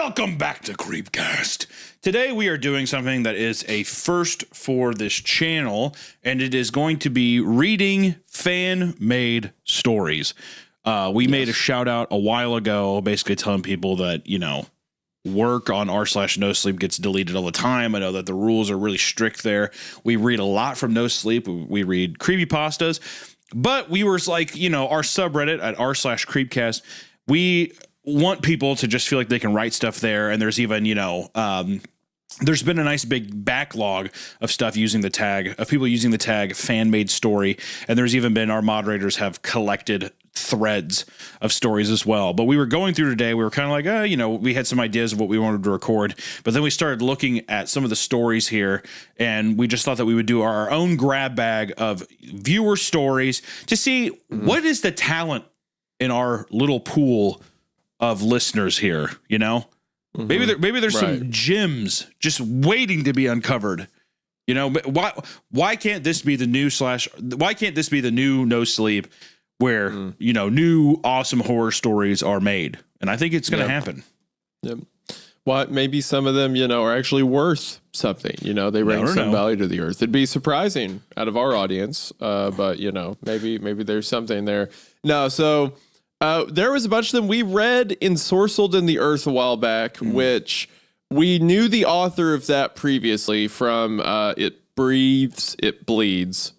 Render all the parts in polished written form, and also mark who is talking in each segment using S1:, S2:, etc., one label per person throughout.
S1: Welcome back to Creepcast. Today we are doing something that is a first for this channel, and it is going to be reading fan-made stories. We made a shout out a while ago, basically telling people that, you know, work on r/no sleep gets deleted all the time. I know that the rules are really strict there. We read a lot from No Sleep. We read creepypastas, but we were like, you know, our subreddit at r/creepcast, we want people to just feel like they can write stuff there. And there's even, you know, there's been a nice big backlog of stuff using the tag, of people using the tag fan-made story. And there's even been, our moderators have collected threads of stories as well. But we were going through today, we were kind of like, you know, we had some ideas of what we wanted to record, but then we started looking at some of the stories here, and we just thought that we would do our own grab bag of viewer stories to see what is the talent in our little pool of listeners here, you know? Maybe there's some gems just waiting to be uncovered. You know, but why can't this be the new why can't this be the new No Sleep where, you know, new awesome horror stories are made? And I think it's going to happen. Yep.
S2: Well, maybe some of them, you know, are actually worth something. You know, they bring some value to the earth. It'd be surprising out of our audience, but, you know, maybe there's something there. No, so there was a bunch of them we read Ensorcelled in the Earth a while back, which we knew the author of that previously from It Breathes, It Bleeds.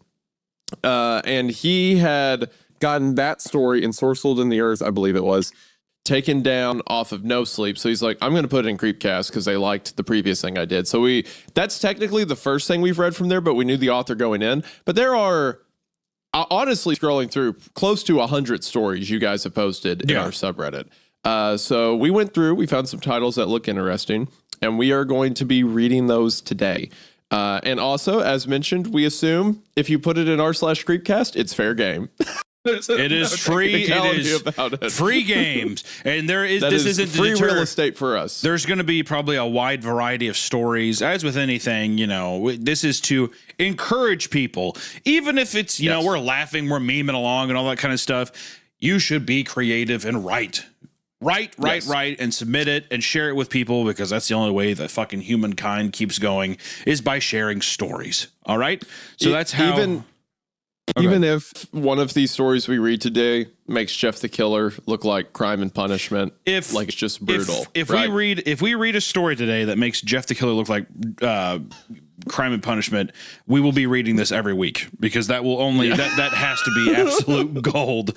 S2: And he had gotten that story, Ensorcelled in the Earth, I believe it was, taken down off of No Sleep. So he's like, I'm going to put it in Creepcast because they liked the previous thing I did. So that's technically the first thing we've read from there, but we knew the author going in. But there are, honestly, scrolling through, close to 100 stories you guys have posted in our subreddit. So we went through, we found some titles that look interesting, and we are going to be reading those today. And also, as mentioned, we assume if you put it in r/Creepcast, it's fair game.
S1: It is free. It is free games, and this isn't
S2: free real estate for us.
S1: There's going to be probably a wide variety of stories. As with anything, you know, this is to encourage people, even if it's, you know, we're laughing, we're memeing along, and all that kind of stuff. You should be creative and write, and submit it and share it with people, because that's the only way that fucking humankind keeps going, is by sharing stories. All right, so that's how.
S2: Even if one of these stories we read today makes Jeff the Killer look like Crime and Punishment, like it's just brutal.
S1: If we read a story today that makes Jeff the Killer look like Crime and Punishment, we will be reading this every week, because that will only that has to be absolute gold.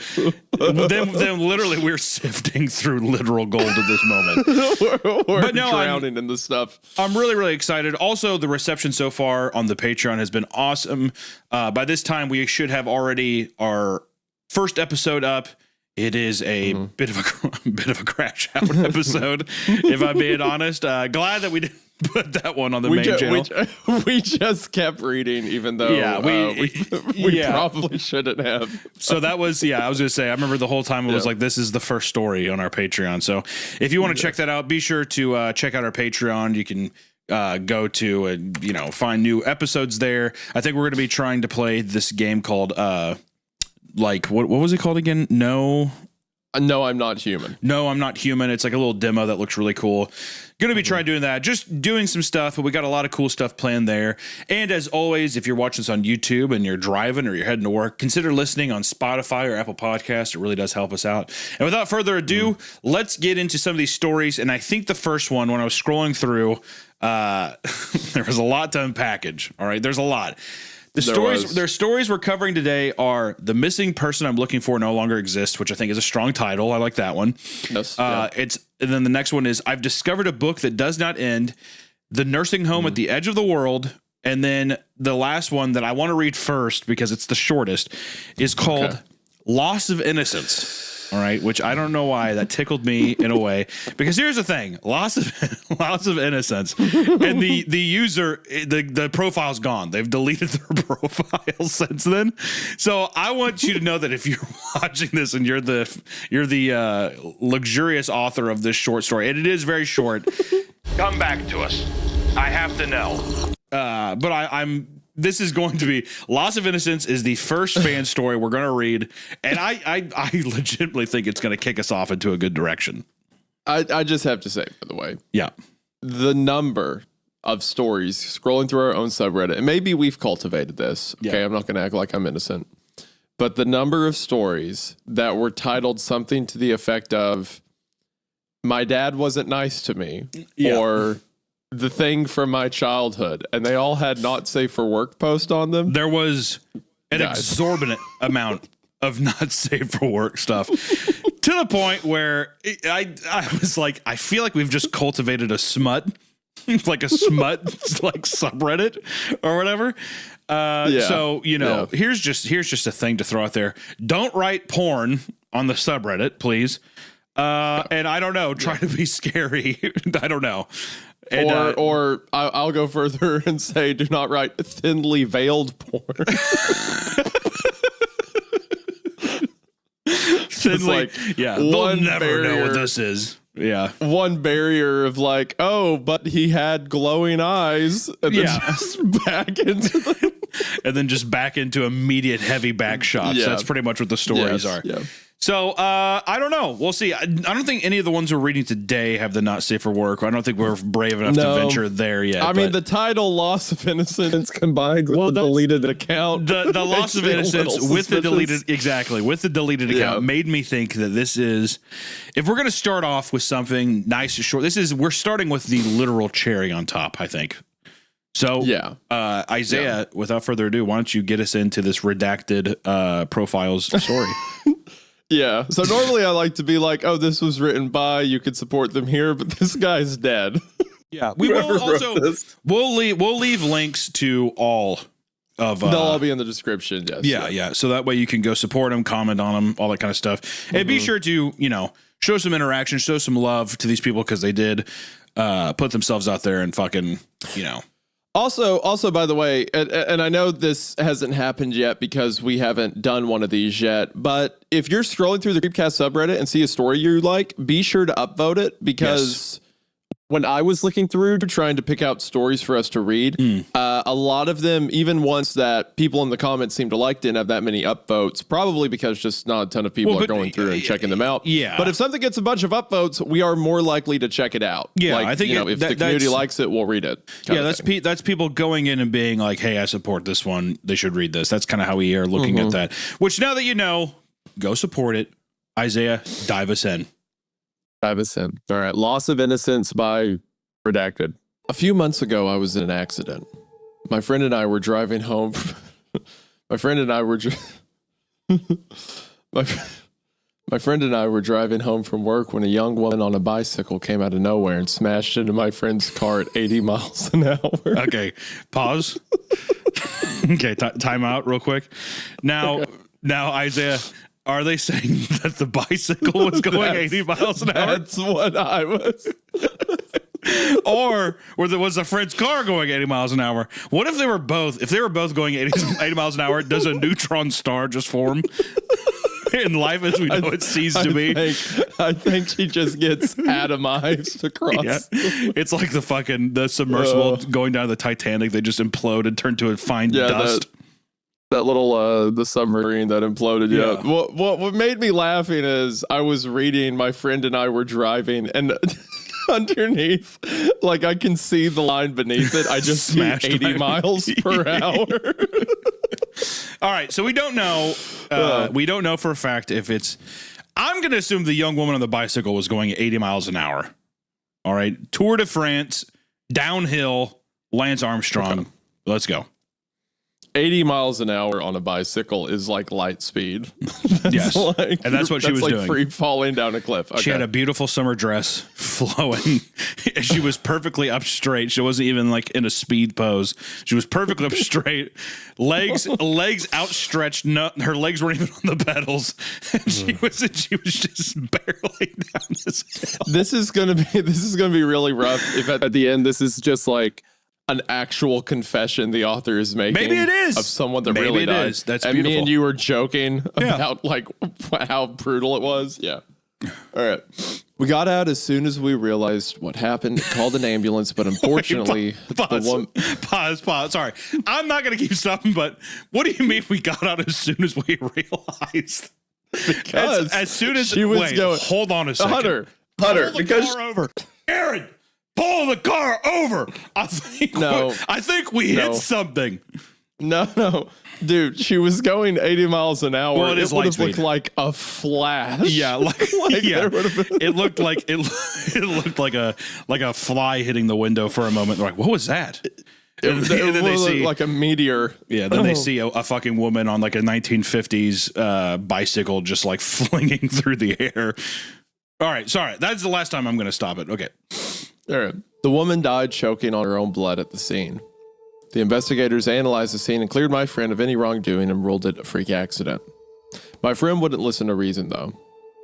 S1: Then literally we're sifting through literal gold at this moment.
S2: we're drowning in this stuff.
S1: I'm really excited. Also, the reception so far on the Patreon has been awesome. By this time, we should have already our first episode up. It is a bit of a crash out episode, if I'm being honest. Glad that we didn't put that one on the main channel.
S2: We just kept reading, even though we probably shouldn't have.
S1: So that was, I was going to say, I remember the whole time it was like, this is the first story on our Patreon. So if you want to check that out, be sure to check out our Patreon. You can go to and, you know, find new episodes there. I think we're going to be trying to play this game called like what was it called again? No,
S2: I'm Not Human.
S1: No, I'm Not Human. It's like a little demo that looks really cool. Going to be trying doing that, just doing some stuff, but we got a lot of cool stuff planned there. And as always, if you're watching this on YouTube and you're driving or you're heading to work, consider listening on Spotify or Apple Podcasts. It really does help us out. And without further ado, let's get into some of these stories. And I think the first one, when I was scrolling through, there was a lot to unpackage. All right, there's a lot. The stories we're covering today are The Missing Person I'm Looking For No Longer Exists, which I think is a strong title. I like that one.
S2: Yes.
S1: And then the next one is I've Discovered a Book That Does Not End, The Nursing Home at the Edge of the World. And then the last one that I want to read first, because it's the shortest, is called Loss of Innocence. All right, which I don't know why that tickled me in a way, because here's the thing: loss of innocence, and the user, the profile's gone. They've deleted their profile since then. So I want you to know that if you're watching this and you're the luxurious author of this short story, and it is very short, come back to us. I have to know. But I'm. This is going to be Loss of Innocence is the first fan story we're going to read, and I legitimately think it's going to kick us off into a good direction.
S2: I just have to say, by the way,
S1: Yeah.
S2: the number of stories scrolling through our own subreddit, and maybe we've cultivated this. Okay, I'm not going to act like I'm innocent, but the number of stories that were titled something to the effect of "My dad wasn't nice to me," or "The thing from my childhood," and they all had "not safe for work" post on them.
S1: There was an exorbitant amount of not safe for work stuff to the point where I was like, I feel like we've just cultivated a smut, like a smut like subreddit or whatever. So, here's just a thing to throw out there. Don't write porn on the subreddit, please. And I don't know, try to be scary. I don't know. And,
S2: or I'll go further and say, do not write thinly veiled porn.
S1: Thinly, they'll never know what this is. Yeah.
S2: One barrier of like, oh, but he had glowing eyes. And then just back into them.
S1: And then just back into immediate heavy back shots.
S2: Yeah.
S1: That's pretty much what the stories are.
S2: Yeah.
S1: So I don't know. We'll see. I don't think any of the ones we're reading today have the not safe for work. I don't think we're brave enough to venture there yet.
S2: I mean, the title "Loss of Innocence" combined with the deleted account.
S1: The loss of innocence with the deleted account made me think that this is, if we're going to start off with something nice and short, we're starting with the literal cherry on top, I think. So, Isaiah, without further ado, why don't you get us into this redacted profiles story?
S2: Yeah. So normally I like to be like, oh, this was written by, you could support them here, but this guy's dead.
S1: Yeah. We will also, we'll leave links to all of,
S2: they'll all be in the description. Yes.
S1: Yeah. So that way you can go support them, comment on them, all that kind of stuff. And be sure to, show some interaction, show some love to these people, because they did put themselves out there and fucking,
S2: Also, by the way, and I know this hasn't happened yet because we haven't done one of these yet, but if you're scrolling through the Creepcast subreddit and see a story you like, be sure to upvote it, because when I was looking through trying to pick out stories for us to read, a lot of them, even ones that people in the comments seem to like, didn't have that many upvotes, probably because just not a ton of people are going through and checking them out.
S1: Yeah.
S2: But if something gets a bunch of upvotes, we are more likely to check it out.
S1: Yeah,
S2: like,
S1: I think
S2: if the community likes it, we'll read it.
S1: That's people going in and being like, hey, I support this one. They should read this. That's kind of how we are looking at that. Which, now that you know, go support it. Isaiah, dive us in.
S2: All right. Loss of Innocence by Redacted. A few months ago, I was in an accident. My friend and I were driving home. My friend and I were driving home from work when a young woman on a bicycle came out of nowhere and smashed into my friend's car at 80 miles an hour.
S1: Okay. Pause. Okay. Time out real quick. Now, Isaiah, are they saying that the bicycle was going 80 miles an hour?
S2: That's what I was.
S1: Or was a friend's car going 80 miles an hour? What if they were both? If they were both going 80 miles an hour, does a neutron star just form? In life as we know it ceased to be.
S2: I think she just gets atomized across.
S1: Yeah. It's like the submersible going down the Titanic. They just implode and turn to a fine dust.
S2: That little the submarine that imploded. Yeah. What made me laughing is I was reading, my friend and I were driving, and underneath, like, I can see the line beneath it. I just see 80 miles per hour.
S1: All right, so we don't know. We don't know for a fact if it's. I'm going to assume the young woman on the bicycle was going 80 miles an hour. All right, Tour de France, downhill, Lance Armstrong. Okay. Let's go.
S2: 80 miles an hour on a bicycle is like light speed.
S1: Yes. And that's what she was doing.
S2: Free falling down a cliff. Okay.
S1: She had a beautiful summer dress flowing. She was perfectly up straight. She wasn't even like in a speed pose. She was perfectly up straight. Legs outstretched. No, her legs weren't even on the pedals. And she was just barreling down this hill.
S2: This is gonna be really rough if at the end this is just like an actual confession the author is making.
S1: Maybe it is
S2: of someone that really died.
S1: Is. That's
S2: and
S1: beautiful.
S2: Me and you were joking about like how brutal it was. Yeah. All right. We got out as soon as we realized what happened. Called an ambulance, but unfortunately,
S1: pause. Sorry, I'm not gonna keep stopping. But what do you mean we got out as soon as we realized?
S2: Because
S1: as soon as
S2: she was going.
S1: Hold on a second.
S2: Hunter,
S3: Hunter,
S1: pull the car over. Jared, pull the car over. I think we hit something.
S2: No. Dude, she was going 80 miles an hour.
S1: Well, it would have
S2: looked like a flash.
S1: Yeah, it looked like it looked like a fly hitting the window for a moment. They're like, what was that?
S2: And then they see like a meteor.
S1: Yeah, then they see a fucking woman on like a 1950s bicycle just like flinging through the air. All right, sorry. That's the last time I'm going to stop it. Okay.
S2: All right. The woman died choking on her own blood at the scene. The investigators analyzed the scene and cleared my friend of any wrongdoing and ruled it a freak accident. My friend wouldn't listen to reason, though.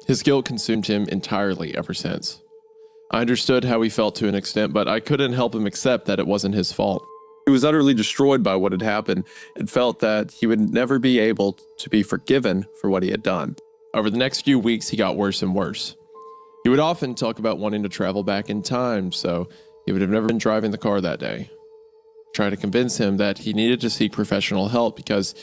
S2: His guilt consumed him entirely ever since. I understood how he felt to an extent, but I couldn't help him accept that it wasn't his fault. He was utterly destroyed by what had happened and felt that he would never be able to be forgiven for what he had done. Over the next few weeks, he got worse and worse. He would often talk about wanting to travel back in time, so he would have never been driving the car that day. Try to convince him that he needed to seek professional help because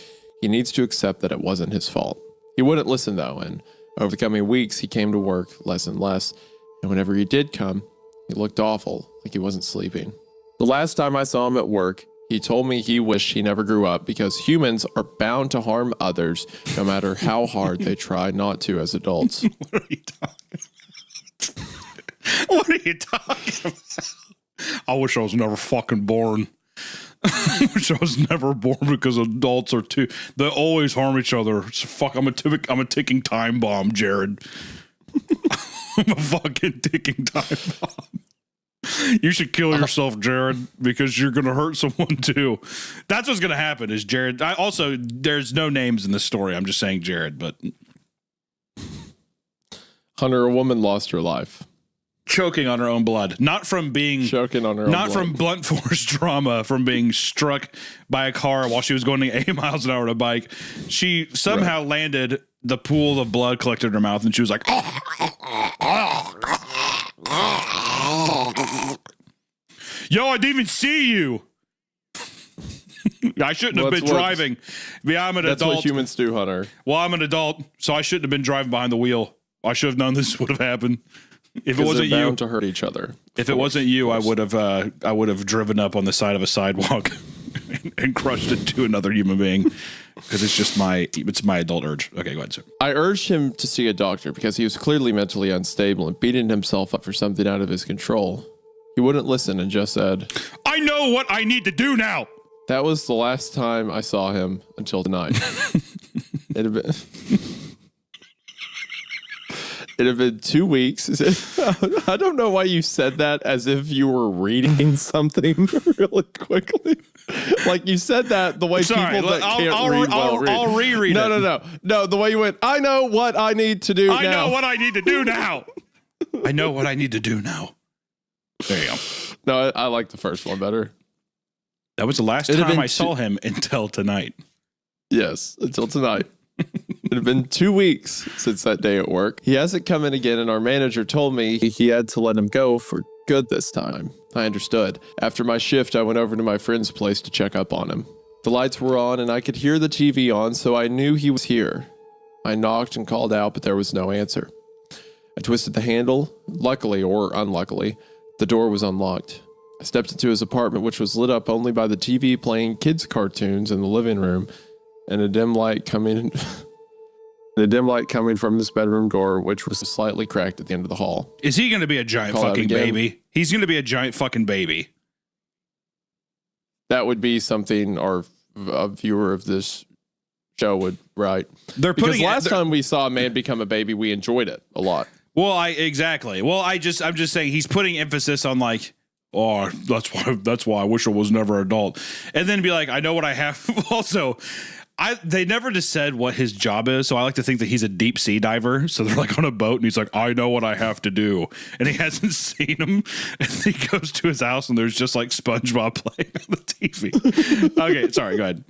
S2: he needs to accept that it wasn't his fault. He wouldn't listen though, and over the coming weeks, he came to work less and less, and whenever he did come, he looked awful, like he wasn't sleeping. The last time I saw him at work, he told me he wished he never grew up because humans are bound to harm others no matter how hard they try not to as adults.
S1: What are you talking about? What are you talking about? I wish I was never fucking born. I wish I was never born because adults are they always harm each other. So fuck, I'm a ticking time bomb, Jared. I'm a fucking ticking time bomb. You should kill yourself, Jared, because you're going to hurt someone too. That's what's going to happen is Jared. There's no names in this story. I'm just saying Jared, but
S2: Hunter, a woman lost her life.
S1: Choking on her own blood, not from being
S2: choking on her own blood.
S1: Not from blunt force trauma, from being struck by a car while she was going 80 miles an hour on a bike. She somehow landed, the pool of blood collected in her mouth, and she was like, yo, I didn't even see you. I shouldn't have been driving. Yeah, I'm an adult.
S2: That's what humans do, Hunter.
S1: Well, I'm an adult, so I shouldn't have been driving behind the wheel. I should have known this would have happened. If it wasn't you,
S2: to hurt each other.
S1: If it wasn't you, I would have driven up on the side of a sidewalk and crushed into another human being because it's my adult urge. Okay, go ahead, sir.
S2: I urged him to see a doctor because he was clearly mentally unstable and beating himself up for something out of his control. He wouldn't listen and just said,
S1: I know what I need to do now.
S2: That was the last time I saw him until tonight. It had been 2 weeks. I don't know why you said that as if you were reading something really quickly. Like you said that the way people that can't read well read.
S1: I'll reread it.
S2: No, the way you went, I know what I need to do now.
S1: I know what I need to do now. I know what I need to do now. There you go.
S2: No, I like the first one better.
S1: That was the last time I saw him until tonight.
S2: Yes, until tonight. It had been 2 weeks since that day at work. He hasn't come in again, and our manager told me he had to let him go for good this time. I understood. After my shift, I went over to my friend's place to check up on him. The lights were on, and I could hear the TV on, so I knew he was here. I knocked and called out, but there was no answer. I twisted the handle. Luckily, or unluckily, the door was unlocked. I stepped into his apartment, which was lit up only by the TV playing kids' cartoons in the living room, and a dim light coming from his bedroom door, which was slightly cracked at the end of the hall.
S1: Is he going to be a giant fucking baby? He's going to be a giant fucking baby.
S2: That would be something a viewer of this show would write. Because last time we saw a man become a baby, we enjoyed it a lot.
S1: Well, exactly. Well, I'm just saying he's putting emphasis on like, oh, that's why I wish I was never an adult. And then be like, I know what I have. Also, they never just said what his job is, so I like to think that he's a deep sea diver. So they're like on a boat, and he's like, I know what I have to do. And he hasn't seen him. And he goes to his house, and there's just like SpongeBob playing on the TV. Okay, sorry, go ahead.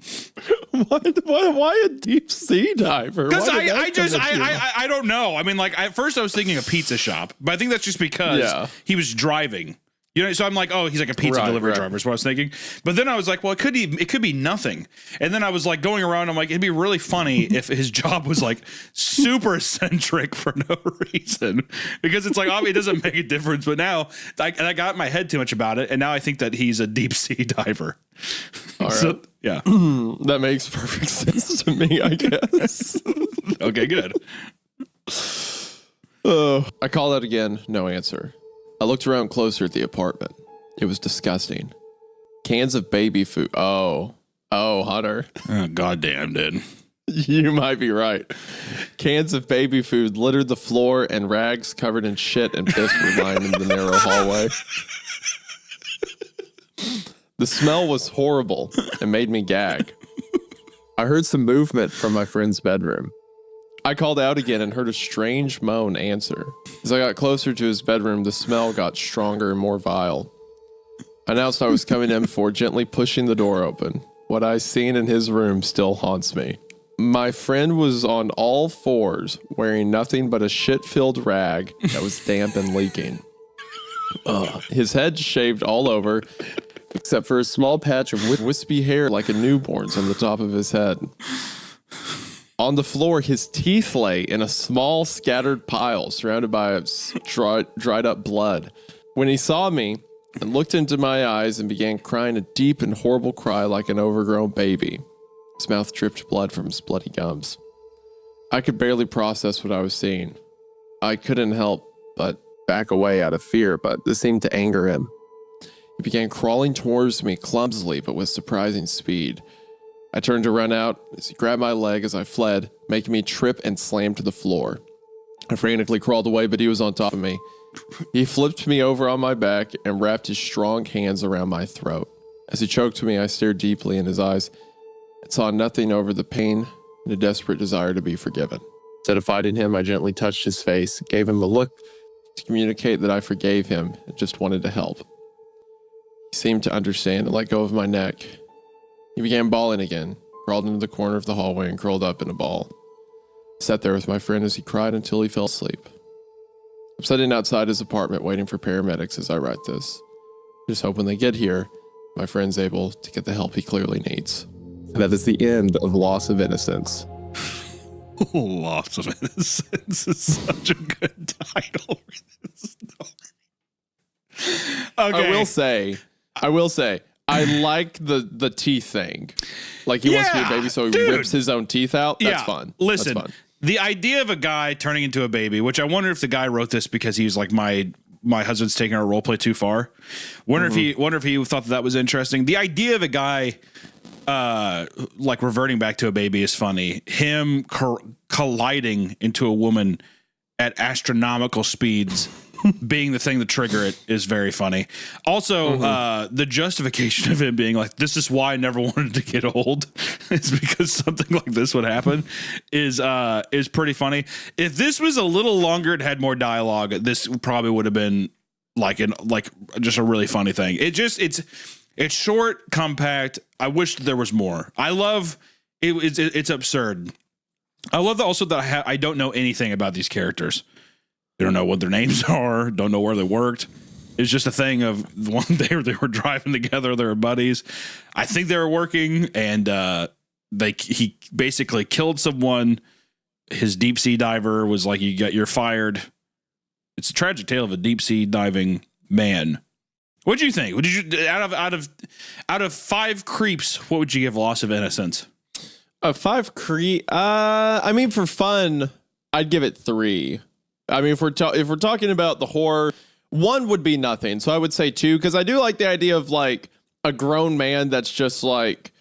S2: Why a deep sea diver?
S1: Because I don't know. I mean, like, at first I was thinking a pizza shop, but I think that's just because he was driving. You know, so I'm like, oh, he's like a pizza delivery driver is what I was thinking. But then I was like, well, it could be nothing. And then I was like going around, I'm like, it'd be really funny if his job was like super eccentric for no reason. Because it's like, it doesn't make a difference. But now I got in my head too much about it. And now I think that he's a deep sea diver.
S2: All right.
S1: So, yeah.
S2: That makes perfect sense to me, I guess.
S1: Okay, good.
S2: I called out again, no answer. I looked around closer at the apartment. It was disgusting. Cans of baby food. Oh, Hunter.
S1: Oh, goddamn, dude.
S2: You might be right. Cans of baby food littered the floor, and rags covered in shit and piss were lying in the narrow hallway. The smell was horrible and made me gag. I heard some movement from my friend's bedroom. I called out again and heard a strange moan answer. As I got closer to his bedroom, the smell got stronger and more vile. I announced I was coming in before gently pushing the door open. What I seen in his room still haunts me. My friend was on all fours, wearing nothing but a shit-filled rag that was damp and leaking. His head shaved all over, except for a small patch of wispy hair like a newborn's on the top of his head. On the floor, his teeth lay in a small scattered pile surrounded by dried up blood. When he saw me and looked into my eyes and began crying a deep and horrible cry like an overgrown baby, his mouth dripped blood from his bloody gums. I could barely process what I was seeing. I couldn't help but back away out of fear, but this seemed to anger him. He began crawling towards me clumsily but with surprising speed. I turned to run out as he grabbed my leg as I fled, making me trip and slam to the floor. I frantically crawled away, but he was on top of me. He flipped me over on my back and wrapped his strong hands around my throat. As he choked me, I stared deeply in his eyes and saw nothing over the pain and a desperate desire to be forgiven. Instead of fighting him, I gently touched his face, gave him a look to communicate that I forgave him and just wanted to help. He seemed to understand and let go of my neck. He began bawling again, crawled into the corner of the hallway and curled up in a ball. I sat there with my friend as he cried until he fell asleep. I'm sitting outside his apartment waiting for paramedics as I write this. I just hope when they get here, my friend's able to get the help he clearly needs. That is the end of Loss of Innocence.
S1: Loss of Innocence is such a good title for this story. Okay.
S2: I will say, I like the teeth thing. Like he wants to be a baby, so he rips his own teeth out. That's fun.
S1: Listen,
S2: that's fun.
S1: The idea of a guy turning into a baby, which I wonder if the guy wrote this because he was like, my husband's taking our role play too far. Wonder if he thought that was interesting. The idea of a guy like reverting back to a baby is funny. Him colliding into a woman at astronomical speeds being the thing to trigger it is very funny. Also, the justification of him being like, this is why I never wanted to get old is because something like this would happen is pretty funny. If this was a little longer, it had more dialogue, this probably would have been like just a really funny thing. It's short, compact. I wish there was more. I love it. It's absurd. I love that also that I don't know anything about these characters. I don't know what their names are. Don't know where they worked. It's just a thing of one they were driving together. They were buddies. I think they were working, and he basically killed someone. His deep sea diver was like, "You're fired." It's a tragic tale of a deep sea diving man. What do you think? Would you out of 5 creeps? What would you give Loss of Innocence?
S2: 5 creep. I mean, for fun, I'd give it 3. I mean, if we're talking about the horror, 1 would be nothing. So I would say 2, because I do like the idea of like a grown man that's just like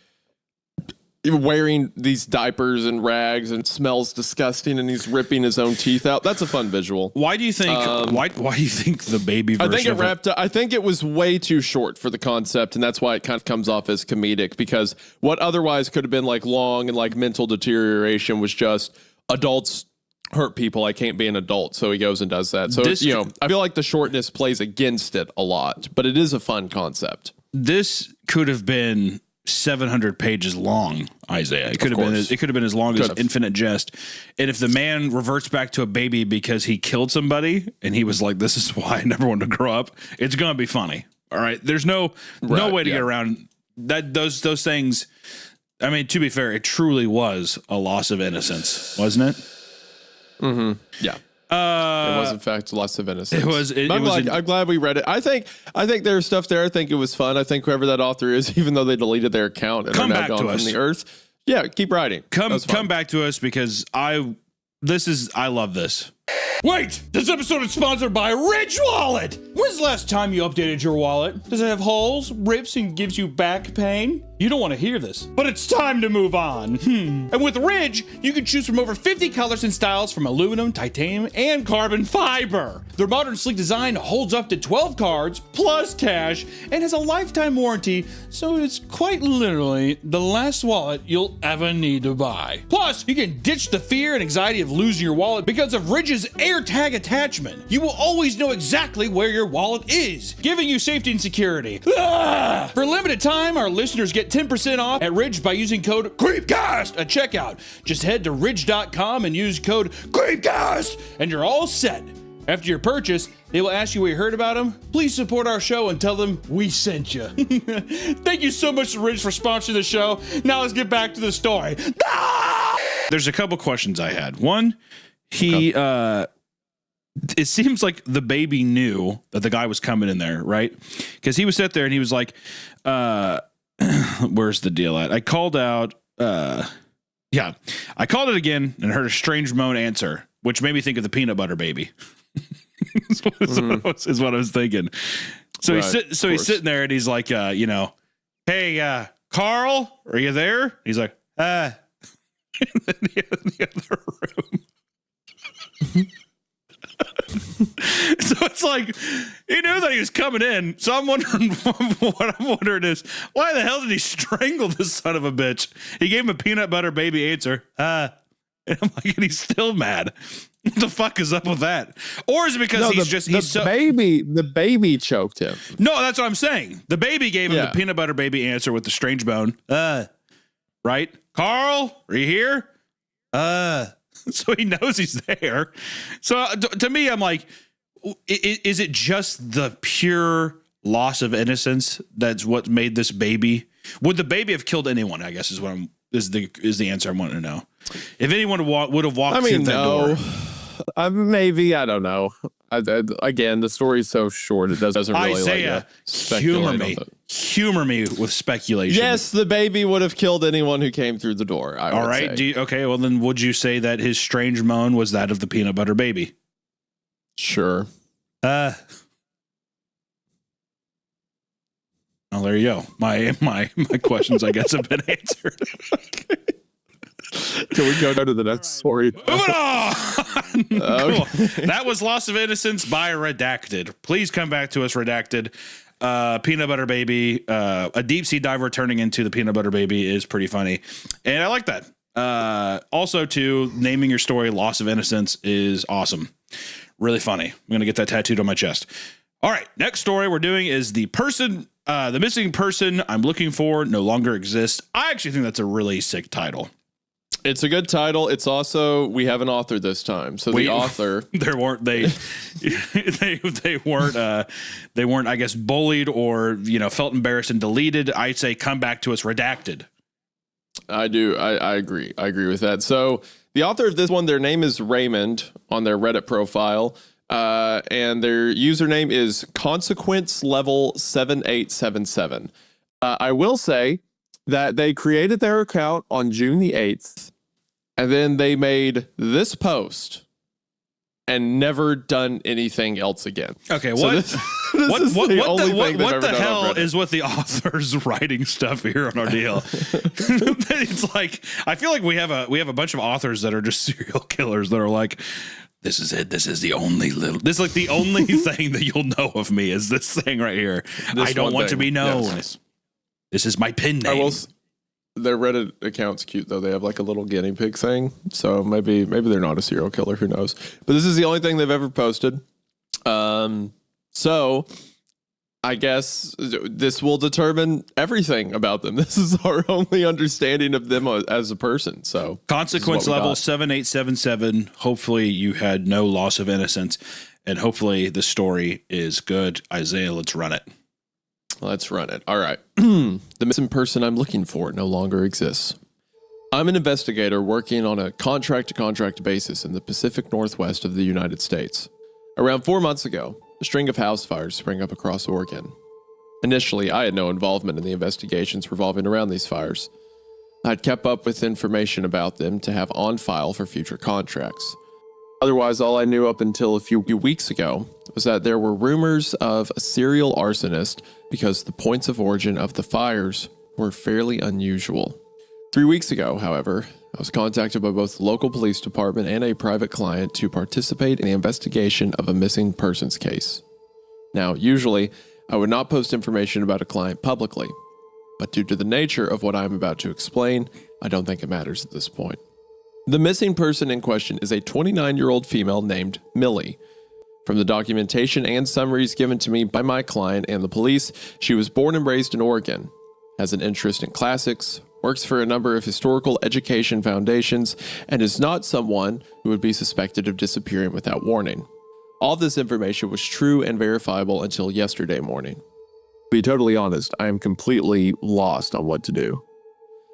S2: wearing these diapers and rags and smells disgusting and he's ripping his own teeth out. That's a fun visual.
S1: Why do you think why do you think the baby version
S2: I think it was way too short for the concept, and that's why it kind of comes off as comedic, because what otherwise could have been like long and like mental deterioration was just adults hurt people. I can't be an adult. So he goes and does that. So, I feel like the shortness plays against it a lot, but it is a fun concept.
S1: This could have been 700 pages long, Isaiah. It could have been as long as Infinite Jest. And if the man reverts back to a baby because he killed somebody and he was like, this is why I never wanted to grow up, it's going to be funny. All right. There's no way to get around that. Those things. I mean, to be fair, it truly was a loss of innocence, wasn't it?
S2: Mm-hmm. Yeah. It was in fact loss of innocence.
S1: It was.
S2: I'm glad we read it. I think there's stuff there. I think it was fun. I think whoever that author is, even though they deleted their account and are now gone from the earth, yeah, keep writing.
S1: Come back to us because I love this. Wait! This episode is sponsored by Ridge Wallet! When's the last time you updated your wallet? Does it have holes, rips, and gives you back pain? You don't want to hear this, but it's time to move on. And with Ridge, you can choose from over 50 colors and styles from aluminum, titanium, and carbon fiber. Their modern sleek design holds up to 12 cards, plus cash, and has a lifetime warranty, so it's quite literally the last wallet you'll ever need to buy. Plus, you can ditch the fear and anxiety of losing your wallet because of Ridge's AirTag attachment. You will always know exactly where your wallet is, giving you safety and security. For a limited time, our listeners get 10% off at Ridge by using code CREEPCAST at checkout. Just head to ridge.com and use code CREEPCAST and you're all set. After your purchase, they will ask you where you heard about them. Please support our show and tell them we sent you. Thank you so much to Ridge for sponsoring the show. Now let's get back to the story. There's a couple questions I had. One, it seems like the baby knew that the guy was coming in there, right? Because he was sitting there and he was like, where's the deal at? I called out, I called it again and heard a strange moan answer, which made me think of the peanut butter baby. is what I was thinking. So he's sitting there and he's like, hey, Carl, are you there? He's like, in the other room. So it's like he knew that he was coming in. So I'm wondering what I'm wondering is why the hell did he strangle this son of a bitch? He gave him a peanut butter baby answer. And I'm like, and he's still mad. What the fuck is up with that? Or is it because
S2: the baby choked him?
S1: No, that's what I'm saying. The baby gave him the peanut butter baby answer with the strange bone. Right? Carl, are you here? So he knows he's there. So to me, I'm like, is it just the pure loss of innocence that's what made this baby? Would the baby have killed anyone? I guess is the answer I'm wanting to know. If anyone would have walked through that door.
S2: Maybe, I don't know. Again, the story's so short, it doesn't really
S1: Isaiah, humor me with speculation.
S2: Yes, the baby would have killed anyone who came through the door.
S1: All right. Okay, well then would you say that his strange moan was that of the peanut butter baby?
S2: Sure.
S1: Well, there you go. My questions, I guess, have been answered.
S2: Can we go to the next story?
S1: Moving on. Cool. That was Loss of Innocence by Redacted. Please come back to us, Redacted. Peanut butter baby, a deep sea diver turning into the peanut butter baby is pretty funny, and I like that. Also, too, naming your story "Loss of Innocence" is awesome, really funny. I'm gonna get that tattooed on my chest. All right, next story we're doing is the missing person I'm looking for no longer exists. I actually think that's a really sick title.
S2: It's a good title. It's also, we have an author this time. So the author,
S1: they weren't, I guess, bullied or, felt embarrassed and deleted. I'd say come back to us redacted.
S2: I do. I agree. I agree with that. So the author of this one, their name is Raymond on their Reddit profile. And their username is Consequence Level 7877. I will say that they created their account on June the 8th, and then they made this post and never done anything else again.
S1: Okay, what? This what the hell is with the authors writing stuff here on our deal? It's like I feel like we have a bunch of authors that are just serial killers that are like, this is it. This is the only the only thing that you'll know of me is this thing right here. I don't want to be known. Yes. This is my pen name.
S2: Their Reddit account's cute though. They have like a little guinea pig thing. So maybe they're not a serial killer. Who knows? But this is the only thing they've ever posted. So I guess this will determine everything about them. This is our only understanding of them as a person. So
S1: consequence level 7877. Hopefully you had no loss of innocence, and hopefully the story is good. Isaiah, let's run it.
S2: Let's run it. All right. The missing person I'm looking for no longer exists. I'm an investigator working on a contract-to-contract basis in the Pacific Northwest of the United States. Around 4 months ago, a string of house fires sprang up across Oregon. Initially, I had no involvement in the investigations revolving around these fires. I had kept up with information about them to have on file for future contracts. Otherwise, all I knew up until a few weeks ago was that there were rumors of a serial arsonist because the points of origin of the fires were fairly unusual. 3 weeks ago, however, I was contacted by both the local police department and a private client to participate in the investigation of a missing persons case. Now, usually, I would not post information about a client publicly, but due to the nature of what I am about to explain, I don't think it matters at this point. The missing person in question is a 29-year-old female named Millie. From the documentation and summaries given to me by my client and the police, she was born and raised in Oregon, has an interest in classics, works for a number of historical education foundations, and is not someone who would be suspected of disappearing without warning. All this information was true and verifiable until yesterday morning.
S3: To be totally honest, I am completely lost on what to do.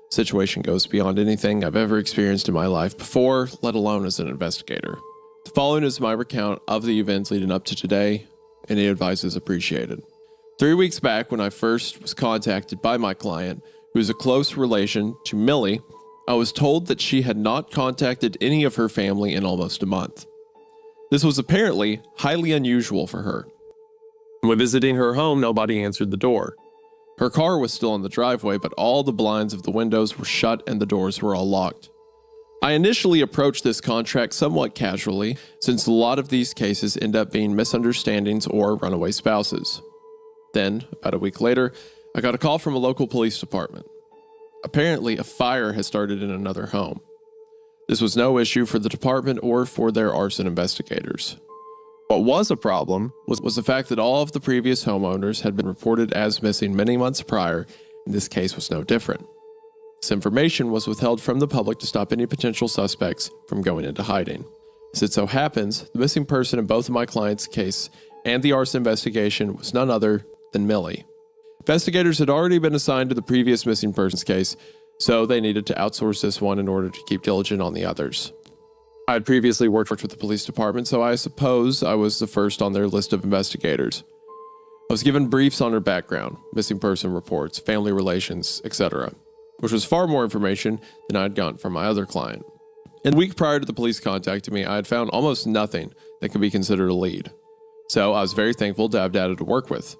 S2: The situation goes beyond anything I've ever experienced in my life before, let alone as an investigator. The following is my recount of the events leading up to today. Any advice is appreciated. 3 weeks back, when I first was contacted by my client, who is a close relation to Millie, I was told that she had not contacted any of her family in almost a month. This was apparently highly unusual for her.
S3: When visiting her home, nobody answered the door.
S2: Her car was still in the driveway, but all the blinds of the windows were shut and the doors were all locked. I initially approached this contract somewhat casually, since a lot of these cases end up being misunderstandings or runaway spouses. Then, about a week later, I got a call from a local police department. Apparently, a fire had started in another home. This was no issue for the department or for their arson investigators.
S3: What was a problem
S2: was the fact that all of the previous homeowners had been reported as missing many months prior, and this case was no different. This information was withheld from the public to stop any potential suspects from going into hiding. As it so happens, the missing person in both of my clients' case and the arson investigation was none other than Millie. Investigators had already been assigned to the previous missing persons case, so they needed to outsource this one in order to keep diligent on the others. I had previously worked with the police department, so I suppose I was the first on their list of investigators. I was given briefs on her background, missing person reports, family relations, etc., which was far more information than I had gotten from my other client. In the week prior to the police contacting me, I had found almost nothing that could be considered a lead, so I was very thankful to have data to work with.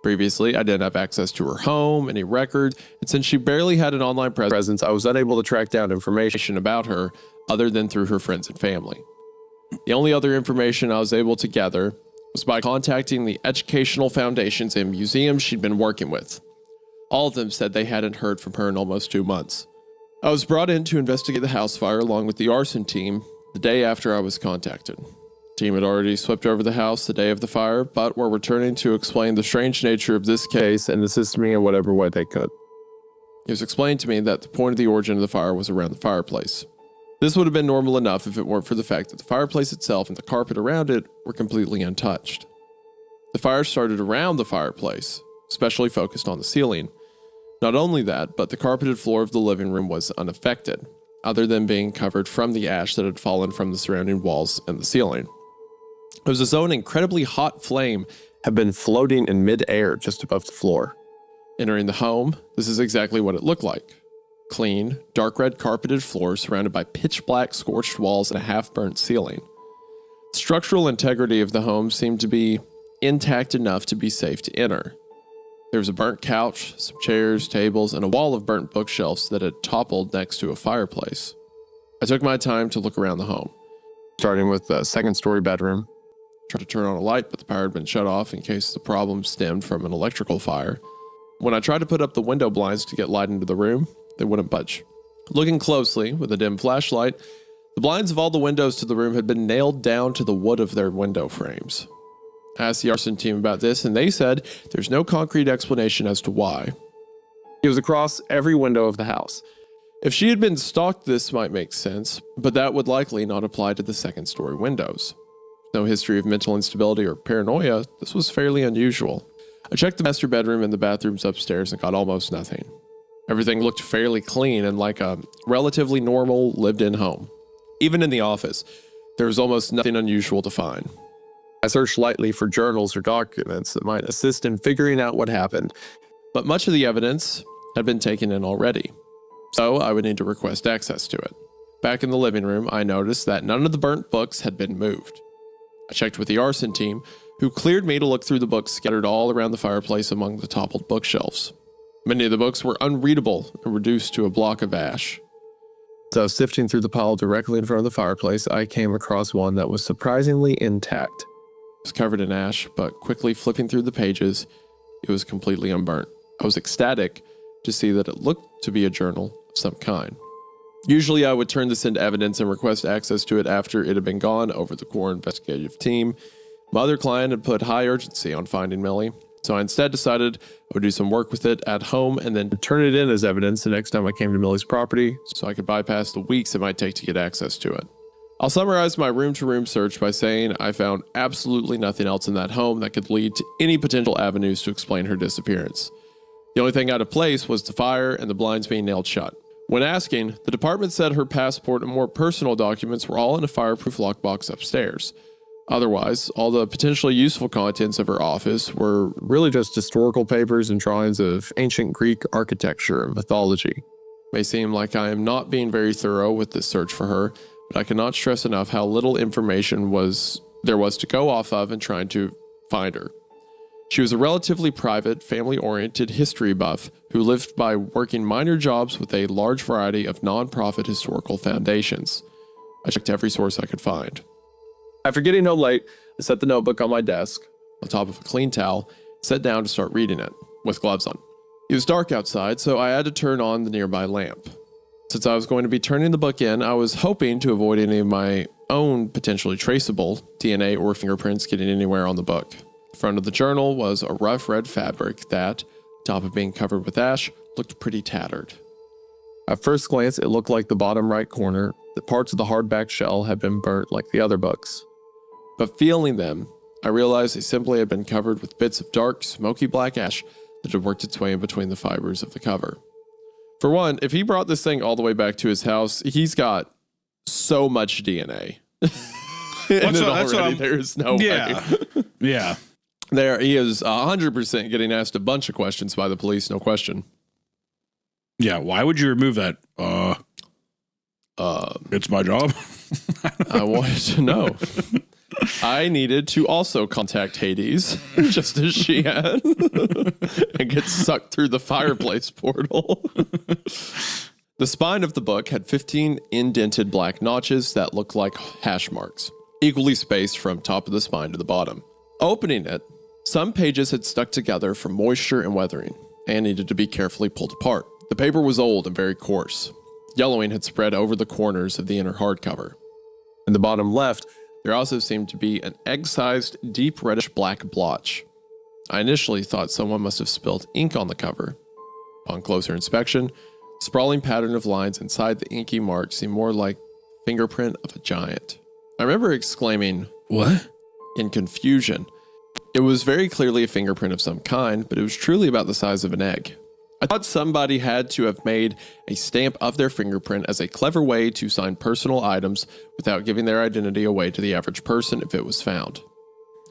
S2: Previously, I didn't have access to her home, any records, and since she barely had an online presence, I was unable to track down information about her other than through her friends and family. The only other information I was able to gather was by contacting the educational foundations and museums she'd been working with. All of them said they hadn't heard from her in almost 2 months. I was brought in to investigate the house fire along with the arson team the day after I was contacted. The team had already swept over the house the day of the fire, but were returning to explain the strange nature of this case and assist me in whatever way they could. It was explained to me that the point of the origin of the fire was around the fireplace. This would have been normal enough if it weren't for the fact that the fireplace itself and the carpet around it were completely untouched. The fire started around the fireplace, especially focused on the ceiling. Not only that, but the carpeted floor of the living room was unaffected, other than being covered from the ash that had fallen from the surrounding walls and the ceiling. It was as though an incredibly hot flame
S3: had been floating in mid-air just above the floor.
S2: Entering the home, this is exactly what it looked like. Clean, dark red carpeted floor surrounded by pitch black scorched walls and a half-burnt ceiling. The structural integrity of the home seemed to be intact enough to be safe to enter. There was a burnt couch, some chairs, tables, and a wall of burnt bookshelves that had toppled next to a fireplace. I took my time to look around the home.
S3: Starting with the second-story bedroom.
S2: Tried to turn on a light, but the power had been shut off in case the problem stemmed from an electrical fire. When I tried to put up the window blinds to get light into the room, they wouldn't budge. Looking closely with a dim flashlight, the blinds of all the windows to the room had been nailed down to the wood of their window frames. I asked the arson team about this, and they said there's no concrete explanation as to why.
S3: It was across every window of the house.
S2: If she had been stalked, this might make sense, but that would likely not apply to the second-story windows. No history of mental instability or paranoia, this was fairly unusual. I checked the master bedroom and the bathrooms upstairs and got almost nothing. Everything looked fairly clean and like a relatively normal lived-in home. Even in the office, there was almost nothing unusual to find.
S3: I searched lightly for journals or documents that might assist in figuring out what happened.
S2: But much of the evidence had been taken in already, so I would need to request access to it. Back in the living room, I noticed that none of the burnt books had been moved. I checked with the arson team, who cleared me to look through the books scattered all around the fireplace among the toppled bookshelves. Many of the books were unreadable and reduced to a block of ash.
S3: As I was sifting through the pile directly in front of the fireplace, I came across one that was surprisingly intact.
S2: It was covered in ash, but quickly flipping through the pages, it was completely unburnt. I was ecstatic to see that it looked to be a journal of some kind. Usually I would turn this into evidence and request access to it after it had been gone over the core investigative team. My other client had put high urgency on finding Millie, so I instead decided I would do some work with it at home and then
S3: Turn it in as evidence the next time I came to Millie's property.
S2: so I could bypass the weeks it might take to get access to it. I'll summarize my room-to-room search by saying I found absolutely nothing else in that home that could lead to any potential avenues to explain her disappearance. The only thing out of place was the fire and the blinds being nailed shut. When asking, the department said her passport and more personal documents were all in a fireproof lockbox upstairs. Otherwise, all the potentially useful contents of her office were
S3: Really just historical papers and drawings of ancient Greek architecture and mythology.
S2: May seem like I am not being very thorough with this search for her, but I cannot stress enough how little information there was to go off of in trying to find her. She was a relatively private, family-oriented history buff who lived by working minor jobs with a large variety of non-profit historical foundations. I checked every source I could find.
S3: After getting home late, I set the notebook on my desk.
S2: On top of a clean towel, sat down to start reading it, with gloves on. It was dark outside, so I had to turn on the nearby lamp. Since I was going to be turning the book in, I was hoping to avoid any of my own potentially traceable DNA or fingerprints getting anywhere on the book. The front of the journal was a rough red fabric that, on top of being covered with ash, looked pretty tattered.
S3: At first glance, it looked like the bottom right corner, that parts of the hardback shell had been burnt like the other books.
S2: But feeling them, I realized they simply had been covered with bits of dark, smoky black ash that had worked its way in between the fibers of the cover. For one, if he brought this thing all the way back to his house, he's got so much DNA. There's no way.
S1: Yeah.
S2: There, he is 100% getting asked a bunch of questions by the police, no question.
S1: Yeah. Why would you remove that? It's my job.
S2: I wanted to know. I needed to also contact Hades, just as she had, and get sucked through the fireplace portal. The spine of the book had 15 indented black notches that looked like hash marks, equally spaced from top of the spine to the bottom. Opening it, some pages had stuck together from moisture and weathering, and needed to be carefully pulled apart. The paper was old and very coarse. Yellowing had spread over the corners of the inner hardcover.
S3: In the bottom left,
S2: there also seemed to be an egg-sized, deep reddish black blotch. I initially thought someone must have spilled ink on the cover. Upon closer inspection, the sprawling pattern of lines inside the inky mark seemed more like the fingerprint of a giant. I remember exclaiming,
S1: What?
S2: in confusion. It was very clearly a fingerprint of some kind, but it was truly about the size of an egg. I thought somebody had to have made a stamp of their fingerprint as a clever way to sign personal items without giving their identity away to the average person if it was found.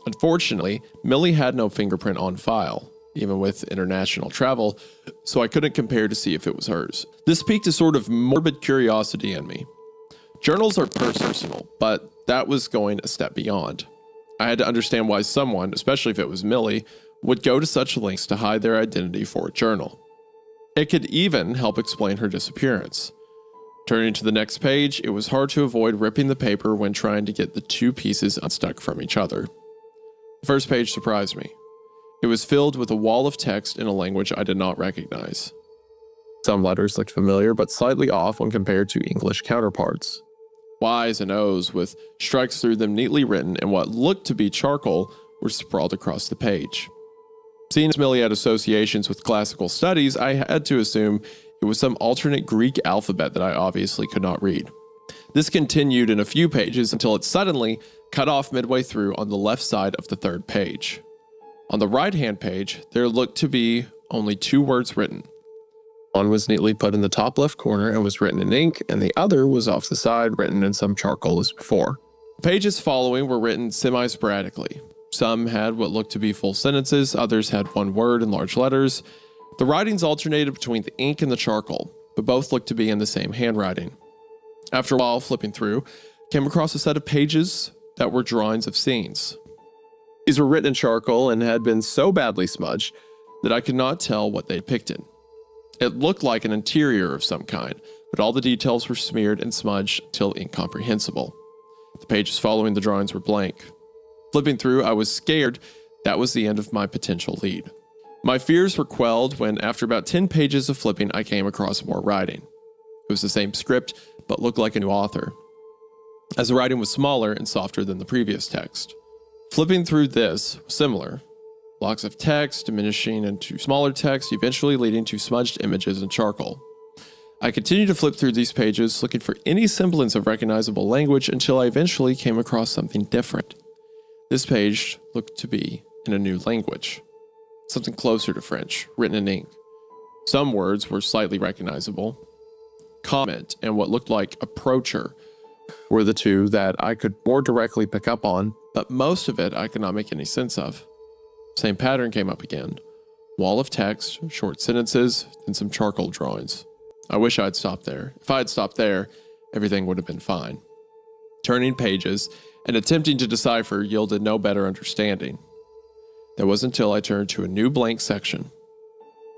S2: Unfortunately, Millie had no fingerprint on file, even with international travel, so I couldn't compare to see if it was hers. This piqued a sort of morbid curiosity in me. Journals are personal, but that was going a step beyond. I had to understand why someone, especially if it was Millie, would go to such lengths to hide their identity for a journal. It could even help explain her disappearance. Turning to the next page, it was hard to avoid ripping the paper when trying to get the two pieces unstuck from each other. The first page surprised me. It was filled with a wall of text in a language I did not recognize.
S3: some letters looked familiar but slightly off when compared to English counterparts.
S2: Y's and O's with strikes through them neatly written in what looked to be charcoal were sprawled across the page. Seeing as Millie had associations with classical studies, I had to assume it was some alternate Greek alphabet that I obviously could not read. This continued in a few pages until it suddenly cut off midway through on the left side of the third page. On the right-hand page, there looked to be only 2 words written.
S3: One was neatly put in the top left corner and was written in ink, and the other was off the side, written in some charcoal as before.
S2: The pages following were written semi-sporadically. Some had what looked to be full sentences, others had 1 word in large letters. The writings alternated between the ink and the charcoal, but both looked to be in the same handwriting. After a while, flipping through, I came across a set of pages that were drawings of scenes.
S3: These were written in charcoal and had been so badly smudged
S2: that I could not tell what they depicted. It looked like an interior of some kind, but all the details were smeared and smudged until incomprehensible. The pages following the drawings were blank. Flipping through, I was scared that was the end of my potential lead. My fears were quelled when, after about 10 pages of flipping, I came across more writing. It was the same script, but looked like a new author, as the writing was smaller and softer than the previous text. Flipping through this was similar. Blocks of text diminishing into smaller text, eventually leading to smudged images in charcoal. I continued to flip through these pages, looking for any semblance of recognizable language until I eventually came across something different. This page looked to be in a new language, something closer to French, written in ink. Some words were slightly recognizable. Comment and what looked like approacher
S3: were the 2 that I could more directly pick up on,
S2: but most of it I could not make any sense of. Same pattern came up again. Wall of text, short sentences, and some charcoal drawings. I wish I had stopped there. If I had stopped there, everything would have been fine. Turning pages and attempting to decipher yielded no better understanding. That was until I turned to a new blank section.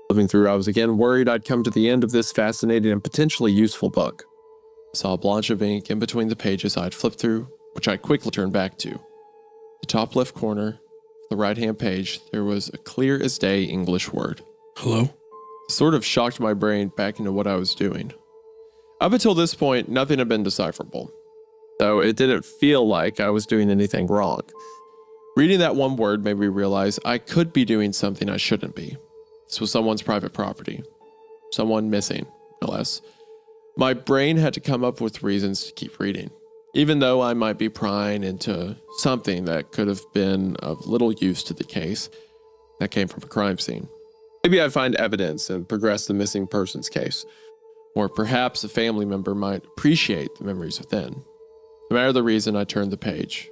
S3: Flipping through, I was again worried I'd come to the end of this fascinating and potentially useful book.
S2: I saw a blotch of ink in between the pages I had flipped through, which I quickly turned back to. The top left corner, the right-hand page, there was a clear-as-day English word.
S1: Hello?
S2: It sort of shocked my brain back into what I was doing. Up until this point, nothing had been decipherable.
S3: So it didn't feel like I was doing anything wrong.
S2: Reading that one word made me realize I could be doing something I shouldn't be. This was someone's private property. Someone missing, no less. My brain had to come up with reasons to keep reading, even though I might be prying into something that could have been of little use to the case that came from a crime scene.
S3: Maybe I'd find evidence and progress the missing persons case.
S2: Or perhaps a family member might appreciate the memories within. No matter the reason, I turned the page.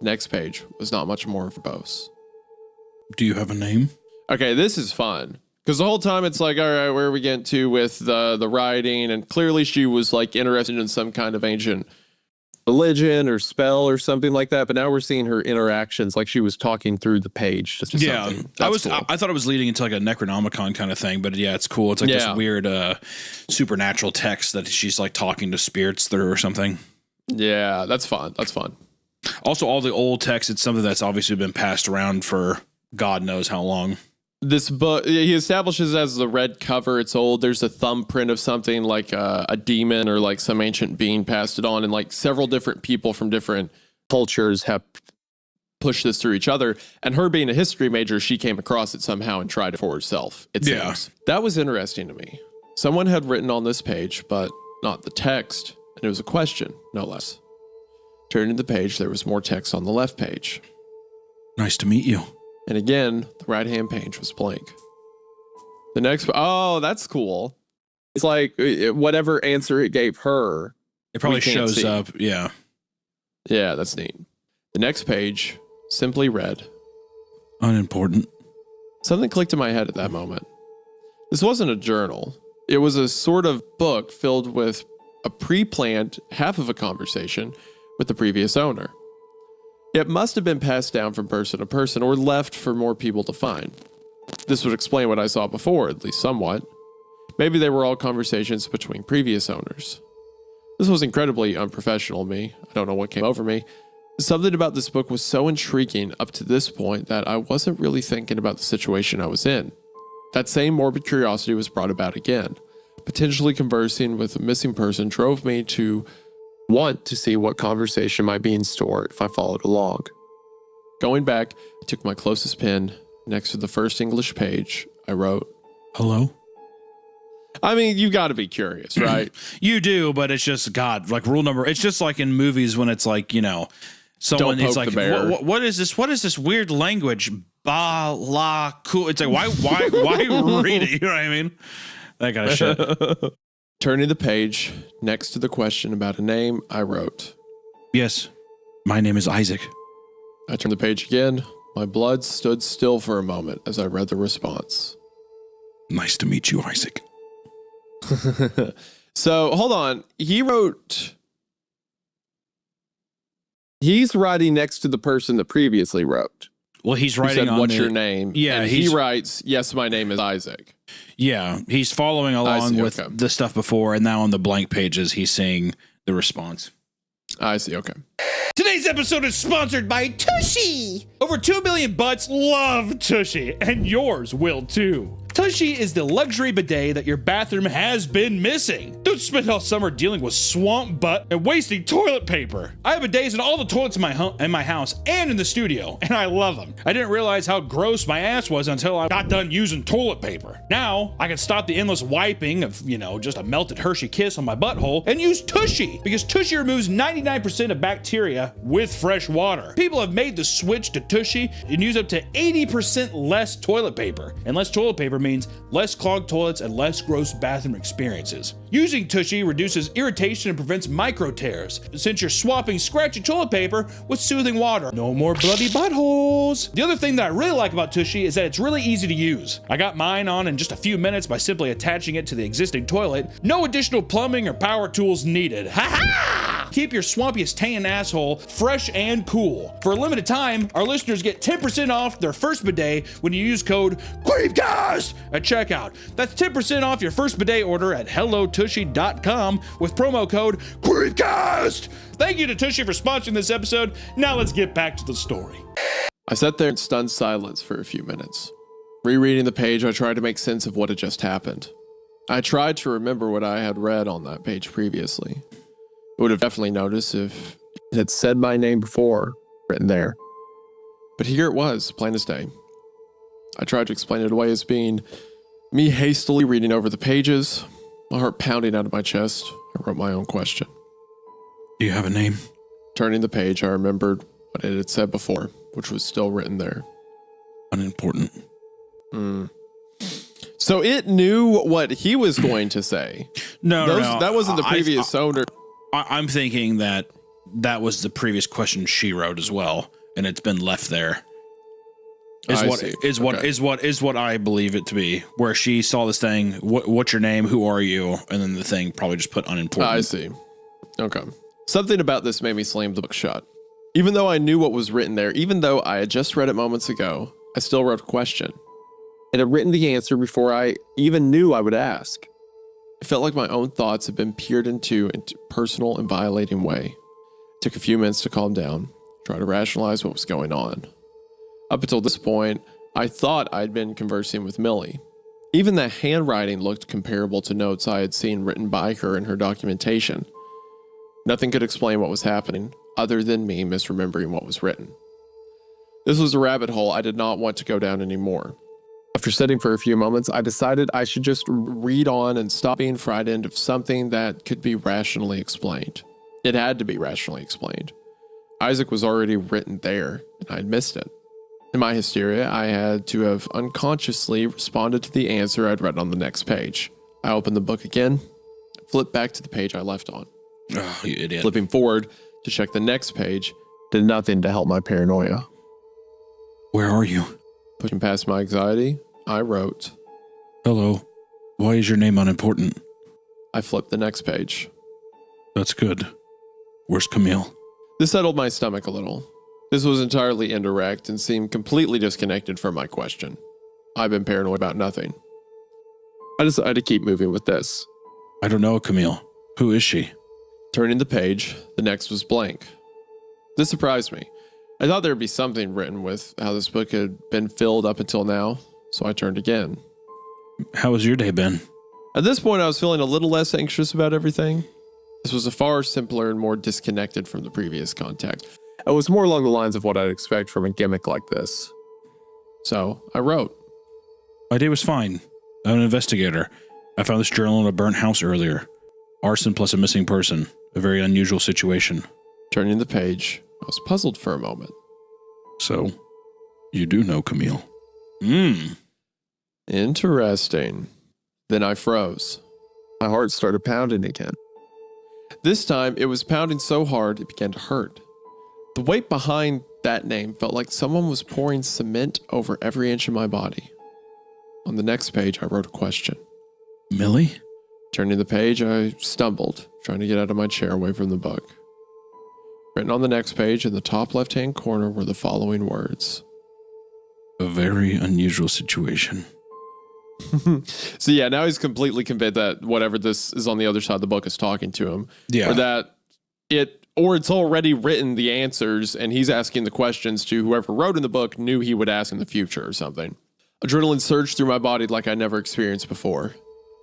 S2: The next page was not much more verbose.
S1: Do you have a name?
S2: Okay, this is fun. Because the whole time it's like, all right, where are we getting to with the writing? And clearly she was like interested in some kind of ancient
S3: religion or spell or something like that. But now we're seeing her interactions like she was talking through the page. Just
S1: Yeah,
S3: something.
S1: I thought it was leading into like a Necronomicon kind of thing, but yeah, it's cool. It's like this weird supernatural text that she's like talking to spirits through or something.
S2: Yeah, that's fun. That's fun.
S1: Also, all the old text, it's something that's obviously been passed around for God knows how long.
S2: This book, he establishes as the red cover. It's old. There's a thumbprint of something like a demon or like some ancient being passed it on, and like several different people from different
S3: cultures have
S2: pushed this through each other. And her being a history major, she came across it somehow and tried it for herself. It seems. That was interesting to me. Someone had written on this page, but not the text, and it was a question, no less. Turning the page, there was more text on the left page.
S1: Nice to meet you.
S2: And again, the right-hand page was blank. The next, oh, that's cool.
S3: It's like whatever answer it gave her,
S1: it probably shows up. Yeah.
S2: Yeah, that's neat. The next page simply read,
S1: unimportant.
S2: Something clicked in my head at that moment. This wasn't a journal. It was a sort of book filled with a pre-planned half of a conversation with the previous owner. It must have been passed down from person to person or left for more people to find. This would explain what I saw before, at least somewhat. Maybe they were all conversations between previous owners. This was incredibly unprofessional of me. I don't know what came over me. Something about this book was so intriguing up to this point that I wasn't really thinking about the situation I was in. That same morbid curiosity was brought about again. Potentially conversing with a missing person drove me to
S3: want to see what conversation might be in store if I followed along.
S2: Going back, I took my closest pen. Next to the first English page, I wrote,
S1: "Hello."
S2: I mean, you got to be curious, right?
S1: You do, but it's just God. Like rule number. It's just like in movies when it's like someone.
S2: Don't
S1: It's
S2: poke
S1: like
S2: the bear.
S1: what is this? What is this weird language? Ba la cool. It's like why read it? You know what I mean? That kind of shit.
S2: Turning the page, next to the question about a name, I wrote,
S1: Yes, my name is Isaac.
S2: I turned the page again. My blood stood still for a moment as I read the response.
S1: Nice to meet you, Isaac.
S2: So hold on. He's
S3: writing next to the person that previously wrote.
S1: Well, he's
S2: He
S1: writing
S2: said,
S1: on
S2: what's
S1: the-
S2: your name?
S1: Yeah,
S2: and he writes, yes, my name is Isaac.
S1: Yeah, he's following along
S2: see,
S1: with
S2: okay.
S1: the stuff before, and now on the blank pages, he's saying the response.
S2: I see, okay.
S1: Today's episode is sponsored by Tushy. Over 2 million butts love Tushy, and yours will too. Tushy is the luxury bidet that your bathroom has been missing. Don't spend all summer dealing with swamp butt and wasting toilet paper. I have bidets in all the toilets in my house and in the studio, and I love them. I didn't realize how gross my ass was until I got done using toilet paper. Now, I can stop the endless wiping of, just a melted Hershey Kiss on my butthole and use Tushy, because Tushy removes 99% of bacteria with fresh water. People have made the switch to Tushy and use up to 80% less toilet paper. And less toilet paper means less clogged toilets and less gross bathroom experiences. Using Tushy reduces irritation and prevents micro tears, since you're swapping scratchy toilet paper with soothing water. No more bloody buttholes. The other thing that I really like about Tushy is that it's really easy to use. I got mine on in just a few minutes by simply attaching it to the existing toilet. No additional plumbing or power tools needed. Ha ha! Keep your swampiest tan asshole fresh and cool. For a limited time, our listeners get 10% off their first bidet when you use code QUEEVECAST at checkout. That's 10% off your first bidet order at HelloTushy.com with promo code QUEEVECAST. Thank you to Tushy for sponsoring this episode. Now let's get back to the story.
S2: I sat there in stunned silence for a few minutes. Rereading the page, I tried to make sense of what had just happened. I tried to remember what I had read on that page previously. I would have definitely noticed if...
S3: It had said my name before, written there.
S2: But here it was, plain as day. I tried to explain it away as being me hastily reading over the pages, my heart pounding out of my chest. I wrote my own question.
S1: Do you have a name?
S2: Turning the page, I remembered what it had said before, which was still written there.
S1: Unimportant.
S2: So it knew what he was going to say.
S1: No,
S2: That wasn't the previous owner.
S1: I'm thinking that was the previous question she wrote as well, and it's been left there. Is what I believe it to be. Where she saw this thing, what's your name? Who are you? And then the thing probably just put unimportant.
S2: I see. Okay. Something about this made me slam the book shut. Even though I knew what was written there, even though I had just read it moments ago, I still wrote a question.
S3: It had written the answer before I even knew I would ask.
S2: It felt like my own thoughts had been peered into in a personal and violating way. It took a few minutes to calm down, try to rationalize what was going on. Up until this point, I thought I'd been conversing with Millie. Even the handwriting looked comparable to notes I had seen written by her in her documentation. Nothing could explain what was happening, other than me misremembering what was written. This was a rabbit hole I did not want to go down anymore.
S3: After sitting for a few moments, I decided I should just
S2: Read on and stop being frightened of something that could be rationally explained. It had to be rationally explained. Isaac was already written there, and I'd missed it. In my hysteria, I had to have unconsciously responded to the answer I'd read on the next page. I opened the book again, flipped back to the page I left on.
S1: Oh, you idiot.
S2: Flipping forward to check the next page,
S3: did nothing to help my paranoia.
S1: Where are you?
S2: pushing past my anxiety, I wrote,
S1: Hello. Why is your name unimportant?
S2: I flipped the next page.
S1: That's good. Where's Camille?
S2: This settled my stomach a little. This was entirely indirect and seemed completely disconnected from my question. I've been paranoid about nothing.
S3: I decided to keep moving with this.
S1: I don't know, Camille. Who is she?
S2: Turning the page, the next was blank. This surprised me. I thought there would be something written with how this book had been filled up until now, so I turned again.
S1: How has your day been?
S2: At this point, I was feeling a little less anxious about everything. This was a far simpler and more disconnected from the previous contact.
S3: It was more along the lines of what I'd expect from a gimmick like this.
S2: So I wrote.
S1: My day was fine. I'm an investigator. I found this journal in a burnt house earlier. Arson plus a missing person. A very unusual situation.
S2: Turning the page, I was puzzled for a moment.
S1: So, you do know Camille.
S2: Interesting. Then I froze.
S3: My heart started pounding again.
S2: This time, it was pounding so hard it began to hurt. The weight behind that name felt like someone was pouring cement over every inch of my body. On the next page, I wrote a question.
S1: Millie?
S2: Turning the page, I stumbled, trying to get out of my chair away from the book. Written on the next page in the top left-hand corner were the following words.
S1: A very unusual situation.
S2: So yeah, now he's completely convinced that whatever this is on the other side of the book is talking to him.
S1: Yeah.
S2: Or it's already written the answers and he's asking the questions to whoever wrote in the book knew he would ask in the future or something. Adrenaline surged through my body like I never experienced before.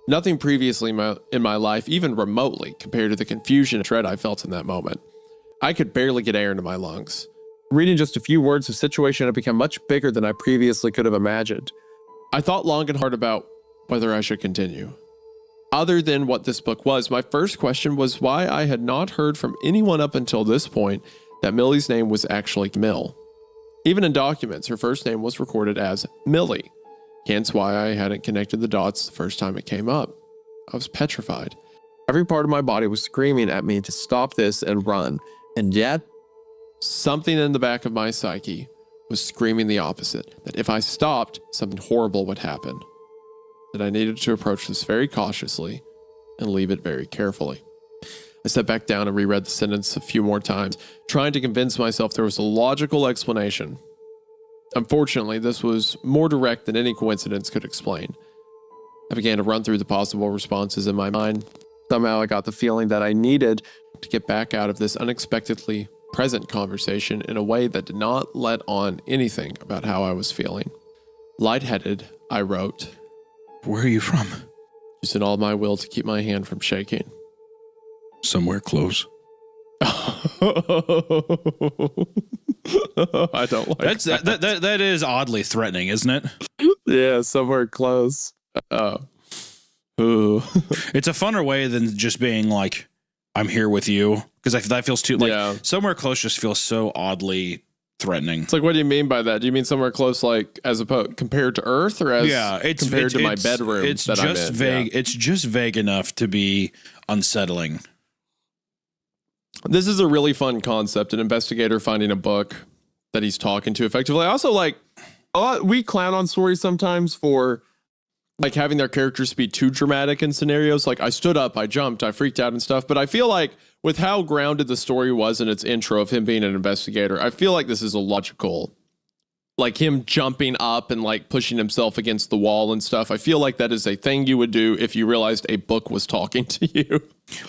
S2: Nothing previously in my life, even remotely, compared to the confusion and dread I felt in that moment. I could barely get air into my lungs.
S3: Reading just a few words, the situation had become much bigger than I previously could have imagined.
S2: I thought long and hard about whether I should continue. Other than what this book was, my first question was why I had not heard from anyone up until this point that Millie's name was actually Mill. Even in documents, her first name was recorded as Millie, hence why I hadn't connected the dots the first time it came up. I was petrified.
S3: Every part of my body was screaming at me to stop this and run, and yet
S2: something in the back of my psyche was screaming the opposite, that if I stopped, something horrible would happen, that I needed to approach this very cautiously and leave it very carefully. I sat back down and reread the sentence a few more times, trying to convince myself there was a logical explanation. Unfortunately, this was more direct than any coincidence could explain. I began to run through the possible responses in my mind.
S3: somehow I got the feeling that I needed
S2: to get back out of this unexpectedly present conversation in a way that did not let on anything about how I was feeling. Lightheaded, I wrote,
S1: Where are you from?
S2: using all my will to keep my hand from shaking.
S1: Somewhere close.
S2: I don't like
S1: that is oddly threatening, isn't it?
S3: Yeah, somewhere close.
S2: Ooh.
S1: It's a funner way than just being like, I'm here with you. Because that feels too, like,
S2: Yeah.
S1: somewhere close just feels so oddly threatening.
S2: It's like, what do you mean by that? Do you mean somewhere close, like as opposed compared to Earth, or as compared to my bedroom?
S1: It's
S2: that
S1: just
S2: I'm in?
S1: vague.
S2: Yeah.
S1: It's just vague enough to be unsettling.
S2: This is a really fun concept, an investigator finding a book that he's talking to effectively. I also like,
S3: We clown on stories sometimes for
S2: like having their characters be too dramatic in scenarios. Like I stood up, I jumped, I freaked out and stuff. But I feel like with how grounded the story was in its intro of him being an investigator, I feel like this is a logical, like him jumping up and like pushing himself against the wall and stuff. I feel like that is a thing you would do if you realized a book was talking to you.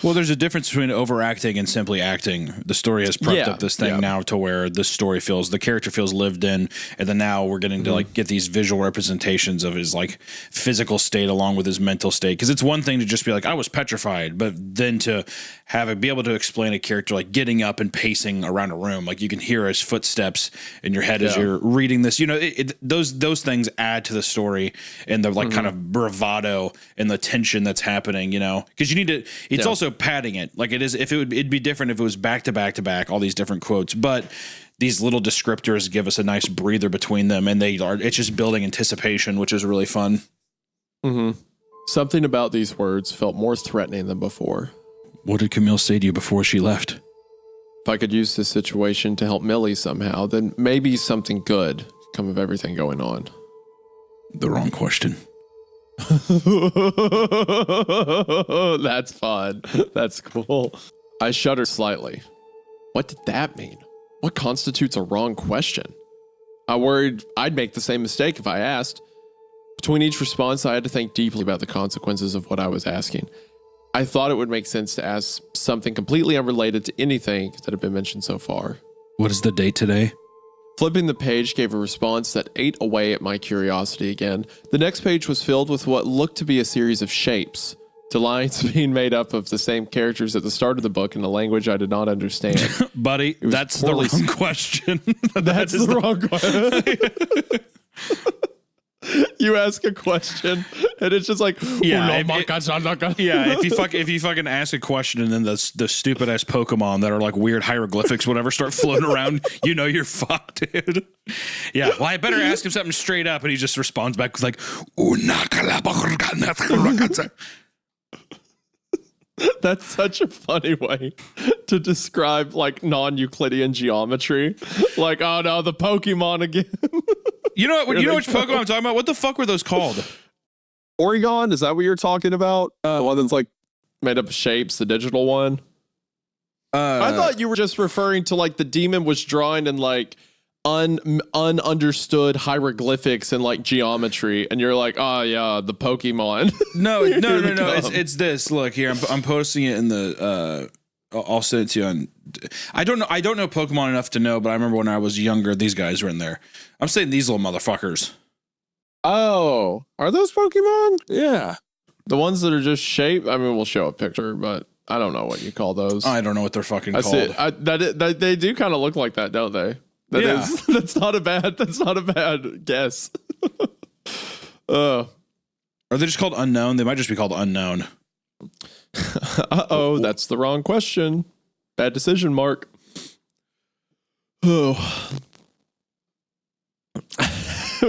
S1: Well, there's a difference between overacting and simply acting. The story has prepped up this thing now to where the story feels, the character feels lived in, and then now we're getting to like get these visual representations of his like physical state along with his mental state. Because it's one thing to just be like, I was petrified, but then to have it be able to explain a character like getting up and pacing around a room, like you can hear his footsteps in your head as you're reading this. You know, those things add to the story and the like kind of bravado and the tension that's happening. You know, because you need to. It's also padding it like it is. It'd be different if it was back to back to back, all these different quotes, but these little descriptors give us a nice breather between them, and it's just building anticipation, which is really fun.
S2: Something about these words felt more threatening than before.
S1: What did Camille say to you before she left?
S2: If I could use this situation to help Millie somehow, then maybe something good could come of everything going on.
S1: The wrong question.
S2: That's fun. That's cool. I shuddered slightly. What did that mean? What constitutes a wrong question? I worried I'd make the same mistake if I asked. Between each response, I had to think deeply about the consequences of what I was asking. I thought it would make sense to ask something completely unrelated to anything that had been mentioned so far.
S1: What is the date today?
S2: Flipping the page gave a response that ate away at my curiosity again. The next page was filled with what looked to be a series of shapes. to lines being made up of the same characters at the start of the book in a language I did not understand.
S1: Buddy, that's the wrong question.
S2: That's the wrong question. You ask a question and it's just like,
S1: yeah, if you fucking ask a question and then the stupid ass Pokemon that are like weird hieroglyphics, whatever, start floating around, you know you're fucked, dude. Yeah, well, I better ask him something straight up, and he just responds back with like,
S2: that's such a funny way to describe like non-Euclidean geometry. Like, oh no, the Pokemon again.
S1: You know what? You know which Pokemon I'm talking about? What the fuck were those called?
S3: Oregon? Is that what you're talking about? One that's like
S2: made up of shapes, the digital one. I thought you were just referring to like the demon was drawing in like ununderstood hieroglyphics and like geometry, and you're like, oh yeah, the Pokemon.
S1: No. It's this. Look here. I'm posting it in the. I'll send it to you on. I don't know Pokemon enough to know, but I remember when I was younger, these guys were in there. I'm saying these little motherfuckers.
S3: Oh, are those Pokemon?
S1: Yeah.
S2: The ones that are just shaped. I mean, we'll show a picture, but I don't know what you call those.
S1: I don't know what they're fucking
S2: called. They do kind of look like that, don't they? That's not a bad guess.
S1: Are they just called unknown? They might just be called unknown.
S2: Uh-oh, that's the wrong question. Bad decision, Mark. Oh.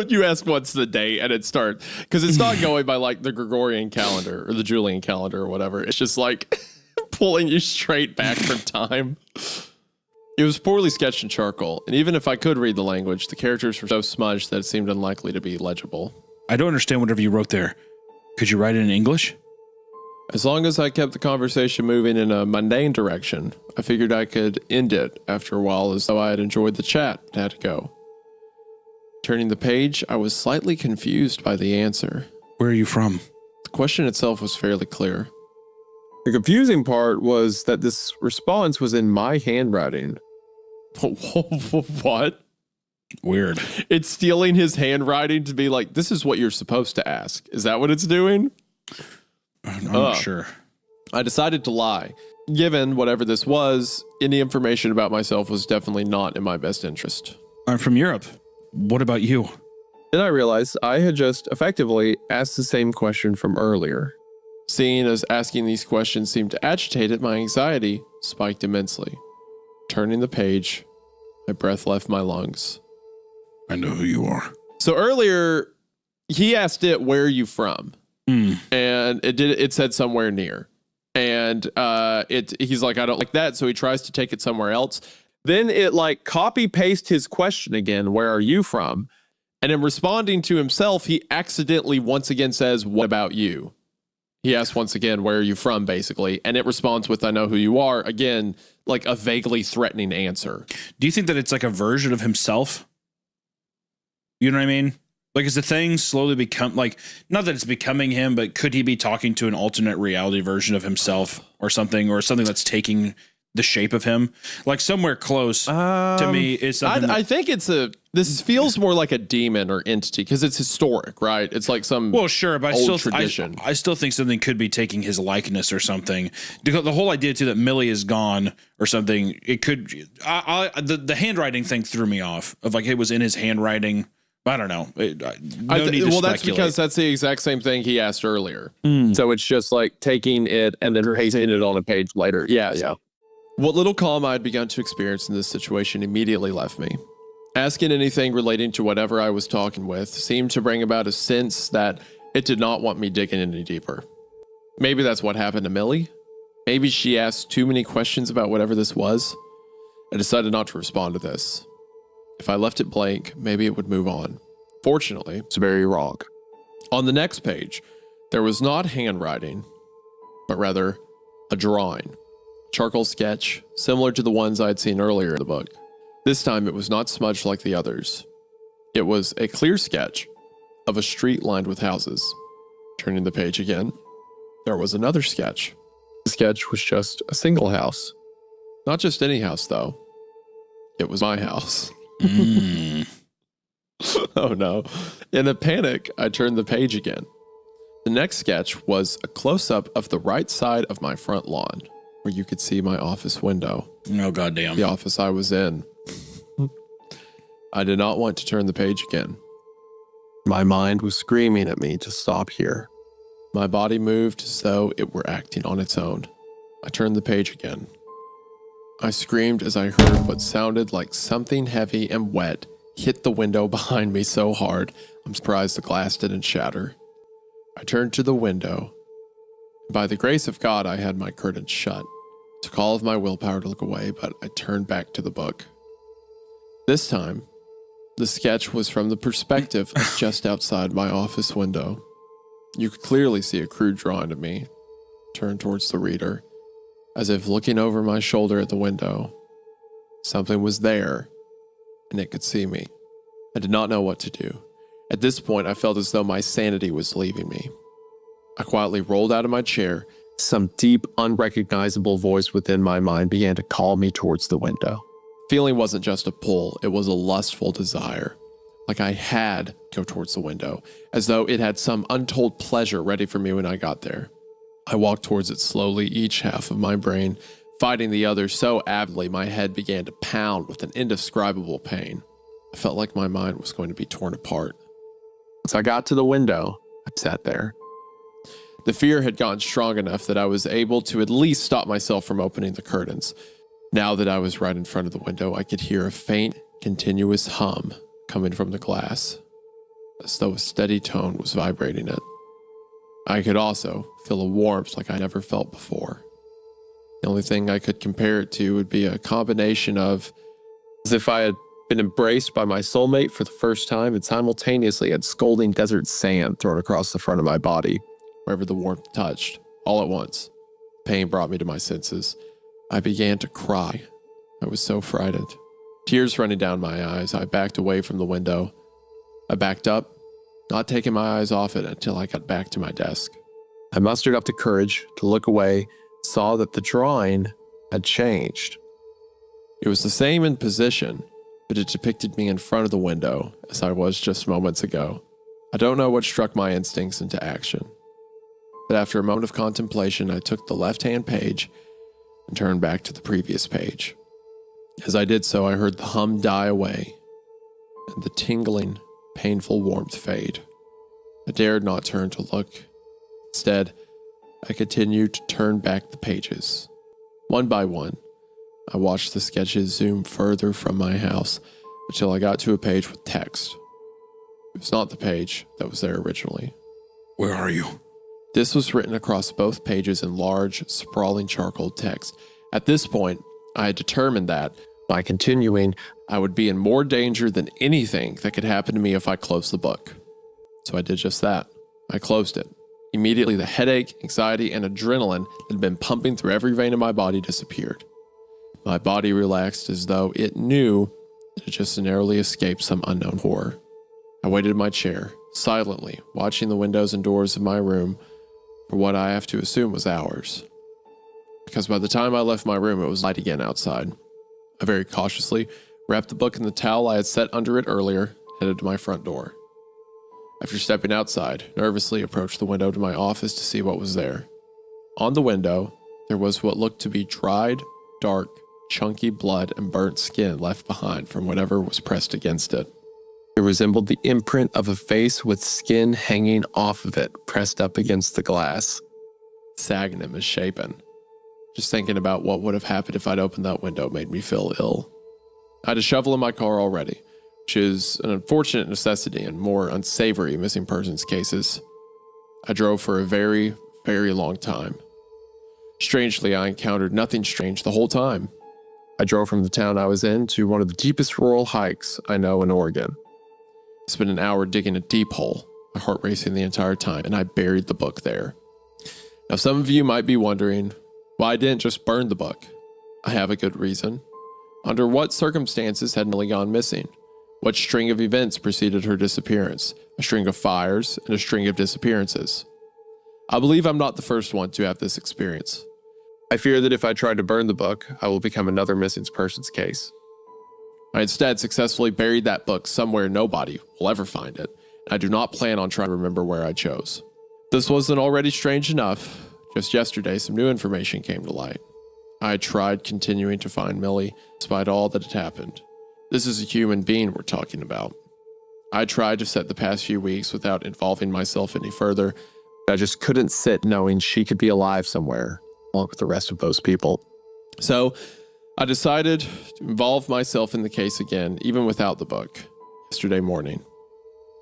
S2: You ask what's the date and it starts, because it's not going by like the Gregorian calendar or the Julian calendar or whatever. It's just like pulling you straight back from time. It was poorly sketched in charcoal, and even if I could read the language, the characters were so smudged that it seemed unlikely to be legible.
S1: I don't understand whatever you wrote there. Could you write it in English?
S2: As long as I kept the conversation moving in a mundane direction, I figured I could end it after a while, as though I had enjoyed the chat and had to go. Turning the page, I was slightly confused by the answer.
S1: Where are you from?
S2: The question itself was fairly clear.
S3: The confusing part was that this response was in my handwriting.
S2: What?
S1: Weird.
S2: It's stealing his handwriting to be like, this is what you're supposed to ask. Is that what it's doing?
S1: I'm not sure.
S2: I decided to lie. Given whatever this was, any information about myself was definitely not in my best interest.
S1: I'm from Europe. What about you?
S3: Then I realized I had just effectively asked the same question from earlier.
S2: Seeing as asking these questions seemed to agitate it, my anxiety spiked immensely. Turning the page, my breath left my lungs.
S1: I know who you are.
S2: So earlier, he asked it, where are you from? And it said somewhere near. And he's like, I don't like that. So he tries to take it somewhere else.
S3: Then it like copy paste his question again. Where are you from?
S2: And in responding to himself, he accidentally once again says, what about you? He asks once again, where are you from, basically? And it responds with, I know who you are. Again, like a vaguely threatening answer.
S1: Do you think that it's like a version of himself? You know what I mean? Like, is the thing slowly become like, not that it's becoming him, but could he be talking to an alternate reality version of himself or something that's taking the shape of him? Like somewhere close to me is something.
S2: I think this feels more like a demon or entity because it's historic, right? It's like some
S1: sure, but
S2: old tradition.
S1: I still think something could be taking his likeness or something. The whole idea too that Millie is gone or something. It could. The handwriting thing threw me off. Of like it was in his handwriting. I don't know. Need to speculate.
S2: That's because that's the exact same thing he asked earlier.
S3: So it's just like taking it and then pasting it on a page later. Yeah.
S2: What little calm I had begun to experience in this situation immediately left me. Asking anything relating to whatever I was talking with seemed to bring about a sense that it did not want me digging any deeper. Maybe that's what happened to Millie. Maybe she asked too many questions about whatever this was. I decided not to respond to this. If I left it blank, maybe it would move on. Fortunately,
S3: It's very wrong.
S2: on the next page, there was not handwriting, but rather a drawing. Charcoal sketch, similar to the ones I had seen earlier in the book. This time it was not smudged like the others. It was a clear sketch of a street lined with houses. Turning the page again, there was another sketch.
S3: The sketch was just a single house.
S2: Not just any house, though. It was my house. Oh no. In a panic, I turned the page again. The next sketch was a close-up of the right side of my front lawn, where you could see my office window.
S1: Oh, goddamn.
S2: The office I was in. I did not want to turn the page again.
S3: My mind was screaming at me to stop here.
S2: My body moved as though it were acting on its own. I turned the page again. I screamed as I heard what sounded like something heavy and wet hit the window behind me so hard, I'm surprised the glass didn't shatter. I turned to the window. By the grace of God, I had my curtains shut. It took all of my willpower to look away, but I turned back to the book. This time, the sketch was from the perspective of just outside my office window. You could clearly see a crude drawing of me, turned towards the reader, as if looking over my shoulder at the window. Something was there, and it could see me. I did not know what to do. At this point, I felt as though my sanity was leaving me. I quietly rolled out of my chair.
S3: Some deep, unrecognizable voice within my mind began to call me towards the window.
S2: Feeling wasn't just a pull, it was a lustful desire. Like I had to go towards the window, as though it had some untold pleasure ready for me when I got there. I walked towards it slowly, each half of my brain fighting the other so avidly my head began to pound with an indescribable pain. I felt like my mind was going to be torn apart.
S3: Once I got to the window, I sat there.
S2: The fear had gotten strong enough that I was able to at least stop myself from opening the curtains. Now that I was right in front of the window, I could hear a faint, continuous hum coming from the glass, as though a steady tone was vibrating it. I could also feel a warmth like I never felt before. The only thing I could compare it to would be a combination of
S3: As if I had been embraced by my soulmate for the first time and simultaneously had scalding desert sand thrown across the front of my body.
S2: wherever the warmth touched, all at once. Pain brought me to my senses. I began to cry. I was so frightened. Tears running down my eyes, I backed away from the window. I backed up, not taking my eyes off it until I got back to my desk.
S3: I mustered up the courage to look away, saw that the drawing had changed.
S2: It was the same in position, but it depicted me in front of the window as I was just moments ago. I don't know what struck my instincts into action, but after a moment of contemplation, I took the left-hand page and turned back to the previous page. As I did so, I heard the hum die away and the tingling, painful warmth fade. I dared not turn to look. Instead, I continued to turn back the pages. One by one, I watched the sketches zoom further from my house until I got to a page with text. It was not the page that was there originally.
S1: Where are you?
S2: This was written across both pages in large, sprawling charcoal text. At this point, I had determined that,
S3: By continuing,
S2: I would be in more danger than anything that could happen to me if I closed the book. So I did just that. I closed it. Immediately, the headache, anxiety, and adrenaline that had been pumping through every vein in my body disappeared. My body relaxed as though it knew it had just narrowly escaped some unknown horror. I waited in my chair, silently, watching the windows and doors of my room for what I have to assume was hours. Because by the time I left my room, it was light again outside. I very cautiously wrapped the book in the towel I had set under it earlier, headed to my front door. After stepping outside, nervously approached the window to my office to see what was there. On the window, there was what looked to be dried, dark, chunky blood and burnt skin left behind from whatever was pressed against it.
S3: it resembled the imprint of a face with skin hanging off of it, pressed up against the glass.
S2: Sagging and misshapen. Just thinking about what would have happened if I'd opened that window made me feel ill. I had a shovel in my car already, which is an unfortunate necessity in more unsavory missing persons cases. I drove for a very, very long time. Strangely, I encountered nothing strange the whole time.
S3: I drove from the town I was in to one of the deepest rural hikes I know in Oregon.
S2: I spent an hour digging a deep hole, my heart racing the entire time, and I buried the book there. Now, some of you might be wondering why I didn't just burn the book. I have a good reason. Under what circumstances had Millie gone missing? What string of events preceded her disappearance? A string of fires and a string of disappearances. I believe I'm not the first one to have this experience.
S3: I fear that if I try to burn the book, I will become another missing persons case.
S2: I instead successfully buried that book somewhere nobody will ever find it, and I do not plan on trying to remember where I chose. This wasn't already strange enough. Just yesterday, some new information came to light. I tried continuing to find Millie, despite all that had happened. This is a human being we're talking about. I tried to set the past few weeks without involving myself any further.
S3: I just couldn't sit knowing she could be alive somewhere, along with the rest of those people.
S2: So I decided to involve myself in the case again, even without the book, yesterday morning.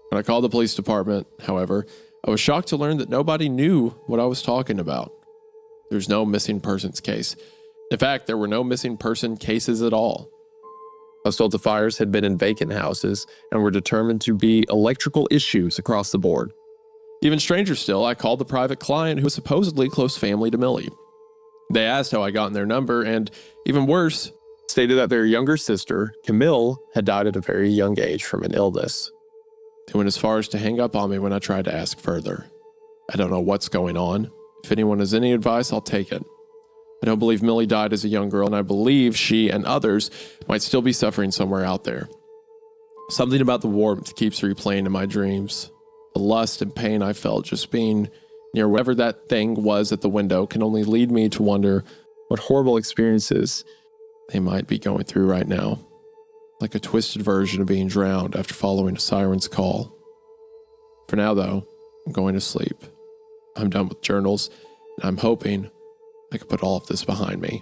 S2: When I called the police department, however, I was shocked to learn that nobody knew what I was talking about. There's no missing persons case. In fact, there were no missing person cases at all.
S3: I was told the fires had been in vacant houses and were determined to be electrical issues across the board.
S2: Even stranger still, I called the private client who was supposedly close family to Millie. They asked how I got their number, and even worse,
S3: Stated that their younger sister, Camille, had died at a very young age from an illness.
S2: they went as far as to hang up on me when I tried to ask further. I don't know what's going on. If anyone has any advice, I'll take it. I don't believe Millie died as a young girl, and I believe she and others might still be suffering somewhere out there. Something about the warmth keeps replaying in my dreams. The lust and pain I felt just being near whatever that thing was at the window can only lead me to wonder
S3: What horrible experiences.
S2: they might be going through right now. Like a twisted version of being drowned after following a siren's call. For now, though, I'm going to sleep. I'm done with journals, and I'm hoping I can put all of this behind me.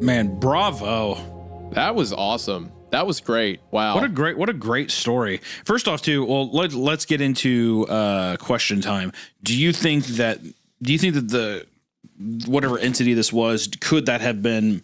S1: Man, bravo.
S2: That was awesome. That was great. Wow.
S1: What a great story. First off, too, well, let's get into question time. Do you think that the whatever entity this was, could that have been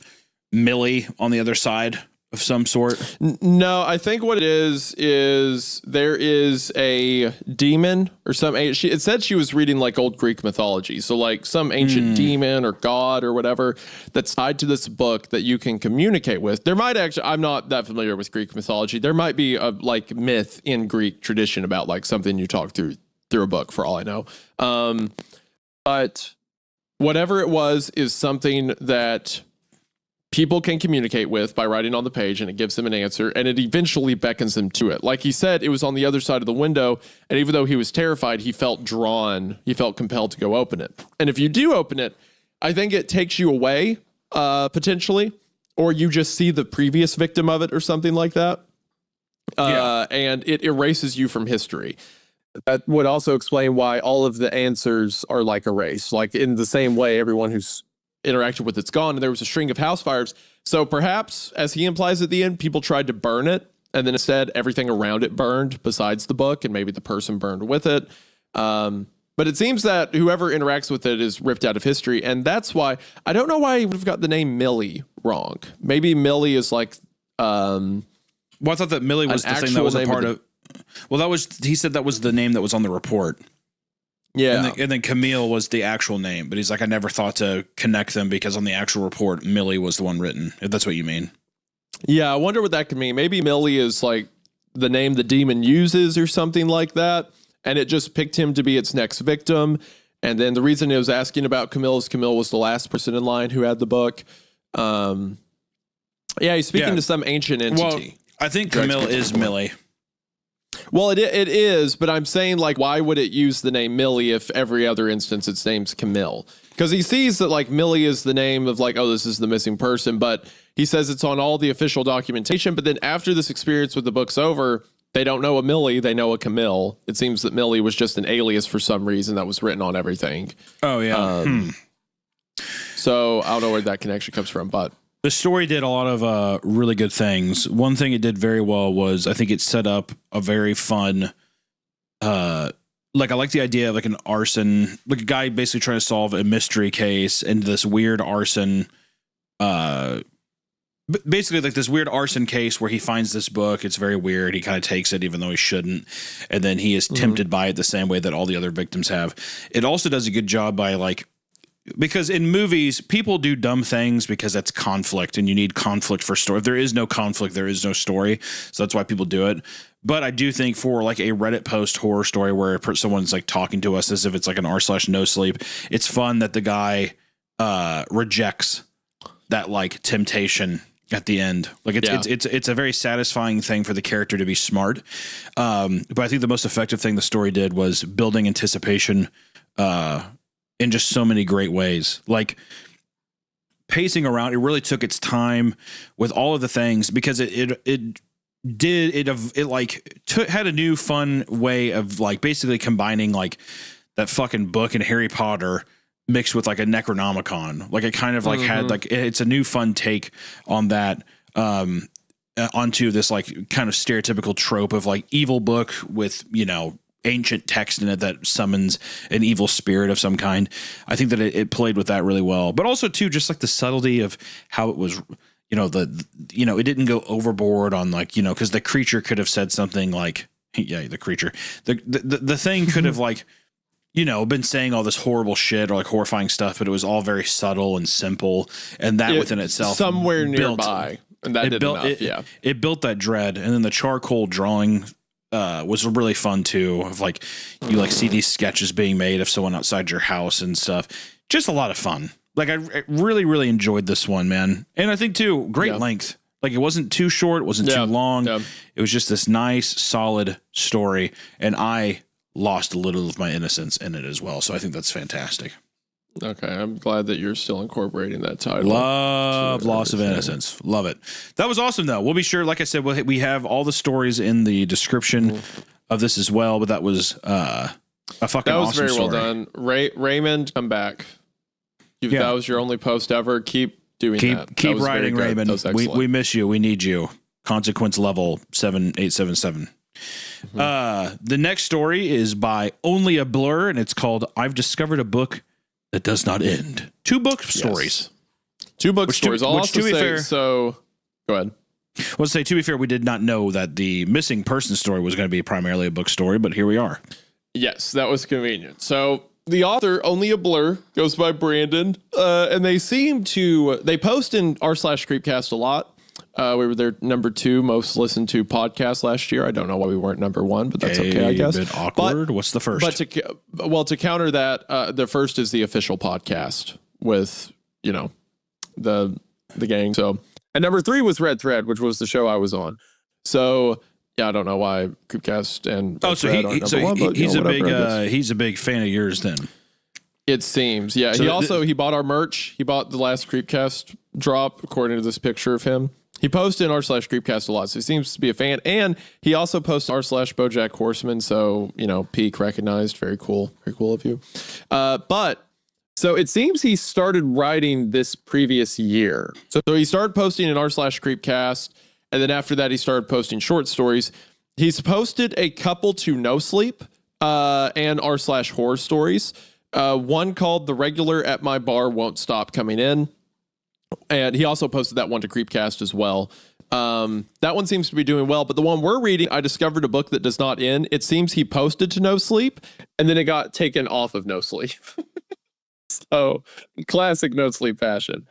S1: Millie on the other side of some sort?
S2: No, I think what it is there is a demon or some. It said she was reading like old Greek mythology, so like some ancient demon or god or whatever that's tied to this book that you can communicate with. There might actually, I'm not that familiar with Greek mythology. There might be a like myth in Greek tradition about like something you talk through a book, for all I know. But whatever it was is something that people can communicate with by writing on the page, and it gives them an answer, and it eventually beckons them to it. Like he said, it was on the other side of the window, and even though he was terrified, he felt drawn, he felt compelled to go open it. And if you do open it, I think it takes you away, potentially, or you just see the previous victim of it or something like that. And it erases you from history.
S3: That would also explain why all of the answers are like erased. Like in the same way, everyone who's
S2: interacted with it's gone, and there was a string of house fires. So perhaps, as he implies at the end, people tried to burn it, and then instead everything around it burned besides the book, and maybe the person burned with it. But it seems that whoever interacts with it is ripped out of history, and that's why I don't know why he would have got the name Millie wrong. Maybe Millie is like
S1: Well, I thought that Millie was the thing that was a part of. Well, he said that was the name that was on the report.
S2: Yeah.
S1: And then Camille was the actual name, but he's like, I never thought to connect them because on the actual report, Millie was the one written, if that's what you mean.
S2: Yeah, I wonder what that could mean. Maybe Millie is like the name the demon uses or something like that, and it just picked him to be its next victim. And then the reason it was asking about Camille is Camille was the last person in line who had the book. He's speaking to some ancient entity.
S1: Well, I think Camille is Millie.
S2: Well, it is, but I'm saying, like, why would it use the name Millie if every other instance its name's Camille? Because he sees that, like, Millie is the name of, like, oh, this is the missing person, but he says it's on all the official documentation. But then after this experience with the book's over, they don't know a Millie, they know a Camille. It seems that Millie was just an alias for some reason that was written on everything.
S1: Oh, yeah.
S2: So I don't know where that connection comes from, but
S1: The story did a lot of really good things. One thing it did very well was I think it set up a very fun, like I like the idea of like an arson, like a guy basically trying to solve a mystery case and this weird arson, basically like this weird arson case where he finds this book. It's very weird. He kind of takes it even though he shouldn't. And then he is tempted by it the same way that all the other victims have. It also does a good job by like, because in movies, people do dumb things because that's conflict and you need conflict for story. If there is no conflict, there is no story. So that's why people do it. But I do think for like a Reddit post horror story where someone's like talking to us as if it's like an r/no sleep, it's fun that the guy rejects that like temptation at the end. Like it's a very satisfying thing for the character to be smart. But I think the most effective thing the story did was building anticipation in just so many great ways. Like pacing around, it really took its time with all of the things because it had a new fun way of like basically combining like that fucking book and Harry Potter mixed with like a Necronomicon. Like it kind of like had like, it's a new fun take on that, onto this like kind of stereotypical trope of like evil book with, you know, ancient text in it that summons an evil spirit of some kind. I think that it played with that really well, but also too, just like the subtlety of how it was, you know, it didn't go overboard on like, you know, cause the creature could have said something like, yeah, the creature, the thing could have like, you know, been saying all this horrible shit or like horrifying stuff, but it was all very subtle and simple. And that within itself
S2: somewhere nearby. And that did enough,
S1: it built that dread. And then the charcoal drawing was really fun too. Of like, you like see these sketches being made of someone outside your house and stuff. Just a lot of fun. Like I really, really enjoyed this one, man. And I think too, great length. Like it wasn't too short. It wasn't too long. Yeah. It was just this nice, solid story. And I lost a little of my innocence in it as well. So I think that's fantastic.
S2: Okay, I'm glad that you're still incorporating that title.
S1: Love Loss of Innocence. Love it. That was awesome, though. We'll be sure, like I said, we have all the stories in the description of this as well, but that was a fucking awesome story. That was very well
S2: done. Raymond, come back. That was your only post ever. Keep doing that.
S1: Keep writing, Raymond. We miss you. We need you. Consequence level 7877. The next story is by Only a Blur, and it's called I've Discovered a Book That Does Not End. 2 book stories.
S2: 2 book stories. I'll also say, so go ahead.
S1: Well, to be fair, we did not know that the missing person story was going to be primarily a book story, but here we are.
S2: Yes, that was convenient. So the author, Only a Blur, goes by Brandon, and they post in r/Creepcast a lot. We were their number 2 most listened to podcast last year. I don't know why we weren't number 1, but that's okay, I guess.
S1: A bit awkward. What's the first?
S2: But to counter that, the first is the official podcast with, you know, the gang. So,
S3: and number 3 was Red Thread, which was the show I was on.
S2: So yeah, I don't know why Creepcast and
S1: he's a big fan of yours then.
S2: It seems, yeah. So he bought our merch. He bought the last Creepcast drop, according to this picture of him. He posted in r/Creepcast a lot, so he seems to be a fan. And he also posts r/BoJack Horseman, so, you know, peak recognized. Very cool. Very cool of you.
S3: So it seems he started writing this previous year.
S2: So he started posting in r/Creepcast, and then after that, he started posting short stories. He's posted a couple to No Sleep and r/Horror Stories. One called The Regular at My Bar Won't Stop Coming In. And he also posted that one to Creepcast as well. That one seems to be doing well, but the one we're reading, I Discovered a Book That Does Not End. It seems he posted to No Sleep,
S3: and then it got taken off of No Sleep. So, classic No Sleep fashion.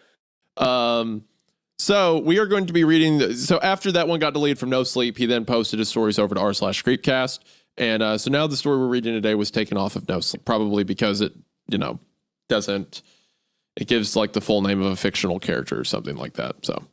S2: So we are going to be reading. So after that one got deleted from No Sleep, he then posted his stories over to r/Creepcast. And so now the story we're reading today was taken off of No Sleep, probably because it, you know, doesn't. It gives like the full name of a fictional character or something like that. So,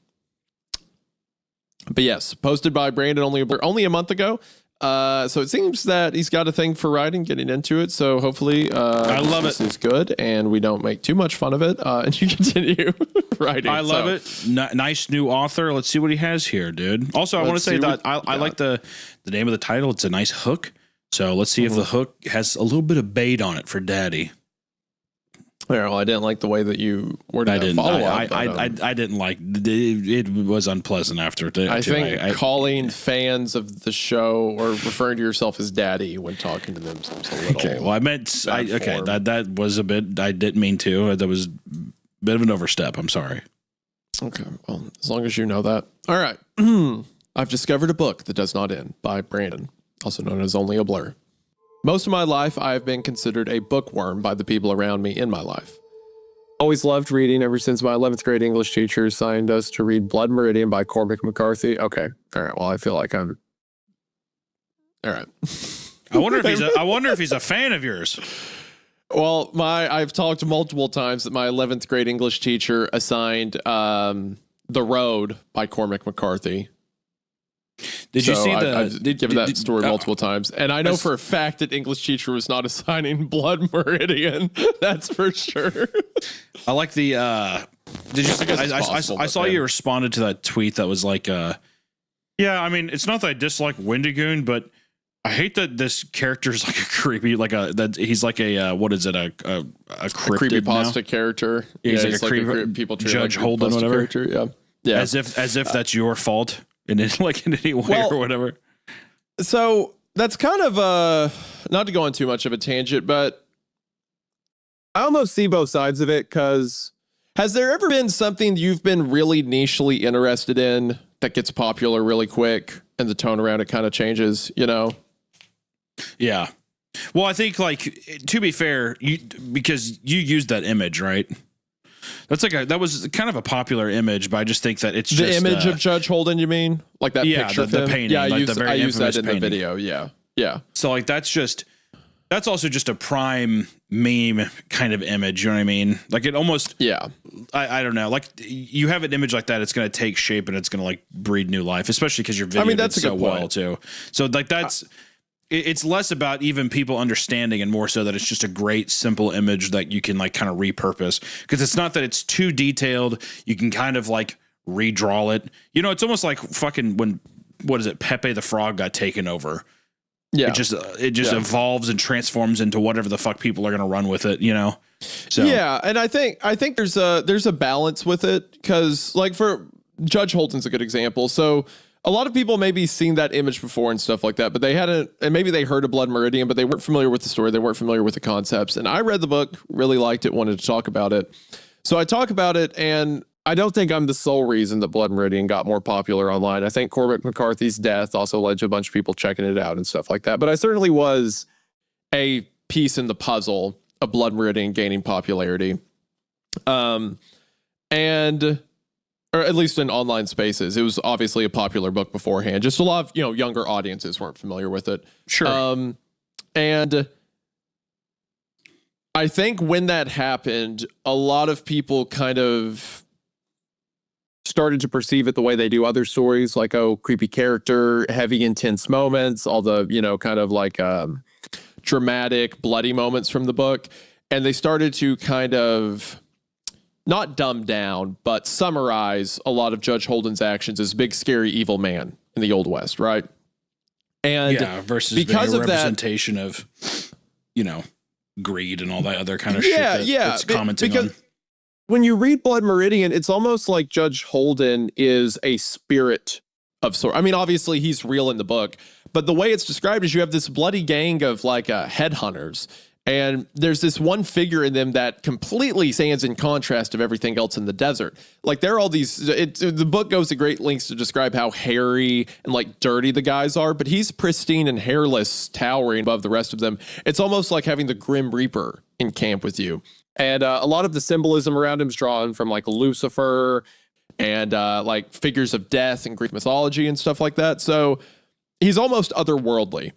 S2: but yes, posted by Brandon only a month ago. So it seems that he's got a thing for writing, getting into it. So hopefully,
S1: I love
S2: this is good, and we don't make too much fun of it, and you continue writing.
S1: I love it. Nice new author. Let's see what he has here, dude. Also, I want to say that I like the name of the title. It's a nice hook. So let's see if the hook has a little bit of bait on it for Daddy.
S2: Yeah, well, I didn't like the way that you worded that follow-up.
S1: I didn't like it. It was unpleasant after.
S2: I think calling fans of the show or referring to yourself as Daddy when talking to them seems a little.
S1: Okay, well, I meant that was a bit. I didn't mean to. That was a bit of an overstep. I'm sorry.
S2: Okay, well, as long as you know that. All right. I've Discovered a Book That Does Not End by Brandon, also known as Only a Blur. Most of my life, I have been considered a bookworm by the people around me in my life.
S3: Always loved reading ever since my 11th grade English teacher assigned us to read Blood Meridian by Cormac McCarthy. Okay. All right. Well, I feel like I'm...
S2: All right.
S1: I wonder if he's a fan of yours.
S2: Well, I've talked multiple times that my 11th grade English teacher assigned The Road by Cormac McCarthy
S1: Did you see
S2: I've given that story multiple times, and I know for a fact that English teacher was not assigning Blood Meridian. That's for sure.
S1: I like the. Did you? I saw you responded to that tweet that was like, yeah. I mean, it's not that I dislike Wendigoon, but I hate that this character is like a creepy, like that he's like a what is it, a
S2: creepypasta character.
S1: He's like a creepy people Judge like Holden, whatever.
S2: Character. Yeah.
S1: As if that's your fault in any way or whatever.
S2: So that's kind of not to go on too much of a tangent, but
S3: I almost see both sides of it, because
S2: has there ever been something you've been really nichely interested in that gets popular really quick and the tone around it kind of changes, you know?
S1: Yeah. Well, I think, like, to be fair, because you used that image, right? That was kind of a popular image, but I just think that it's
S2: the image of Judge Holden. You mean like that picture?
S1: The painting.
S2: Yeah,
S1: like
S2: I used that in
S1: painting.
S2: the video. Yeah.
S1: So like that's also just a prime meme kind of image. You know what I mean? Like it almost.
S2: Yeah.
S1: I don't know. Like you have an image like that, it's going to take shape and it's going to like breathe new life, especially because your video did so well too. So like it's less about even people understanding and more so that it's just a great simple image that you can like kind of repurpose, because it's not that it's too detailed. You can kind of like redraw it. You know, it's almost like fucking when, what is it, Pepe the Frog got taken over.
S2: Yeah.
S1: It just evolves and transforms into whatever the fuck people are going to run with it, you know? So
S2: yeah, and I think there's a balance with it, because like for Judge Holden's a good example. So a lot of people maybe seen that image before and stuff like that, but they hadn't, and maybe they heard of Blood Meridian, but they weren't familiar with the story. They weren't familiar with the concepts. And I read the book, really liked it, wanted to talk about it. So I talk about it, and
S3: I don't think I'm the sole reason that Blood Meridian got more popular online. I think Cormac McCarthy's death also led to a bunch of people checking it out and stuff like that. But I certainly was
S2: a piece in the puzzle of Blood Meridian gaining popularity. Or at least in online spaces. It was obviously a popular book beforehand. Just a lot of, younger audiences weren't familiar with it.
S1: Sure.
S2: And I think when that happened, a lot of people kind of
S3: started to perceive it the way they do other stories, like, oh, creepy character, heavy, intense moments, all the, kind of like
S2: dramatic, bloody moments from the book. And they started to kind of not dumb down, but summarize a lot of Judge Holden's actions as big, scary, evil man in the Old West, right? And
S1: versus because being a representation of greed and all that other kind of shit that's commenting on.
S3: When you read Blood Meridian, it's almost like Judge Holden is a spirit
S2: of sort. I mean, obviously he's real in the book, but the way it's described is you have this bloody gang of like headhunters. And there's this one figure in them that completely stands in contrast of everything else in the desert. Like there are all these, the book goes to great lengths to describe how hairy and like dirty the guys are, but he's pristine and hairless, towering above the rest of them. It's almost like having the Grim Reaper in camp with you.
S3: And a lot of the symbolism around him is drawn from like Lucifer
S2: and like figures of death and Greek mythology and stuff like that. So he's almost otherworldly.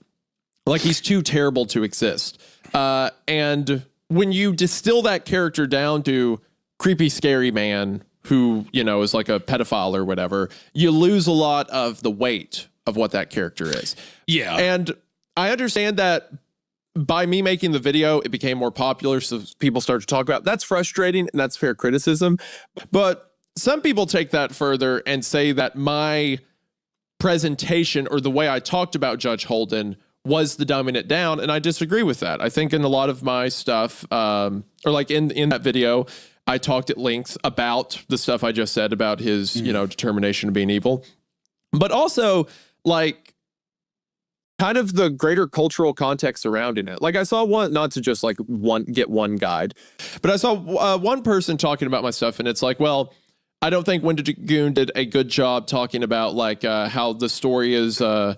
S2: Like he's too terrible to exist. And when you distill that character down to creepy, scary man who, is like a pedophile or whatever, you lose a lot of the weight of what that character is.
S1: Yeah.
S2: And I understand that by me making the video, it became more popular. So people start to talk about it.
S3: That's frustrating, and that's fair criticism.
S2: But some people take that further and say that my presentation or the way I talked about Judge Holden was the dumbing it down, and I disagree with that. I think in a lot of my stuff, or like in that video, I talked at length about the stuff I just said about his, determination of being evil, but also like
S3: kind of the greater cultural context surrounding it. Like I saw one, not to just like get one guide,
S2: but I saw one person talking about my stuff, and it's like, well, I don't think Wendigoon did a good job talking about like how the story is a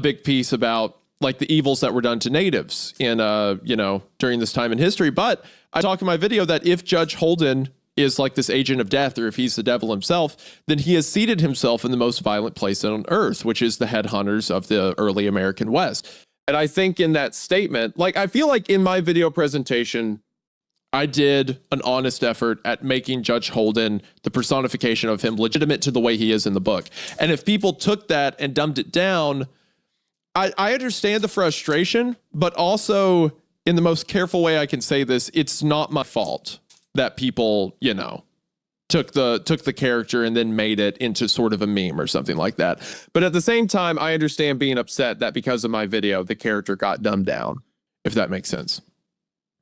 S2: big piece about like the evils that were done to natives in, during this time in history. But I talk in my video that if Judge Holden is like this agent of death, or if he's the devil himself, then he has seated himself in the most violent place on earth, which is the headhunters of the early American West.
S3: And I think in that statement, like, I feel like in my video presentation,
S2: I did an honest effort at making Judge Holden, the personification of him, legitimate to the way he is in the book. And if people took that and dumbed it down, I understand the frustration, but also in the most careful way I can say this, it's not my fault that people, you know, took the character and then made it into sort of a meme or something like that. But at the same time, I understand being upset that because of my video, the character got dumbed down, if that makes sense.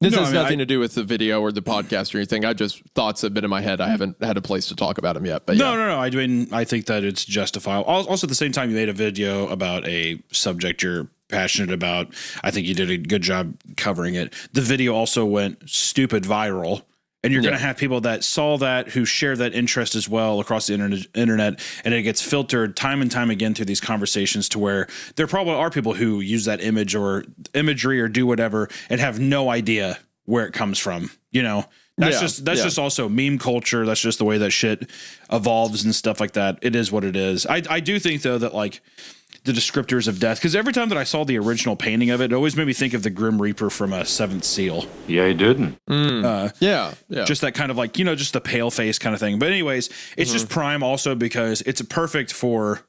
S2: This has nothing to do with the video or the podcast or anything. I just thoughts have been in my head. I haven't had a place to talk about them yet. But
S1: no. I mean, I think that it's justifiable. Also, at the same time, you made a video about a subject you're passionate about. I think you did a good job covering it. The video also went stupid viral. And you're going to have people that saw that, who share that interest as well across the internet, and it gets filtered time and time again through these conversations to where there probably are people who use that image or imagery or do whatever and have no idea where it comes from. You know, that's just also meme culture. That's just the way that shit evolves and stuff like that. It is what it is. I do think though that like the descriptors of death, because every time that I saw the original painting of it, it always made me think of the Grim Reaper from a Seventh Seal.
S4: Yeah, he didn't.
S2: Yeah.
S1: Just that kind of like, you know, just the pale face kind of thing. But anyways, it's just prime also because it's perfect for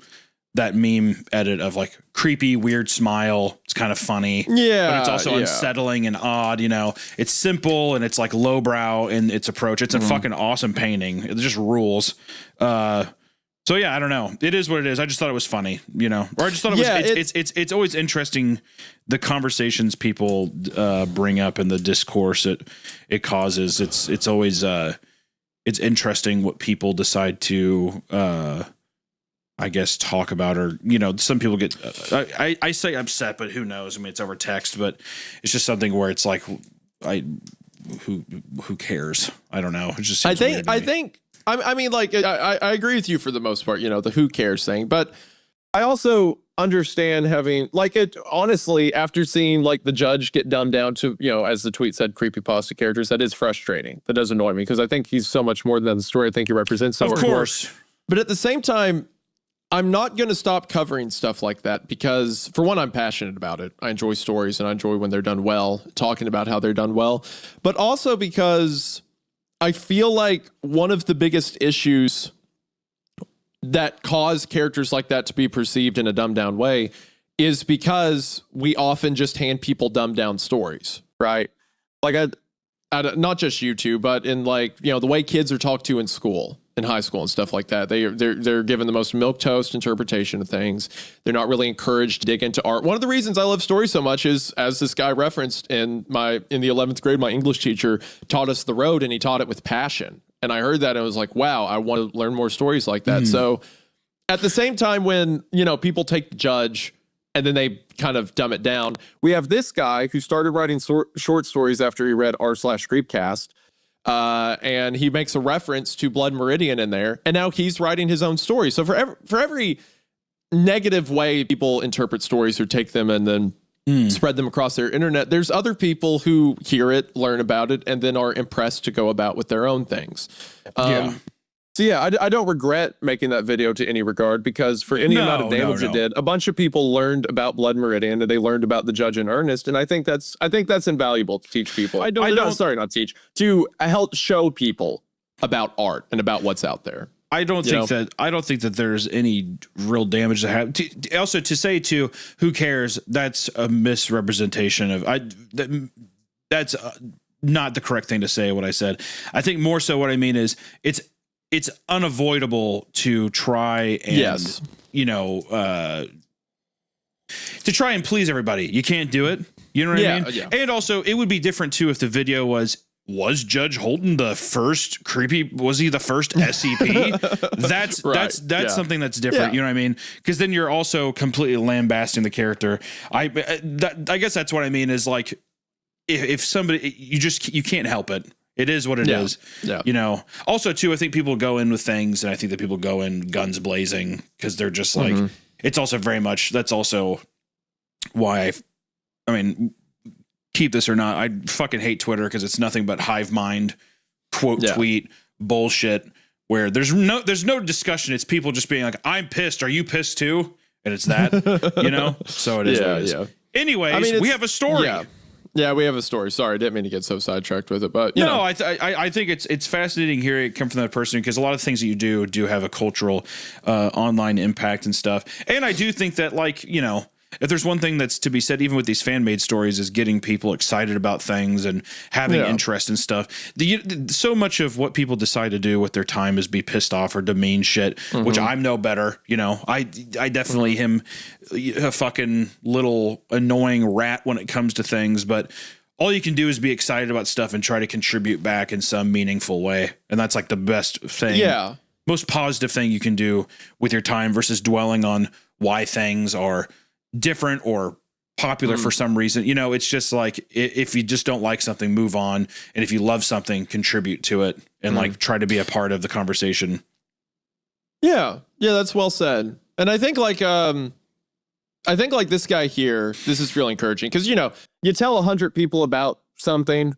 S1: that meme edit of like creepy, weird smile. It's kind of funny.
S2: Yeah.
S1: But it's also unsettling and odd, you know. It's simple and it's like lowbrow in its approach. It's a fucking awesome painting. It just rules. So yeah, I don't know. It is what it is. I just thought it was funny, you know, or I just thought it's always interesting the conversations people bring up and the discourse it causes. It's always it's interesting what people decide to I guess talk about, or you know, some people get I say upset, but who knows? I mean, it's over text, but it's just something where it's like who cares? I don't know. It just seems weird to me.
S2: I mean, like, I agree with you for the most part, you know, the who cares thing. But I also understand having, like, it honestly, after seeing, like, the judge get dumbed down to, you know, as the tweet said, creepypasta characters, that is frustrating. That does annoy me because I think he's so much more than the story. I think he represents so much more. Of course. But at the same time, I'm not going to stop covering stuff like that because, for one, I'm passionate about it. I enjoy stories and I enjoy when they're done well, talking about how they're done well. But also because I feel like one of the biggest issues that cause characters like that to be perceived in a dumbed down way is because we often just hand people dumbed down stories, right? Like, not just you two, but in, like, you know, the way kids are talked to in school, in high school and stuff like that. They're given the most milquetoast interpretation of things. They're not really encouraged to dig into art. One of the reasons I love stories so much is, as this guy referenced in the 11th grade, my English teacher taught us The Road, and he taught it with passion. And I heard that and I was like, wow, I want to learn more stories like that. So at the same time, when, you know, people take the judge and then they kind of dumb it down, we have this guy who started writing short stories after he read r/Creepcast. And he makes a reference to Blood Meridian in there, and now he's writing his own story. So for every negative way people interpret stories or take them and then spread them across their internet, there's other people who hear it, learn about it, and then are impressed to go about with their own things. So yeah, I don't regret making that video to any regard, because for any amount of damage it did, a bunch of people learned about Blood Meridian and they learned about the judge in earnest, and I think that's invaluable to teach people. To help show people about art and about what's out there. I don't think that there's any real damage to have. Also, to say who cares, that's a misrepresentation of that's not the correct thing to say. What I said, I think more so what I mean is it's unavoidable to try and to try and please everybody. You can't do it. You know what I mean? Yeah. And also, it would be different too if the video was Judge Holden the first was he the first SCP? That's something that's different. You know what I mean? Because then you're also completely lambasting the character. I guess that's what I mean is, like, if somebody, you can't help it. It is what it is. Yeah. You know, also too, I think people go in with things, and I think that people go in guns blazing because they're just like, it's also very much, that's also why I mean, keep this or not, I fucking hate Twitter because it's nothing but hive mind tweet bullshit where there's no discussion. It's people just being like, I'm pissed. Are you pissed too? And it's that, you know, so it is what it is. Anyways, I mean, we have a story. Yeah, we have a story. Sorry, I didn't mean to get so sidetracked with it, but you know.
S1: I think it's fascinating hearing it come from that person, because a lot of things that you do have a cultural online impact and stuff. And I do think that, like, you know, if there's one thing that's to be said, even with these fan made stories, is getting people excited about things and having interest in stuff. So much of what people decide to do with their time is be pissed off or demean shit, which I'm no better. You know, I definitely am a fucking little annoying rat when it comes to things, but all you can do is be excited about stuff and try to contribute back in some meaningful way. And that's like the best thing. Yeah. Most positive thing you can do with your time versus dwelling on why things are different or popular for some reason. You know, it's just like, if you just don't like something, move on. And if you love something, contribute to it and like try to be a part of the conversation.
S2: Yeah, that's well said. And I think like this guy here, this is really encouraging, because, you know, you tell 100 people about something,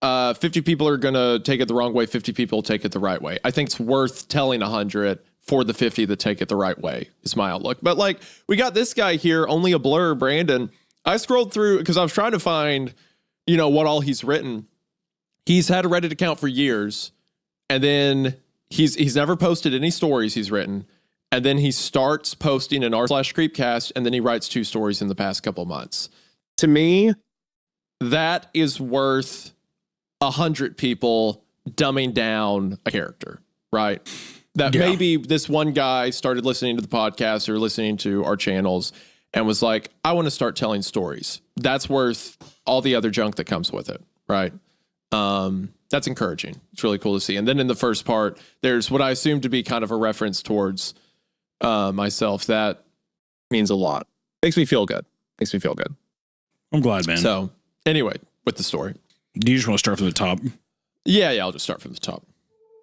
S2: 50 people are going to take it the wrong way, 50 people take it the right way. I think it's worth telling 100 for the 50 that take it the right way, is my outlook. But like, we got this guy here, Only a Blur, Brandon. I scrolled through because I was trying to find, you know, what all he's written. He's had a Reddit account for years, and then he's never posted any stories he's written. And then he starts posting an r/creepcast, and then he writes 2 stories in the past couple months. To me, that is worth 100 people dumbing down a character, right? That maybe this one guy started listening to the podcast or listening to our channels and was like, I want to start telling stories. That's worth all the other junk that comes with it, right? That's encouraging. It's really cool to see. And then in the first part, there's what I assume to be kind of a reference towards myself. That
S3: means a lot. Makes me feel good.
S1: I'm glad, man.
S2: So anyway, with the story.
S1: Do you just want to start from the top?
S2: Yeah, I'll just start from the top.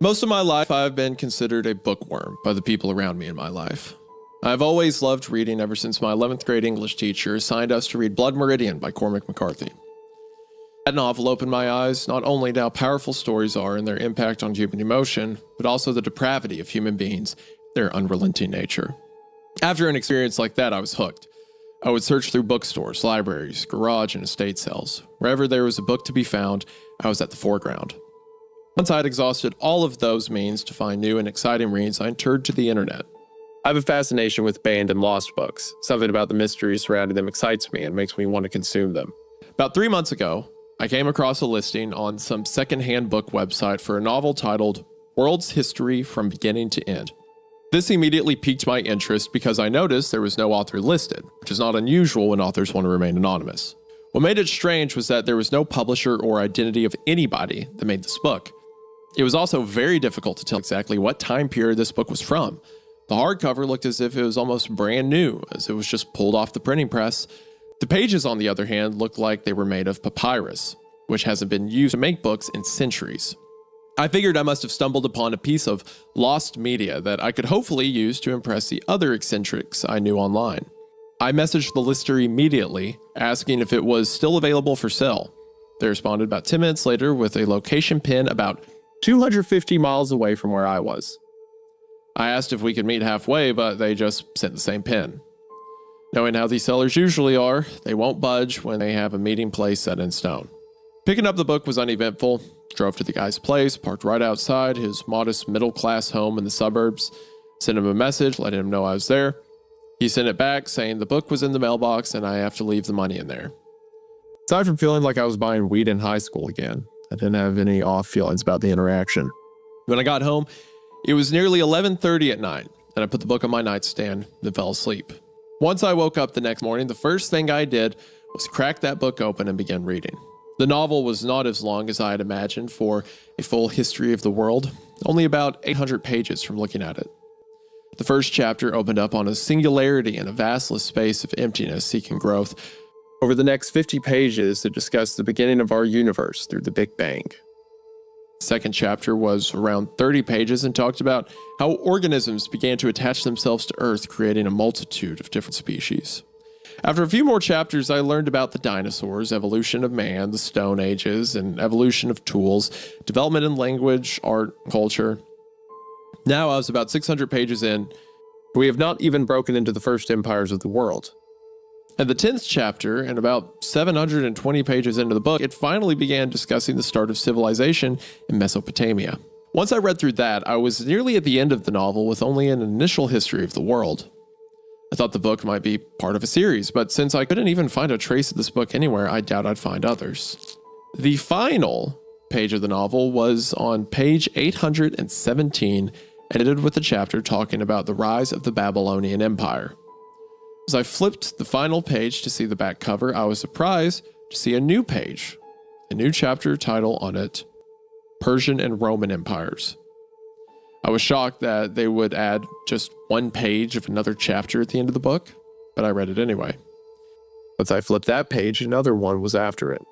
S2: Most of my life, I've been considered a bookworm by the people around me in my life. I've always loved reading ever since my 11th grade English teacher assigned us to read Blood Meridian by Cormac McCarthy. That novel opened my eyes not only to how powerful stories are and their impact on human emotion, but also the depravity of human beings, their unrelenting nature. After an experience like that, I was hooked. I would search through bookstores, libraries, garage, and estate sales. Wherever there was a book to be found, I was at the foreground. Once I had exhausted all of those means to find new and exciting reads, I turned to the internet.
S3: I have a fascination with banned and lost books. Something about the mystery surrounding them excites me and makes me want to consume them.
S2: About 3 months ago, I came across a listing on some secondhand book website for a novel titled World's History from Beginning to End. This immediately piqued my interest because I noticed there was no author listed, which is not unusual when authors want to remain anonymous. What made it strange was that there was no publisher or identity of anybody that made this book. It was also very difficult to tell exactly what time period this book was from. The hardcover looked as if it was almost brand new, as it was just pulled off the printing press. The pages, on the other hand, looked like they were made of papyrus, which hasn't been used to make books in centuries. I figured I must have stumbled upon a piece of lost media that I could hopefully use to impress the other eccentrics I knew online. I messaged the lister immediately, asking if it was still available for sale. They responded about 10 minutes later with a location pin about 250 miles away from where I was. I asked if we could meet halfway, but they just sent the same pin. Knowing how these sellers usually are, they won't budge when they have a meeting place set in stone. Picking up the book was uneventful. Drove to the guy's place, parked right outside his modest middle-class home in the suburbs, sent him a message, letting him know I was there. He sent it back, saying the book was in the mailbox and I have to leave the money in there.
S3: Aside from feeling like I was buying weed in high school again, I didn't have any off feelings about the interaction.
S2: When I got home, it was nearly 11:30 at night, and I put the book on my nightstand, then fell asleep. Once I woke up the next morning, the first thing I did was crack that book open and begin reading. The novel was not as long as I had imagined for a full history of the world, only about 800 pages from looking at it. The first chapter opened up on a singularity and a vastless space of emptiness seeking growth. Over the next 50 pages, it discussed the beginning of our universe through the Big Bang. The second chapter was around 30 pages and talked about how organisms began to attach themselves to Earth, creating a multitude of different species. After a few more chapters, I learned about the dinosaurs, evolution of man, the Stone Ages, and evolution of tools, development in language, art, culture. Now I was about 600 pages in.
S3: We have not even broken into the first empires of the world.
S2: At the 10th chapter, and about 720 pages into the book, it finally began discussing the start of civilization in Mesopotamia. Once I read through that, I was nearly at the end of the novel with only an initial history of the world. I thought the book might be part of a series, but since I couldn't even find a trace of this book anywhere, I doubt I'd find others. The final page of the novel was on page 817, edited with the chapter talking about the rise of the Babylonian Empire. As I flipped the final page to see the back cover, I was surprised to see a new page, a new chapter title on it, Persian and Roman Empires. I was shocked that they would add just one page of another chapter at the end of the book, but I read it anyway.
S3: Once I flipped that page, another one was after it.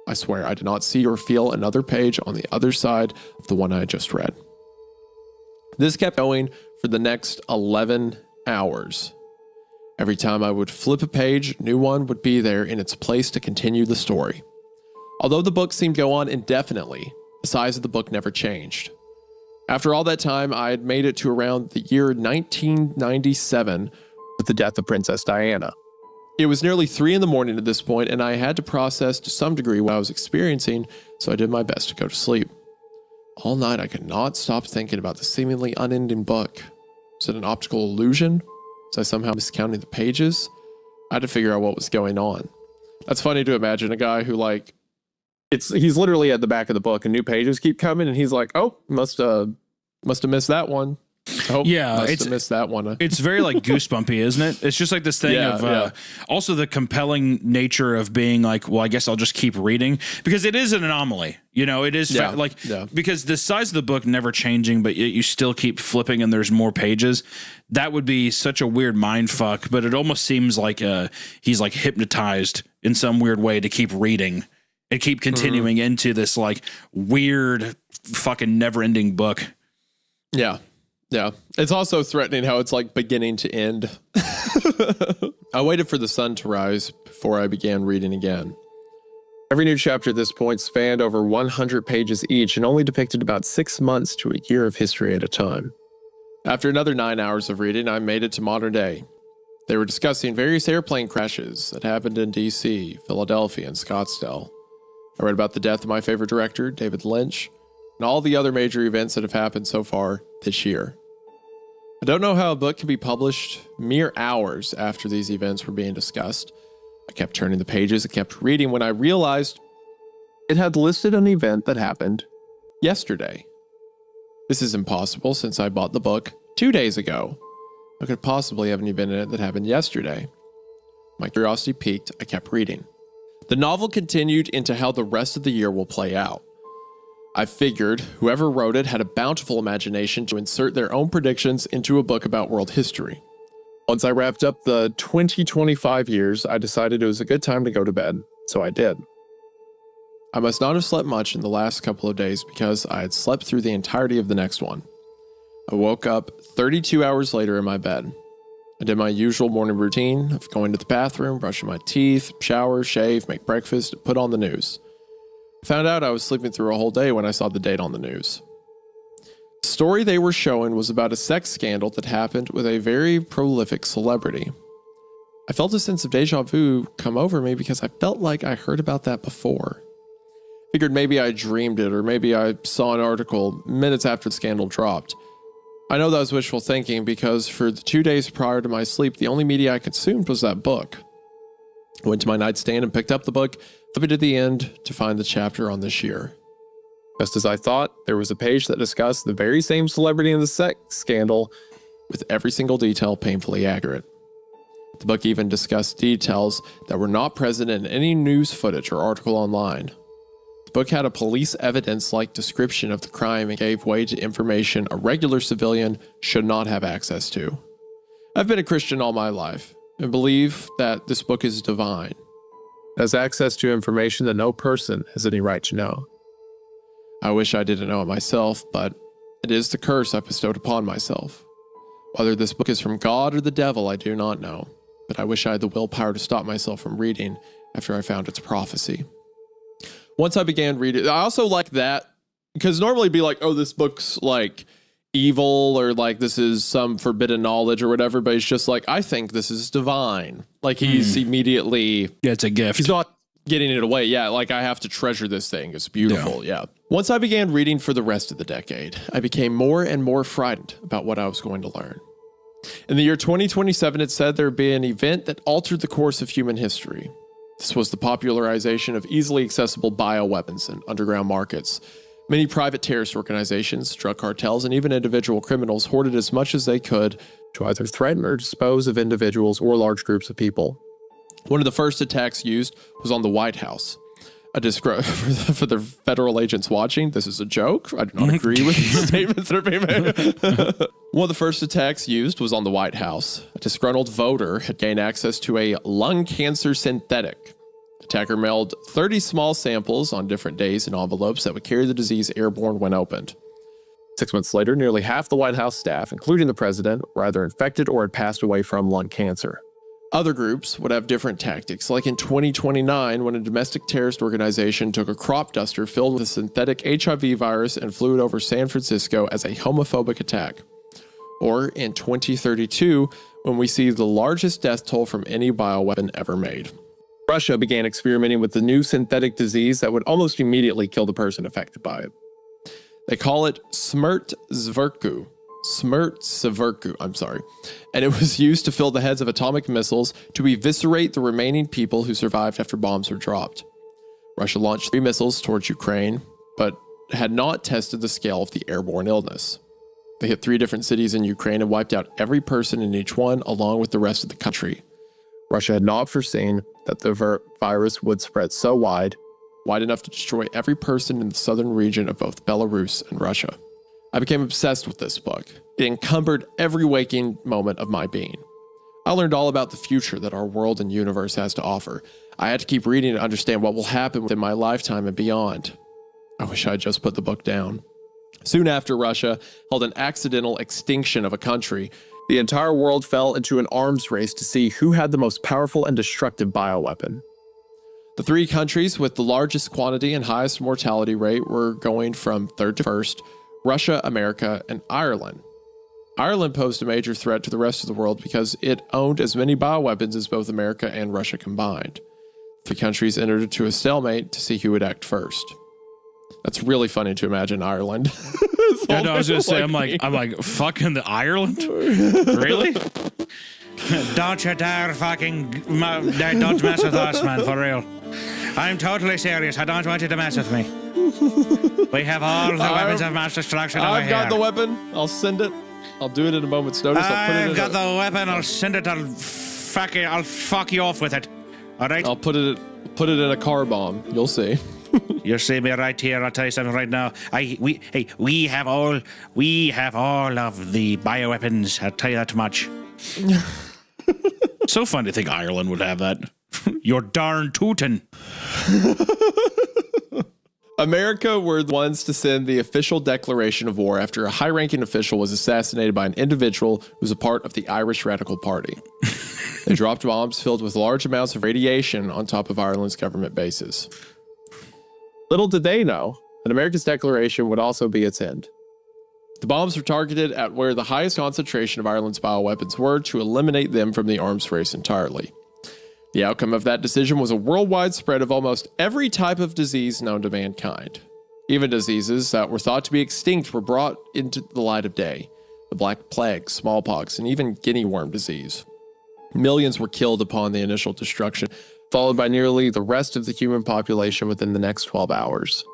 S2: I swear I did not see or feel another page on the other side of the one I had just read. This kept going for the next 11 hours. Every time I would flip a page, a new one would be there in its place to continue the story. Although the book seemed to go on indefinitely, the size of the book never changed. After all that time, I had made it to around the year 1997
S3: With the death of Princess Diana.
S2: It was nearly 3 a.m. at this point, and I had to process to some degree what I was experiencing, so I did my best to go to sleep. All night, I could not stop thinking about the seemingly unending book. Was it an optical illusion? Was I somehow miscounting the pages? I had to figure out what was going on. That's funny to imagine a guy who,
S3: He's literally at the back of the book and new pages keep coming and he's like, oh,
S2: must have missed that one.
S1: Yeah,
S2: must have missed that one.
S1: It's very like goosebumpy, isn't it? It's just like this thing also the compelling nature of being like, well, I guess I'll just keep reading because it is an anomaly. You know, it is because the size of the book never changing, but you still keep flipping and there's more pages. That would be such a weird mind fuck, but it almost seems like he's like hypnotized in some weird way to keep reading and keep continuing into this like weird fucking never ending book.
S2: Yeah. Yeah. It's also threatening how it's like beginning to end. I waited for the sun to rise before I began reading again.
S3: Every new chapter at this point spanned over 100 pages each and only depicted about 6 months to a year of history at a time.
S2: After another 9 hours of reading, I made it to modern day. They were discussing various airplane crashes that happened in DC, Philadelphia, and Scottsdale. I read about the death of my favorite director, David Lynch, and all the other major events that have happened so far this year. I don't know how a book can be published mere hours after these events were being discussed. I kept turning the pages and kept reading when I realized it had listed an event that happened yesterday. This is impossible since I bought the book 2 days ago. How could possibly have an event in it that happened yesterday? My curiosity piqued, I kept reading. The novel continued into how the rest of the year will play out. I figured whoever wrote it had a bountiful imagination to insert their own predictions into a book about world history.
S3: Once I wrapped up the 2025 years, I decided it was a good time to go to bed, so I did.
S2: I must not have slept much in the last couple of days because I had slept through the entirety of the next one. I woke up 32 hours later in my bed. I did my usual morning routine of going to the bathroom, brushing my teeth, shower, shave, make breakfast, put on the news. I found out I was sleeping through a whole day when I saw the date on the news. The story they were showing was about a sex scandal that happened with a very prolific celebrity. I felt a sense of deja vu come over me because I felt like I heard about that before. Figured maybe I dreamed it or maybe I saw an article minutes after the scandal dropped. I know that was wishful thinking because for the 2 days prior to my sleep, the only media I consumed was that book. I went to my nightstand and picked up the book, flipped to the end to find the chapter on this year.
S3: Just as I thought, there was a page that discussed the very same celebrity in the sex scandal,
S2: with every single detail painfully accurate. The book even discussed details that were not present in any news footage or article online. The book had a police evidence-like description of the crime and gave way to information a regular civilian should not have access to. I've been a Christian all my life and believe that this book is divine.
S3: It has access to information that no person has any right to know.
S2: I wish I didn't know it myself, but it is the curse I bestowed upon myself. Whether this book is from God or the devil, I do not know, but I wish I had the willpower to stop myself from reading after I found its prophecy. Once I began reading, I also like that, because normally it'd be like, oh, this book's like evil or like this is some forbidden knowledge or whatever, but he's just like, I think this is divine. Like he's immediately,
S1: Yeah, it's a gift.
S2: he's not getting it away. Yeah, like I have to treasure this thing. It's beautiful. Yeah. Once I began reading for the rest of the decade, I became more and more frightened about what I was going to learn. In the year 2027, it said there would be an event that altered the course of human history. This was the popularization of easily accessible bioweapons in underground markets. Many private terrorist organizations, drug cartels, and even individual criminals hoarded as much as they could
S3: To either threaten or dispose of individuals or large groups of people.
S2: One of the first attacks used was on the White House. For the federal agents watching, this is a joke. I do not agree with the statements that are being made. One of the first attacks used was on the White House. A disgruntled voter had gained access to a lung cancer synthetic. The attacker mailed 30 small samples on different days in envelopes that would carry the disease airborne when opened.
S3: 6 months later, nearly half the White House staff, including the president, were either infected or had passed away from lung cancer.
S2: Other groups would have different tactics, like in 2029 when a domestic terrorist organization took a crop duster filled with a synthetic HIV virus and flew it over San Francisco as a homophobic attack. Or in 2032 when we see the largest death toll from any bioweapon ever made.
S3: Russia began experimenting with the new synthetic disease that would almost immediately kill the person affected by it.
S2: They call it Smertverku, and it was used to fill the heads of atomic missiles to eviscerate the remaining people who survived after bombs were dropped. Russia launched 3 missiles towards Ukraine, but had not tested the scale of the airborne illness. They hit 3 different cities in Ukraine and wiped out every person in each one, along with the rest of the country.
S3: Russia had not foreseen that the virus would spread so wide
S2: enough to destroy every person in the southern region of both Belarus and Russia. I became obsessed with this book. It encumbered every waking moment of my being. I learned all about the future that our world and universe has to offer. I had to keep reading to understand what will happen within my lifetime and beyond. I wish I had just put the book down. Soon after Russia held an accidental extinction of a country,
S3: the entire world fell into an arms race to see who had the most powerful and destructive bioweapon.
S2: The 3 countries with the largest quantity and highest mortality rate were going from third to first: Russia, America, and Ireland. Ireland posed a major threat to the rest of the world because it owned as many bioweapons as both America and Russia combined. The countries entered into a stalemate to see who would act first. That's really funny to imagine Ireland.
S1: Yeah, no, I was gonna say, I'm like, fucking the Ireland? Really? Don't you dare don't mess with us, man, for real. I'm totally serious. I don't want you to mess with me. We have all the weapons of mass destruction over here.
S2: I've got the weapon. I'll send it. I'll do it in a moment's notice.
S1: I've got the weapon. I'll send it. I'll fuck you off with it. All right?
S2: I'll put it in a car bomb. You'll see.
S1: You see me right here. I'll tell you something right now. We have all of the bioweapons. I'll tell you that much. So fun to think Ireland would have that. You're darn tootin'.
S2: America were the ones to send the official declaration of war after a high-ranking official was assassinated by an individual who was a part of the Irish Radical Party. They dropped bombs filled with large amounts of radiation on top of Ireland's government bases.
S3: Little did they know that America's declaration would also be its end.
S2: The bombs were targeted at where the highest concentration of Ireland's bioweapons were to eliminate them from the arms race entirely. The outcome of that decision was a worldwide spread of almost every type of disease known to mankind. Even diseases that were thought to be extinct were brought into the light of day. The Black Plague, smallpox, and even guinea worm disease. Millions were killed upon the initial destruction,
S3: followed by nearly the rest of the human population within the next 12 hours.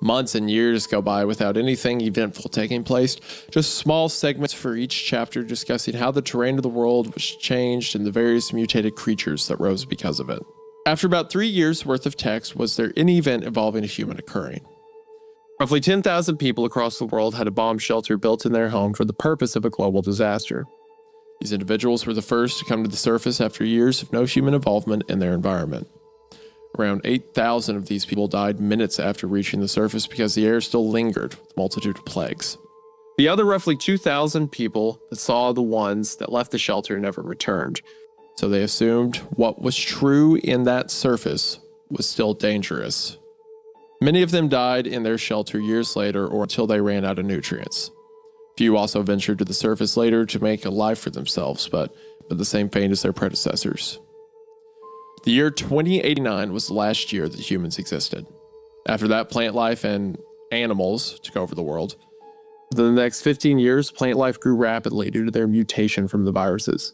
S2: Months and years go by without anything eventful taking place, just small segments for each chapter discussing how the terrain of the world was changed and the various mutated creatures that rose because of it. After about 3 years worth of text, was there any event involving a human occurring?
S3: Roughly 10,000 people across the world had a bomb shelter built in their home for the purpose of a global disaster.
S2: These individuals were the first to come to the surface after years of no human involvement in their environment. Around 8,000 of these people died minutes after reaching the surface because the air still lingered with a multitude of plagues.
S3: The other roughly 2,000 people that saw the ones that left the shelter never returned.
S2: So they assumed what was true in that surface was still dangerous. Many of them died in their shelter years later or until they ran out of nutrients. Few also ventured to the surface later to make a life for themselves, but the same fate as their predecessors. The year 2089 was the last year that humans existed. After that, plant life and animals took over the world. Within the next 15 years, plant life grew rapidly due to their mutation from the viruses.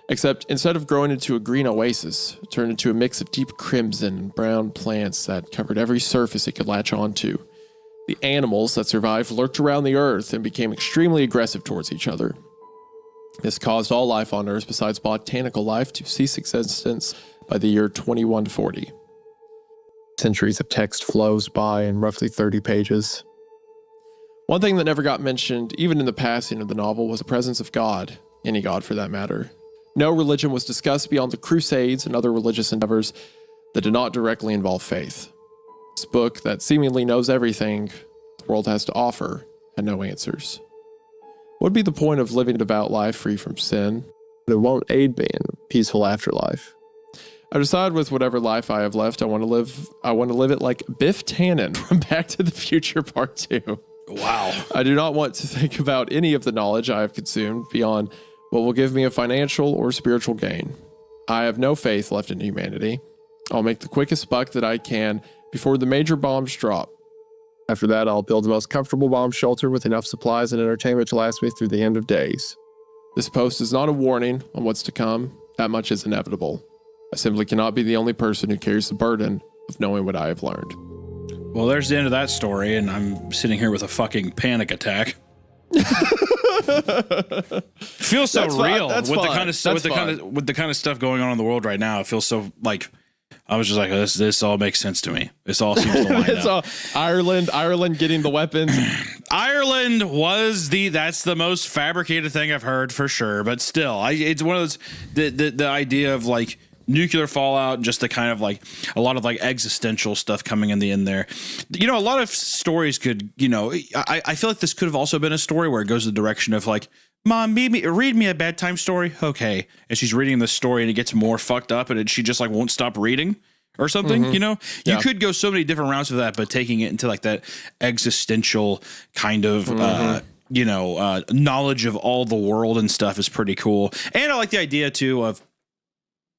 S2: Except instead of growing into a green oasis, it turned into a mix of deep crimson and brown plants that covered every surface it could latch onto. The animals that survived lurked around the earth and became extremely aggressive towards each other. This caused all life on Earth besides botanical life to cease existence by the year 2140. Centuries of text flows by in roughly 30 pages. One thing that never got mentioned, even in the passing of the novel, was the presence of God, any God for that matter. No religion was discussed beyond the Crusades and other religious endeavors that did not directly involve faith. This book that seemingly knows everything the world has to offer had no answers. What would be the point of living a devout life free from sin? It won't aid me in a peaceful afterlife. I decide with whatever life I have left, I want to live it like Biff Tannen from Back to the Future Part 2.
S1: Wow.
S2: I do not want to think about any of the knowledge I have consumed beyond what will give me a financial or spiritual gain. I have no faith left in humanity. I'll make the quickest buck that I can before the major bombs drop. After that, I'll build the most comfortable bomb shelter with enough supplies and entertainment to last me through the end of days. This post is not a warning on what's to come. That much is inevitable. I simply cannot be the only person who carries the burden of knowing what I have learned.
S1: Well, there's the end of that story, and I'm sitting here with a fucking panic attack. Feels so real with the kind of stuff going on in the world right now. It feels so like I was just like, this all makes sense to me. This all seems to line up.
S2: Ireland getting the weapons.
S1: Ireland that's the most fabricated thing I've heard for sure. But still, it's one of those the idea of like nuclear fallout, just the kind of like a lot of like existential stuff coming in the end there. You know, a lot of stories could, you know, I feel like this could have also been a story where it goes the direction of like, Mom, read me a bedtime story. Okay. And she's reading the story and it gets more fucked up and she just like won't stop reading or something, you know? You could go so many different routes with that, but taking it into like that existential kind of, knowledge of all the world and stuff is pretty cool. And I like the idea too of,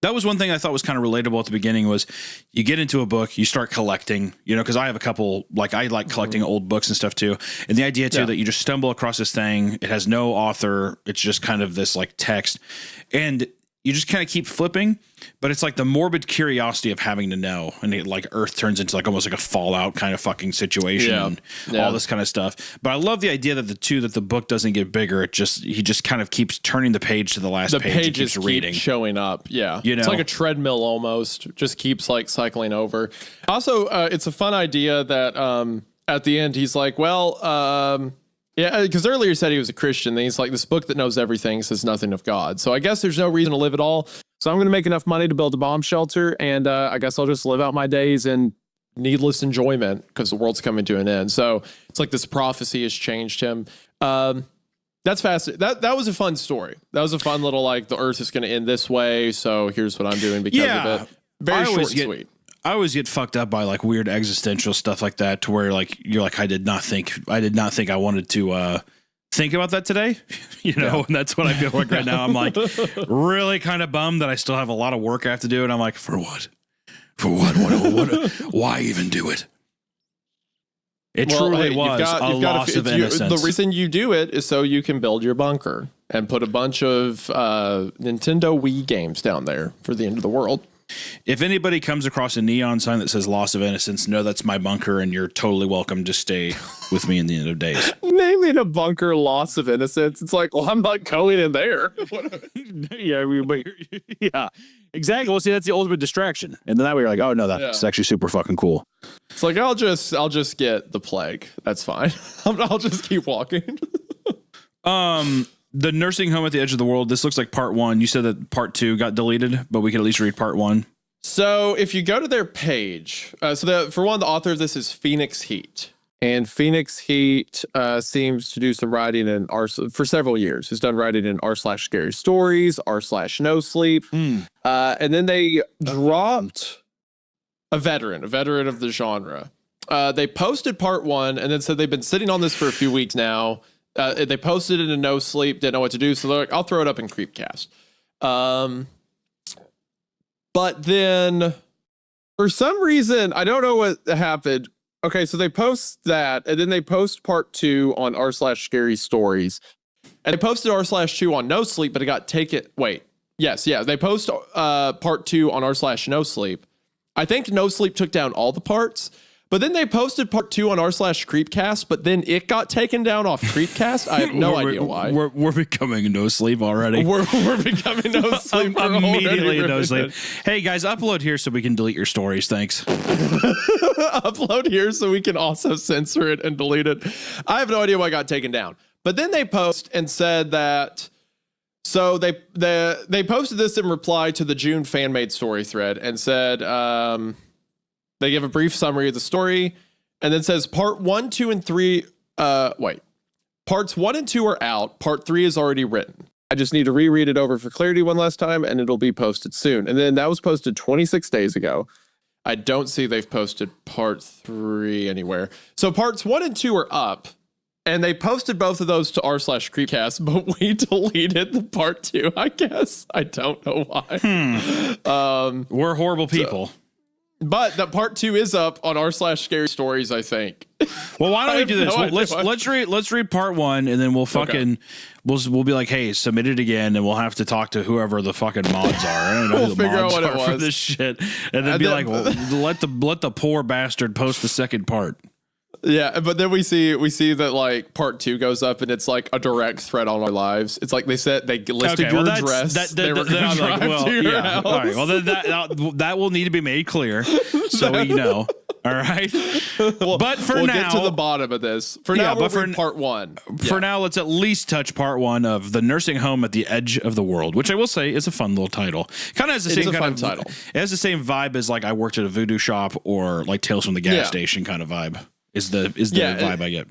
S1: that was one thing I thought was kind of relatable at the beginning was you get into a book, you start collecting, you know, because I have a couple, like I like collecting old books and stuff too. And the idea too that you just stumble across this thing, it has no author, it's just kind of this like text. And you just kind of keep flipping, but it's like the morbid curiosity of having to know. And it, like Earth turns into like almost like a Fallout kind of fucking situation and all this kind of stuff. But I love the idea that the book doesn't get bigger. He just kind of keeps turning the page to the last page. The pages keep reading.
S2: Showing up. Yeah.
S1: You know?
S2: It's like a treadmill almost. Just keeps like cycling over. Also, it's a fun idea that at the end he's like, yeah, because earlier he said he was a Christian. Then he's like, this book that knows everything says nothing of God. So I guess there's no reason to live at all. So I'm going to make enough money to build a bomb shelter. And I guess I'll just live out my days in needless enjoyment because the world's coming to an end. So it's like this prophecy has changed him. That's fascinating. That was a fun story. That was a fun little like the earth is going to end this way. So here's what I'm doing because of it. Very short and sweet.
S1: I always get fucked up by like weird existential stuff like that to where like you're like I did not think I wanted to think about that today, you know, and that's what I feel like right now. I'm like really kind of bummed that I still have a lot of work I have to do, and I'm like, for what? Why even do it? It truly was a loss of innocence.
S2: The reason you do it is so you can build your bunker and put a bunch of Nintendo Wii games down there for the end of the world.
S1: If anybody comes across a neon sign that says loss of innocence, know that's my bunker and you're totally welcome to stay with me in the end of days.
S2: Naming a bunker loss of innocence. It's like, well, I'm not going in there.
S4: Yeah, exactly. Well, see, that's the ultimate distraction. And then that way you're like, oh no, that's actually super fucking cool.
S2: It's like, I'll just get the plague. That's fine. I'll just keep walking.
S1: The nursing home at the edge of the world. This looks like part 1. You said that part 2 got deleted, but we could at least read part 1.
S2: So if you go to their page, for one, the author of this is Phoenix Heat. And Phoenix Heat seems to do some writing in for several years. He's done writing in r/scary stories, r/no sleep. And then they dropped a veteran of the genre. They posted part 1 and then said they've been sitting on this for a few weeks now. They posted it in No Sleep, didn't know what to do, so they're like, I'll throw it up in Creepcast. But then, for some reason, I don't know what happened. Okay, so they post that, and then they post part 2 on r/scary stories. And they posted r/2 on No Sleep, but it got taken. Wait. Yes. They post part 2 on r/No Sleep. I think No Sleep took down all the parts, but then they posted part 2 on r/Creepcast, but then it got taken down off Creepcast. I have no idea why.
S1: We're becoming No Sleep already.
S2: We're becoming No Sleep.
S1: Immediately No Sleep. Hey guys, upload here so we can delete your stories. Thanks.
S2: Upload here so we can also censor it and delete it. I have no idea why it got taken down. But then they post and said that. So they posted this in reply to the June fan-made story thread and said they give a brief summary of the story and then says part 1, 2, and 3. Parts 1 and 2 are out. Part 3 is already written. I just need to reread it over for clarity one last time, and it'll be posted soon. And then that was posted 26 days ago. I don't see they've posted part 3 anywhere. So parts 1 and 2 are up. And they posted both of those to r/Creepcast, but we deleted the part 2, I guess. I don't know why.
S1: We're horrible people.
S2: But the part 2 is up on r/Scary Stories, I think.
S1: Well, why don't we do this?
S2: No
S1: Let's read part 1, and then we'll fucking we'll be like, hey, submit it again, and we'll have to talk to whoever the fucking mods are. I don't know
S2: We'll
S1: who the
S2: figure out
S1: mods
S2: what it
S1: are for
S2: was.
S1: this shit, and then be like, well, let the poor bastard post the second part.
S2: Yeah, but then we see that like part 2 goes up and it's like a direct threat on our lives. It's like they said they listed your address. They were gonna drive to your house.
S1: All right. Well, then that will need to be made clear so we know. All right. But for
S2: we'll
S1: now,
S2: get to the bottom of this. For now, we'll read part 1.
S1: For now, let's at least touch part 1 of The Nursing Home at the Edge of the World, which I will say is a fun little title. Kind of has the same kind of title. It has the same vibe as like I worked at a voodoo shop or like Tales from the Gas Station kind of vibe. Is the vibe I get.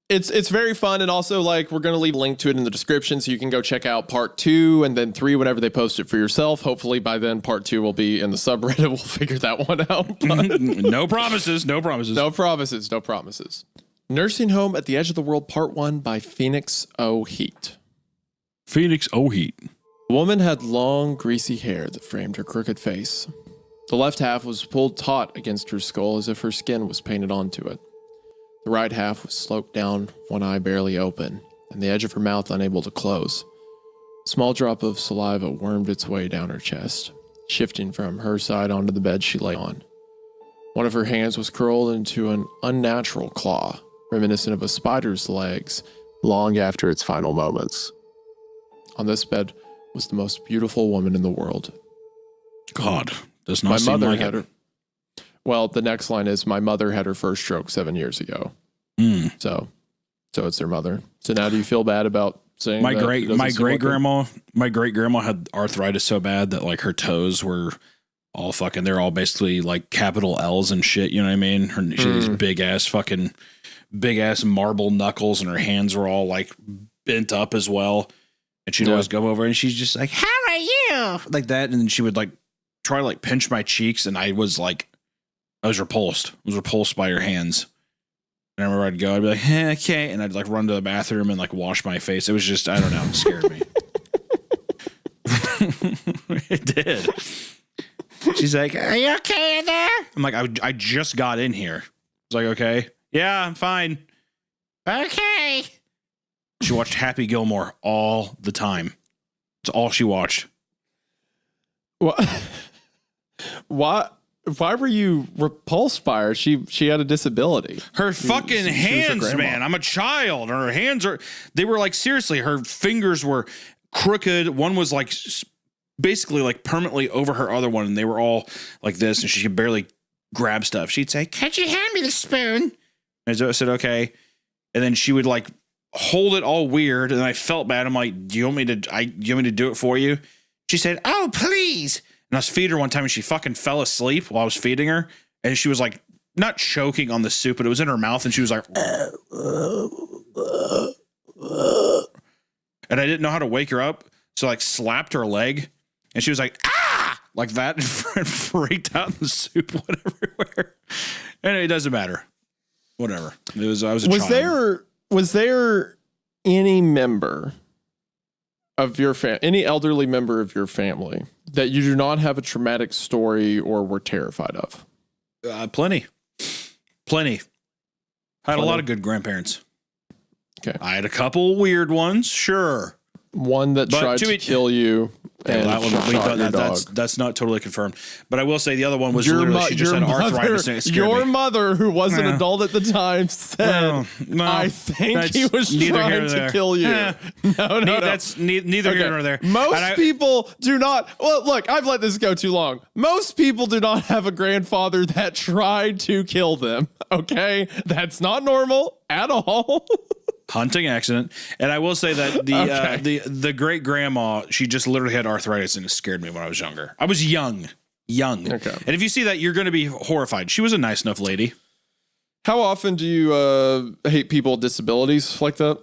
S2: It's very fun, and also like we're gonna leave a link to it in the description so you can go check out part 2 and then 3 whenever they post it for yourself. Hopefully by then part 2 will be in the subreddit. We'll figure that one out. But
S1: No promises. No promises.
S2: No promises. No promises. Nursing Home at the Edge of the World Part 1 by Phoenix O'Heat.
S1: Phoenix O'Heat.
S2: The woman had long, greasy hair that framed her crooked face. The left half was pulled taut against her skull as if her skin was painted onto it. The right half was sloped down, one eye barely open, and the edge of her mouth unable to close. A small drop of saliva wormed its way down her chest, shifting from her side onto the bed she lay on. One of her hands was curled into an unnatural claw, reminiscent of a spider's legs, long after its final moments. On this bed was the most beautiful woman in the world.
S1: God, does not
S2: My
S1: seem
S2: mother
S1: like
S2: had
S1: it.
S2: her. Well, the next line is, my mother had her first stroke 7 years ago. So it's their mother. So now do you feel bad about saying
S1: my
S2: that
S1: great grandma had arthritis so bad that like her toes were all fucking, they're all basically like capital L's and shit, you know what I mean? She had these big ass marble knuckles, and her hands were all like bent up as well. And she'd always go over and she's just like, how are you? Like that. And then she would like try to like pinch my cheeks, and I was repulsed. I was repulsed by her hands. And I remember I'd go, I'd be like, hey, okay. And I'd like run to the bathroom and like wash my face. It was just, I don't know, it scared me. It did. She's like, are you okay in there? I'm like, I just got in here. I was like, okay. Yeah, I'm fine. Okay. She watched Happy Gilmore all the time. It's all she watched.
S2: Why were you repulsed by her? She had a disability.
S1: Her fucking hands, man. I'm a child. Her hands they were like, seriously, her fingers were crooked. One was like basically like permanently over her other one, and they were all like this, and she could barely grab stuff. She'd say, could you hand me the spoon? And I said, okay. And then she would like hold it all weird, and I felt bad. I'm like, do you want me to do it for you? She said, oh, please. And I was feeding her one time, and she fucking fell asleep while I was feeding her. And she was like, not choking on the soup, but it was in her mouth. And she was like, and I didn't know how to wake her up. So like slapped her leg, and she was like, ah, like that, and freaked out, and the soup went everywhere. And it doesn't matter. Whatever. I was a child.
S2: Was there any member of your any elderly member of your family that you do not have a traumatic story or were terrified of?
S1: Plenty. I had a lot of good grandparents.
S2: Okay.
S1: I had a couple weird ones, sure.
S2: One that tried to kill you.
S1: Yeah,
S2: and
S1: that one,
S2: shot your dog.
S1: that's not totally confirmed. But I will say the other one was literally she just had arthritis and it scared
S2: Your
S1: me.
S2: mother, who was an adult at the time, said, I think he was trying to kill you. No.
S1: That's neither here nor there.
S2: Most people do not. Well, look, I've let this go too long. Most people do not have a grandfather that tried to kill them. Okay? That's not normal at all.
S1: Hunting accident. And I will say that the great grandma, she just literally had arthritis and it scared me when I was younger. I was young. Okay. And if you see that, you're going to be horrified. She was a nice enough lady.
S2: How often do you hate people with disabilities like that?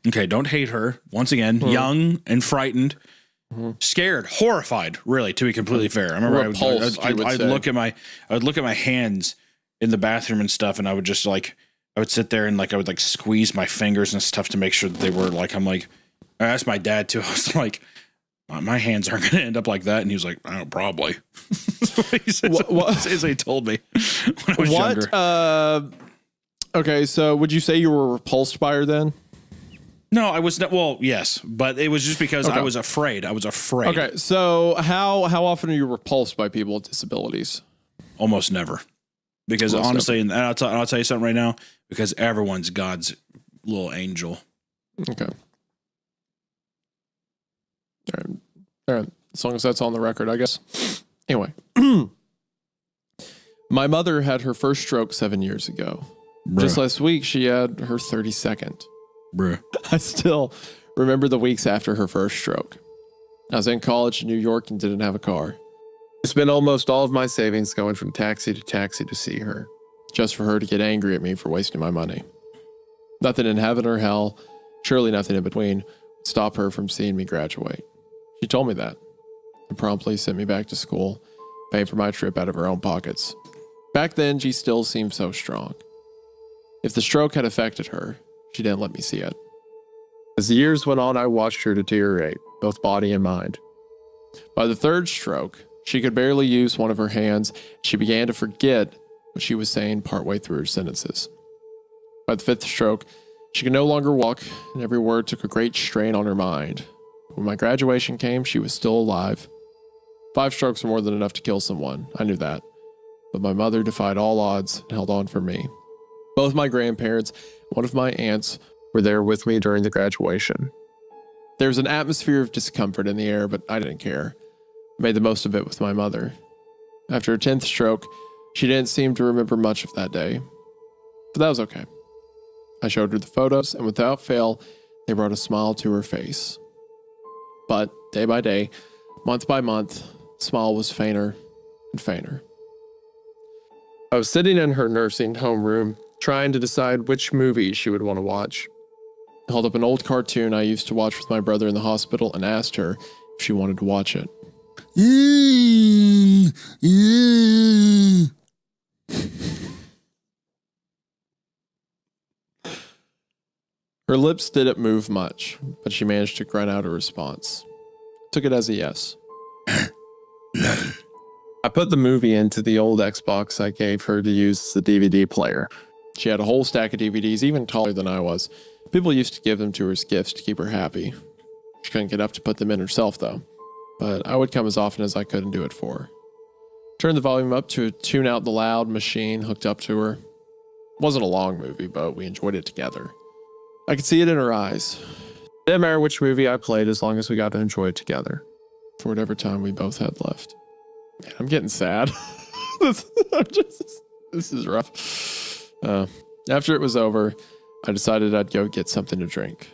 S1: Okay, don't hate her. Once again, young and frightened, scared, horrified. Really, to be completely fair. I remember I'd look at my hands in the bathroom and stuff, and I would just I would sit there and I would squeeze my fingers and stuff to make sure that they were I asked my dad too. I was like, my hands aren't going to end up like that. And he was like, oh, probably. He said, as he told me when I was younger.
S2: Okay. So would you say you were repulsed by her then?
S1: No, I was not. Well, yes, but it was just because I was afraid.
S2: Okay. So how often are you repulsed by people with disabilities?
S1: Almost never. Because honestly, and I'll tell you something right now, because everyone's God's little angel.
S2: Okay. All right. As long as that's on the record, I guess. Anyway. My mother had her first stroke 7 years ago. Bruh. Just last week, she had her 32nd.
S1: Bruh.
S2: I still remember the weeks after her first stroke. I was in college in New York and didn't have a car.
S3: I spent almost all of my savings going from taxi to see her.
S2: Just for her to get angry at me for wasting my money. Nothing in heaven or hell, surely nothing in between, would stop her from seeing me graduate. She told me that and promptly sent me back to school, paying for my trip out of her own pockets. Back then, she still seemed so strong. If the stroke had affected her, she didn't let me see it.
S3: As the years went on, I watched her deteriorate, both body and mind.
S2: By the third stroke, she could barely use one of her hands. She began to forget what she was saying partway through her sentences. By the fifth stroke, she could no longer walk, and every word took a great strain on her mind. When my graduation came, she was still alive. 5 strokes were more than enough to kill someone. I knew that. But my mother defied all odds and held on for me. Both my grandparents and one of my aunts
S3: were there with me during the graduation.
S2: There was an atmosphere of discomfort in the air, but I didn't care. I made the most of it with my mother. After her 10th stroke, she didn't seem to remember much of that day. But that was okay. I showed her the photos, and without fail, they brought a smile to her face. But day by day, month by month, the smile was fainter and fainter.
S3: I was sitting in her nursing home room, trying to decide which movie she would want to watch.
S2: I held up an old cartoon I used to watch with my brother in the hospital and asked her if she wanted to watch it. Her lips didn't move much, but she managed to grunt out a response. Took it as a yes.
S3: I put the movie into the old Xbox I gave her to use as the DVD player.
S2: She had a whole stack of DVDs, even taller than I was. People used to give them to her as gifts to keep her happy. She couldn't get up to put them in herself, though. But I would come as often as I could and do it for her. Turned the volume up to tune out the loud machine hooked up to her. It wasn't a long movie, but we enjoyed it together. I could see it in her eyes.
S3: It didn't matter which movie I played as long as we got to enjoy it together.
S2: For whatever time we both had left. Man, I'm getting sad. This is rough. After it was over, I decided I'd go get something to drink.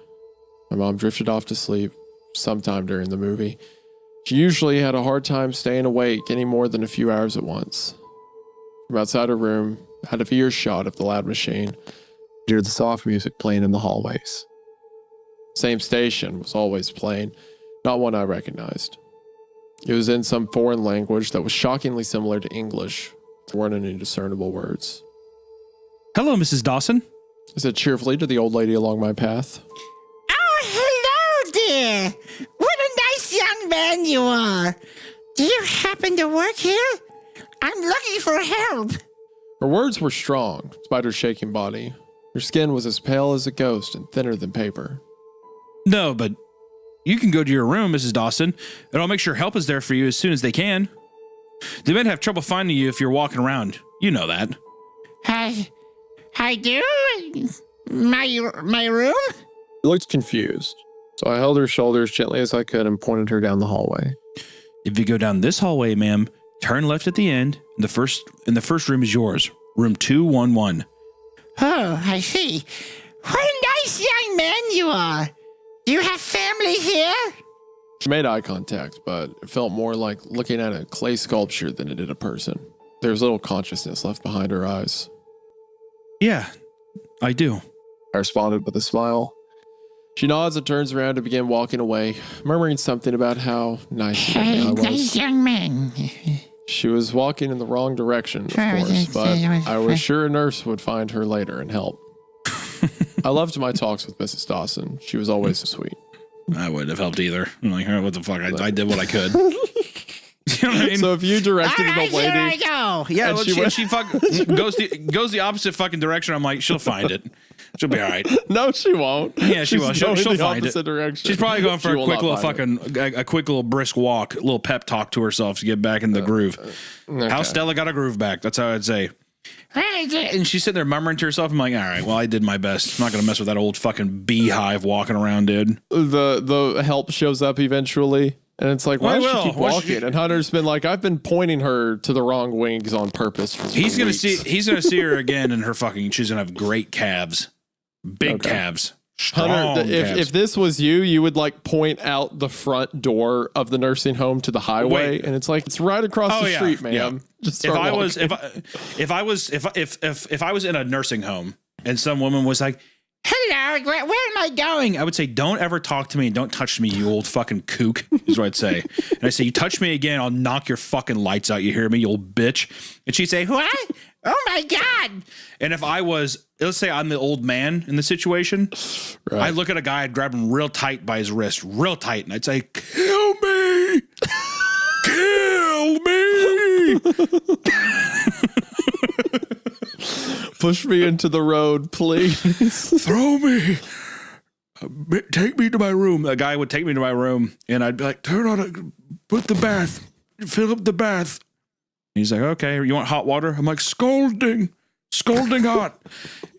S2: My mom drifted off to sleep sometime during the movie. She usually had a hard time staying awake any more than a few hours at once. From outside her room, out of earshot of the loud machine,
S3: I hear the soft music playing in the hallways.
S2: Same station was always playing, not one I recognized. It was in some foreign language that was shockingly similar to English. There weren't any discernible words.
S1: Hello, Mrs. Dawson.
S2: I said cheerfully to the old lady along my path.
S5: here. What a nice young man you are. Do you happen to work here? I'm looking for help.
S2: Her words were strong, despite her shaking body. Her skin was as pale as a ghost and thinner than paper.
S1: No, but you can go to your room, Mrs. Dawson, and I'll make sure help is there for you as soon as they can. They might have trouble finding you if you're walking around. You know that.
S5: I do? My room?
S3: She looked confused, so I held her shoulders gently as I could and pointed her down the hallway.
S1: If you go down this hallway, ma'am, turn left at the end, and the first room is yours. Room 211.
S5: Oh, I see. What a nice young man you are. Do you have family here?
S2: She made eye contact, but it felt more like looking at a clay sculpture than it did a person. There was little consciousness left behind her eyes.
S1: Yeah, I do.
S3: I responded with a smile.
S2: She nods and turns around to begin walking away, murmuring something about how nice I was.
S5: Nice young man.
S2: She was walking in the wrong direction, of course, but I was sure a nurse would find her later and help. I loved my talks with Mrs. Dawson. She was always so sweet.
S1: I wouldn't have helped either. I'm like, what the fuck? I did what I could. You know what I mean?
S2: So if you directed an old lady,
S5: here I go.
S1: Yeah,
S2: And
S1: well,
S2: she
S1: goes the opposite fucking direction. I'm like, she'll find it. She'll be all right.
S2: no, she won't.
S1: Yeah, she will. She'll
S2: going the
S1: find it.
S2: opposite direction.
S1: She's probably going for
S2: She
S1: a
S2: will
S1: quick
S2: not
S1: little
S2: find
S1: a quick little brisk walk, a little pep talk to herself to get back in the groove. How Stella got a groove back. That's how I'd say. And she's sitting there murmuring to herself. I'm like, all right, well, I did my best. I'm not going to mess with that old fucking beehive walking around, dude.
S2: The help shows up eventually, and it's like, why
S1: Well,
S2: does she keep
S1: well,
S2: walking? And Hunter's been like, I've been pointing her to the wrong wings on purpose. For
S1: He's gonna
S2: weeks.
S1: see her again, and her fucking. She's gonna have great calves, big calves. Strong
S2: Hunter,
S1: calves.
S2: if this was you, you would like point out the front door of the nursing home to the highway,
S1: Wait.
S2: and it's like it's right across the street, ma'am.
S1: Yeah.
S2: Just
S1: if
S2: start
S1: I was
S2: walking.
S1: if I was in a nursing home and some woman was like, "Hello, where am I going?" I would say, "Don't ever talk to me and don't touch me, you old fucking kook." Is what I'd say. And I say, "You touch me again, I'll knock your fucking lights out. You hear me, you old bitch?" And she'd say, "What? Oh my god!" And if I was, let's say I'm the old man in the situation,
S2: Right.
S1: I'd look at a guy, I'd grab him real tight by his wrist, real tight, and I'd say, "Kill me, kill me."
S2: Push me into the road, please.
S1: Throw me. Take me to my room. A guy would take me to my room, and I'd be like, put the bath, fill up the bath. He's like, okay, you want hot water? I'm like, scalding hot.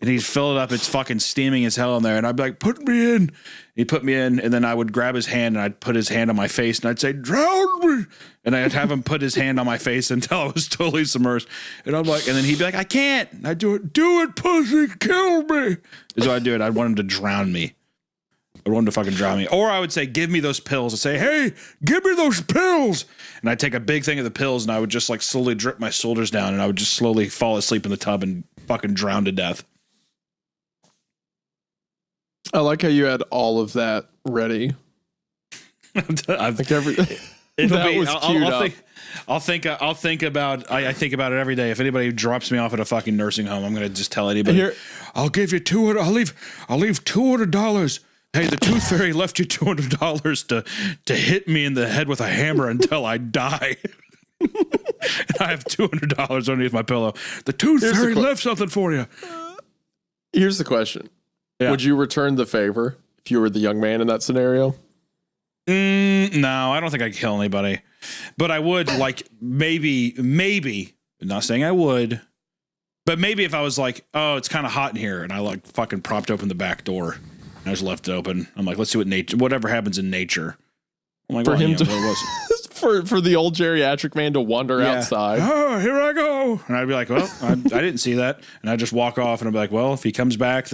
S1: And he'd fill it up. It's fucking steaming as hell in there. And I'd be like, put me in. He'd put me in, and then I would grab his hand, and I'd put his hand on my face, and I'd say, drown me. And I'd have him put his hand on my face until I was totally submerged. And I'm like, and then he'd be like, I can't. And I'd do it, pussy, kill me. Is what I'd do it. I'd want him to drown me. I'd want him to fucking drown me. Or I would say, give me those pills. I'd say, hey, give me those pills. And I'd take a big thing of the pills, and I would just like slowly drip my shoulders down, and I would just slowly fall asleep in the tub and fucking drown to death.
S2: I like how you had all of that ready.
S1: I
S2: Like everything.
S1: It'll
S2: That
S1: be,
S2: was queued up.
S1: I'll think about it every day. If anybody drops me off at a fucking nursing home, I'm gonna just tell anybody.
S2: Here-
S1: I'll give you $200. I'll leave $200. Hey, the tooth fairy left you $200 to hit me in the head with a hammer until I die. And I have $200 underneath my pillow. The tooth
S2: Here's the
S1: fairy
S2: que-
S1: left something for you.
S2: Here's the question.
S1: Yeah.
S2: Would you return the favor if you were the young man in that scenario?
S1: No, I don't think I'd kill anybody, but I would like maybe, not saying I would, but maybe if I was like, oh, it's kind of hot in here, and I like fucking propped open the back door and I just left it open. I'm like, let's see what nature, whatever happens in nature. I'm like,
S2: For
S1: well,
S2: him
S1: you know,
S2: to-
S1: what it was.
S2: For the old geriatric man to wander outside.
S1: Oh, here I go. And I'd be like, well, I didn't see that. And I'd just walk off, and I'd be like, well, if he comes back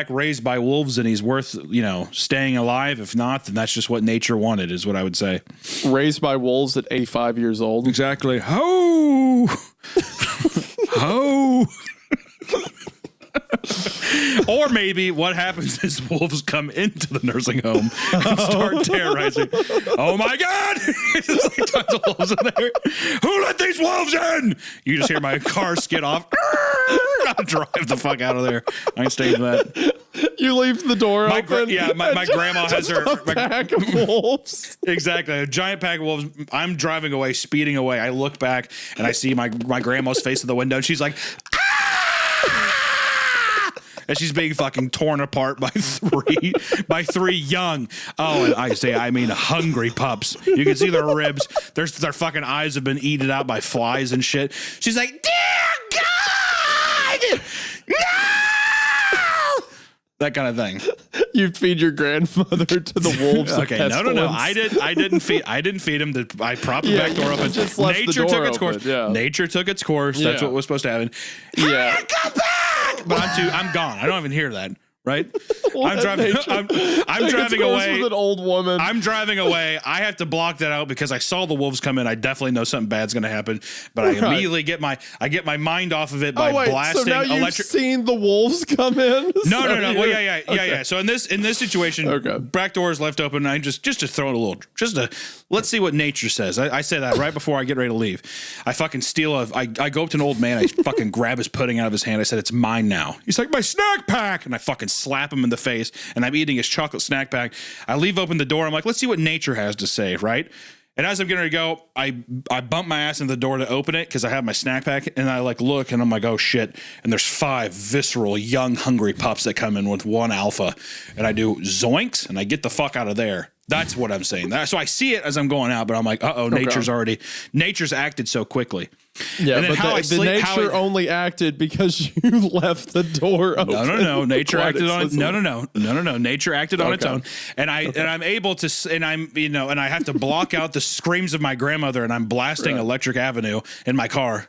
S1: raised by wolves and he's worth, staying alive. If not, then that's just what nature wanted, is what I would say.
S2: Raised by wolves at 85 years old.
S1: Exactly. Ho! Ho! Or maybe what happens is wolves come into the nursing home and start terrorizing. Oh my God! There's like tons of wolves in there. Who let these wolves in? You just hear my car skid off. I'll drive the fuck out of there. I ain't staying for that.
S2: You leave the door open.
S1: My grandma has her
S2: pack of wolves.
S1: Exactly, a giant pack of wolves. I'm driving away, speeding away. I look back and I see my grandma's face in the window, and she's like, ah! And she's being fucking torn apart by three young. Oh, and I mean hungry pups. You can see their ribs. Their fucking eyes have been eaten out by flies and shit. She's like, dear God, no! That kind of thing.
S2: You'd feed your grandmother to the wolves.
S1: Okay, no. I didn't feed him. I propped the back door open.
S2: Just left
S1: Nature
S2: the door
S1: took its course.
S2: open, yeah.
S1: Nature took its course. That's
S2: Yeah.
S1: what was supposed to happen.
S2: Yeah.
S1: Come back! But I'm gone. I don't even hear that. Right? I'm
S2: Let
S1: driving.
S2: nature
S1: I'm
S2: take its
S1: driving
S2: course
S1: away.
S2: with an old woman.
S1: I'm driving away. I have to block that out because I saw the wolves come in. I definitely know something bad's going to happen. But I immediately get my mind off of it by blasting
S2: so now you've
S1: electric.
S2: seen the wolves come in?
S1: No.
S2: So
S1: Well,
S2: you're-
S1: yeah. So in this situation, back door is left open. And I just to throw it a little, let's see what nature says. I say that right before I get ready to leave. I fucking I go up to an old man. I fucking grab his pudding out of his hand. I said, "It's mine now." He's like, "My snack pack," and I fucking slap him in the face. And I'm eating his chocolate snack pack. I leave open the door. I'm like, let's see what nature has to say, right? And as I'm getting ready to go, I bump my ass into the door to open it because I have my snack pack, and I look, and I'm like, oh shit! And there's 5 visceral, young, hungry pups that come in with 1 alpha, and I do zoinks, and I get the fuck out of there. That's what I'm saying. So I see it as I'm going out, but I'm like, nature's acted so quickly.
S2: Yeah,
S1: and then
S2: but the nature only acted because you left the door open.
S1: No. Nature acted on it. No. Nature acted on its own, and I'm able to, and I have to block out the screams of my grandmother, and I'm blasting Electric Avenue in my car.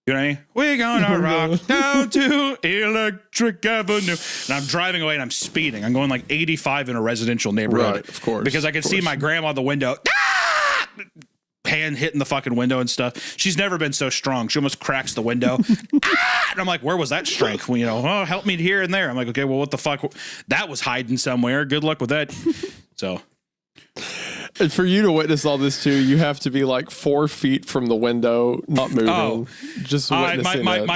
S1: You know what I mean? We're gonna rock down to Electric Avenue. And I'm driving away and I'm speeding. I'm going like 85 in a residential neighborhood.
S2: Right, of course.
S1: Because I can see my grandma out the window. Ah! Pan hitting the fucking window and stuff. She's never been so strong. She almost cracks the window. Ah! And I'm like, where was that strength? Well, help me here and there. I'm like, okay, well, what the fuck? That was hiding somewhere. Good luck with that. So.
S2: And for you to witness all this too, you have to be like 4 feet from the window, not moving, just witnessing it.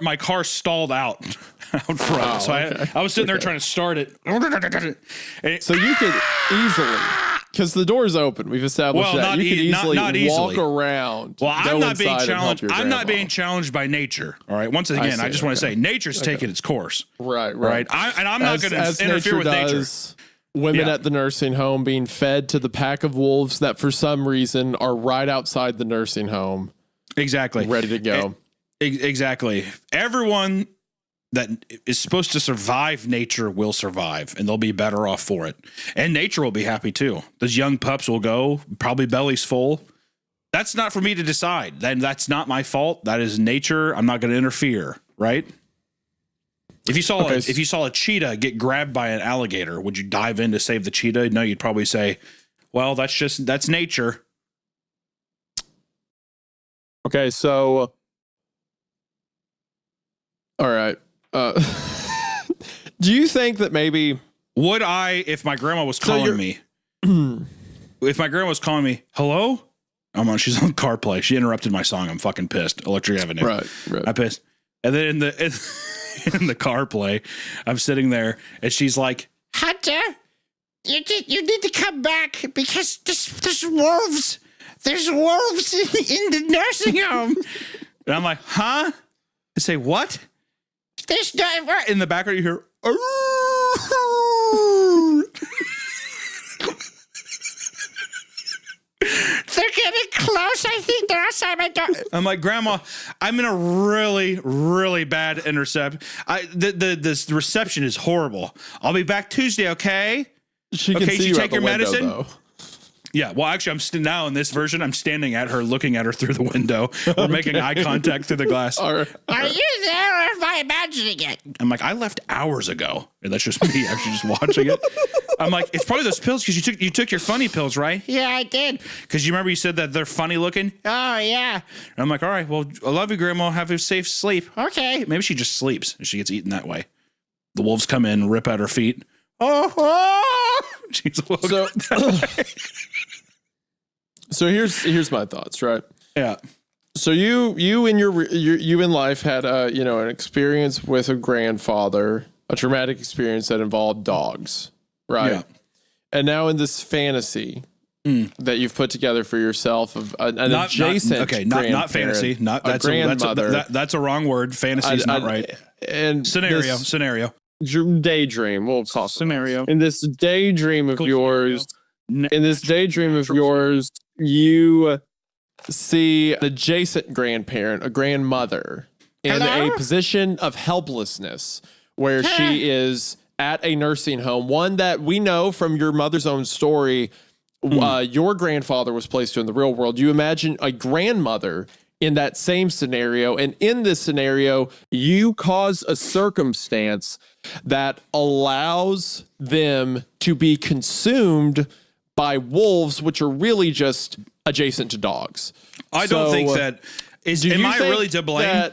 S1: My car stalled out front. So I was sitting there trying to start it.
S2: So you could easily, because the door's open. We've established that you could easily walk around.
S1: Well, I'm not being challenged. I'm not being challenged by nature. All right. Once again, I just want to say nature's taking its course.
S2: Right.
S1: I'm not going to interfere with nature.
S2: Women at the nursing home being fed to the pack of wolves that for some reason are right outside the nursing home.
S1: Exactly.
S2: Ready to go.
S1: Exactly. Everyone that is supposed to survive nature will survive, and they'll be better off for it. And nature will be happy too. Those young pups will go, probably bellies full. That's not for me to decide. Then that's not my fault. That is nature. I'm not going to interfere, right? If you saw a cheetah get grabbed by an alligator, would you dive in to save the cheetah? No, you'd probably say, well, that's nature.
S2: Okay, so all right. Do you think that maybe
S1: would I, if my grandma was calling me, if my grandma was calling me, hello? She's on CarPlay. She interrupted my song. I'm fucking pissed. Electric Avenue.
S2: Right.
S1: I'm pissed. And then in the CarPlay, I'm sitting there and she's like,
S5: Hunter, you need to come back because there's wolves. There's wolves in the nursing home.
S1: And I'm like, huh? I say, what?
S5: There's no...
S1: In the background, you hear,
S5: They're getting close. I think they're outside my door.
S1: I'm like, Grandma, I'm in a really, really bad intercept. The reception is horrible. I'll be back Tuesday, okay?
S2: She can see you
S1: take
S2: out the
S1: your
S2: window,
S1: medicine?
S2: though.
S1: Yeah, well, actually, now in this version, I'm standing at her, looking at her through the window. We're making eye contact through the glass.
S2: All right.
S5: Are you there or am I imagining it?
S1: I'm like, I left hours ago. And that's just me actually just watching it. I'm like, it's probably those pills because you took your funny pills, right?
S5: Yeah, I did.
S1: Because you remember you said that they're funny looking?
S5: Oh, yeah.
S1: And I'm like, all right, well, I love you, Grandma. Have a safe sleep.
S5: Okay.
S1: Maybe she just sleeps and she gets eaten that way. The wolves come in, rip at her feet. She's
S2: So here's my thoughts, right?
S1: Yeah.
S2: So you in life had an experience with a grandfather, a traumatic experience that involved dogs, right?
S1: Yeah.
S2: And now in this fantasy that you've put together for yourself of an adjacent
S1: not fantasy, not that's
S2: grandmother.
S1: that's a wrong word. Fantasy is not right.
S2: And
S1: Scenario.
S2: Daydream, we'll call it.
S4: Scenario.
S2: In this daydream of yours, you see an adjacent grandparent, a grandmother, in
S5: Hello?
S2: a position of helplessness where she is at a nursing home, one that we know from your mother's own story, your grandfather was placed to in the real world. You imagine a grandmother in that same scenario. And in this scenario, you cause a circumstance that allows them to be consumed by wolves, which are really just adjacent to dogs.
S1: I don't think that is. Am I really to blame?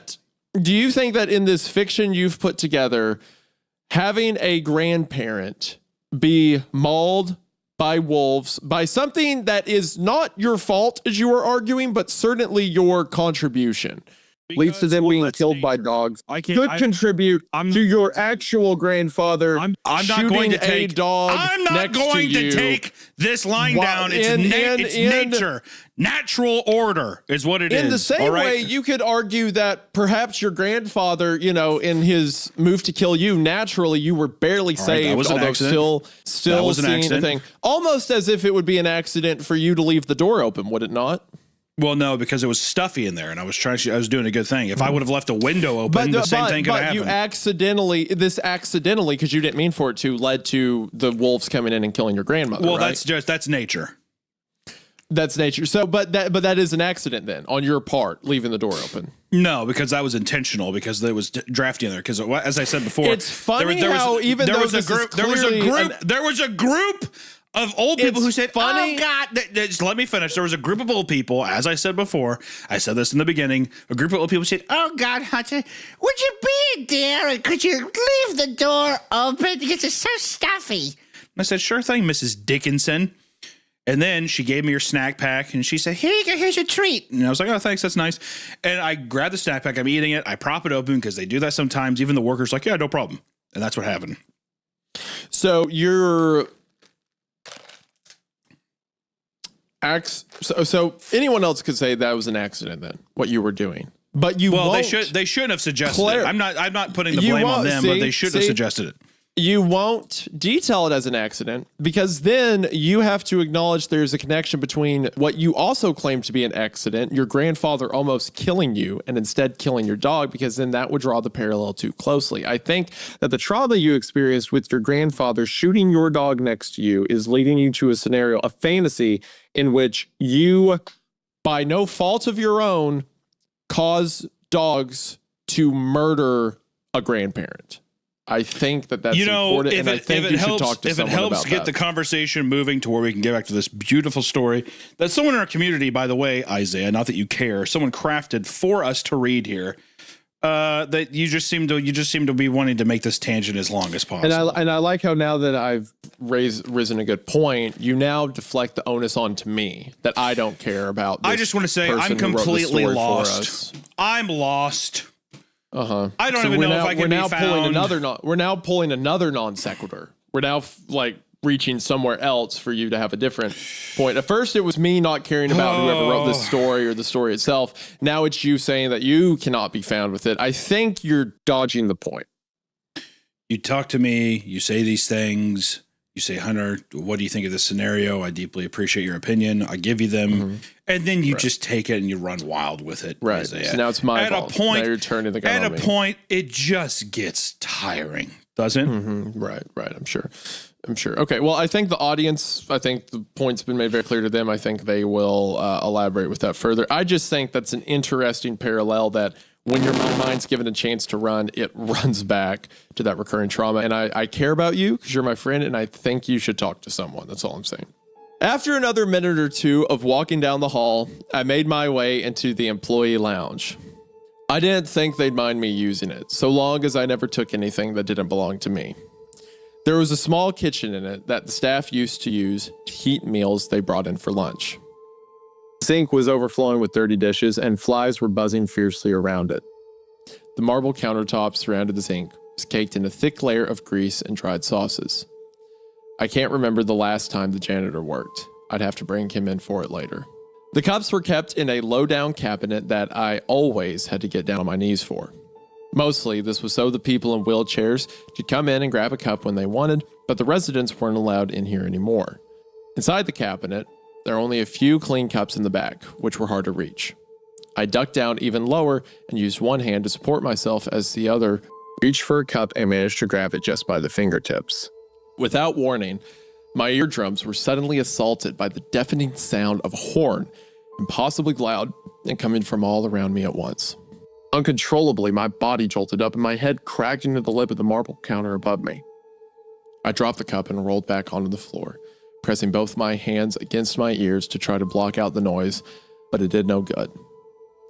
S2: Do you think that in this fiction you've put together, having a grandparent be mauled by wolves, by something that is not your fault, as you are arguing, but certainly your contribution,
S3: leads to them being killed by dogs, could contribute to your actual grandfather
S1: I'm not going to take this line down. It's nature. Natural order is what it is.
S2: In the same way, you could argue that perhaps your grandfather, in his move to kill you, naturally you were barely saved, although still seeing a thing. Almost as if it would be an accident for you to leave the door open, would it not?
S1: Well, no, because it was stuffy in there, and I was doing a good thing. If I would have left a window open, the same thing could have happened.
S2: But you accidentally, because you didn't mean for it to, led to the wolves coming in and killing your grandmother.
S1: Well,
S2: right?
S1: that's nature.
S2: That's nature. So, but that is an accident then on your part, leaving the door open.
S1: No, because that was intentional. Because there was drafty in there. Because as I said before,
S2: it's funny how even though
S1: there was a group of old people who said,
S2: funny.
S1: "Oh God!" Just let me finish. There was a group of old people, as I said before. I said this in the beginning. A group of old people said,
S5: Oh God, Hunter, would you be there and could you leave the door open because it's so stuffy?
S1: I said, "Sure thing, Mrs. Dickinson." And then she gave me her snack pack and she said, "Here you go, here's your treat." And I was like, "Oh, thanks, that's nice." And I grabbed the snack pack, I'm eating it, I prop it open because they do that sometimes. Even the workers like, "Yeah, no problem." And that's what happened.
S2: So so anyone else could say that was an accident then, what you were doing. But you won't.
S1: They shouldn't have suggested it. I'm not putting the blame on them, but they should have suggested it.
S2: You won't detail it as an accident because then you have to acknowledge there's a connection between what you also claim to be an accident, your grandfather almost killing you, and instead killing your dog, because then that would draw the parallel too closely. I think that the trauma you experienced with your grandfather shooting your dog next to you is leading you to a scenario, a fantasy in which you, by no fault of your own, cause dogs to murder a grandparent. I think that's important, and I think you should talk to someone about that. If it helps
S1: get the conversation moving to where we can get back to this beautiful story that someone in our community, by the way, Isaiah, not that you care, someone crafted for us to read here. That you just seem to be wanting to make this tangent as long as possible.
S2: And I like how now that I've risen a good point, you now deflect the onus onto me that I don't care about.
S1: I just want to say I'm completely lost. I'm lost. I don't even know if I can be found.
S2: We're now pulling another non sequitur. We're now reaching somewhere else for you to have a different point. At first, it was me not caring about whoever wrote this story or the story itself. Now it's you saying that you cannot be found with it. I think you're dodging the point.
S1: You talk to me. You say these things. You say, "Hunter, what do you think of this scenario? I deeply appreciate your opinion." I give you them. And then you just take it and you run wild with it.
S2: Right. So now it's my fault. Now you're turning the gun on me.
S1: At a point, it just gets tiring, doesn't it?
S2: Right. I'm sure. Okay. Well, I think the point's been made very clear to them. I think they will elaborate with that further. I just think that's an interesting parallel that when your mind's given a chance to run, it runs back to that recurring trauma. And I care about you because you're my friend, and I think you should talk to someone. That's all I'm saying. After another minute or two of walking down the hall, I made my way into the employee lounge. I didn't think they'd mind me using it, so long as I never took anything that didn't belong to me. There was a small kitchen in it that the staff used to use to heat meals they brought in for lunch.
S3: sink was overflowing with dirty dishes, and flies were buzzing fiercely around it. The marble countertop surrounded the sink was caked in a thick layer of grease and dried sauces. I can't remember the last time the janitor worked. I'd have to bring him in for it later. The cups were kept in a low-down cabinet that I always had to get down on my knees for. Mostly, this was so the people in wheelchairs could come in and grab a cup when they wanted, but the residents weren't allowed in here anymore. Inside the cabinet, there are only a few clean cups in the back, which were hard to reach. I ducked down even lower and used one hand to support myself as the other reached for a cup and managed to grab it just by the fingertips. Without warning, my eardrums were suddenly assaulted by the deafening sound of a horn, impossibly loud and coming from all around me at once. Uncontrollably, my body jolted up and my head cracked into the lip of the marble counter above me. I dropped the cup and rolled back onto the floor, pressing both my hands against my ears to try to block out the noise, but it did no good.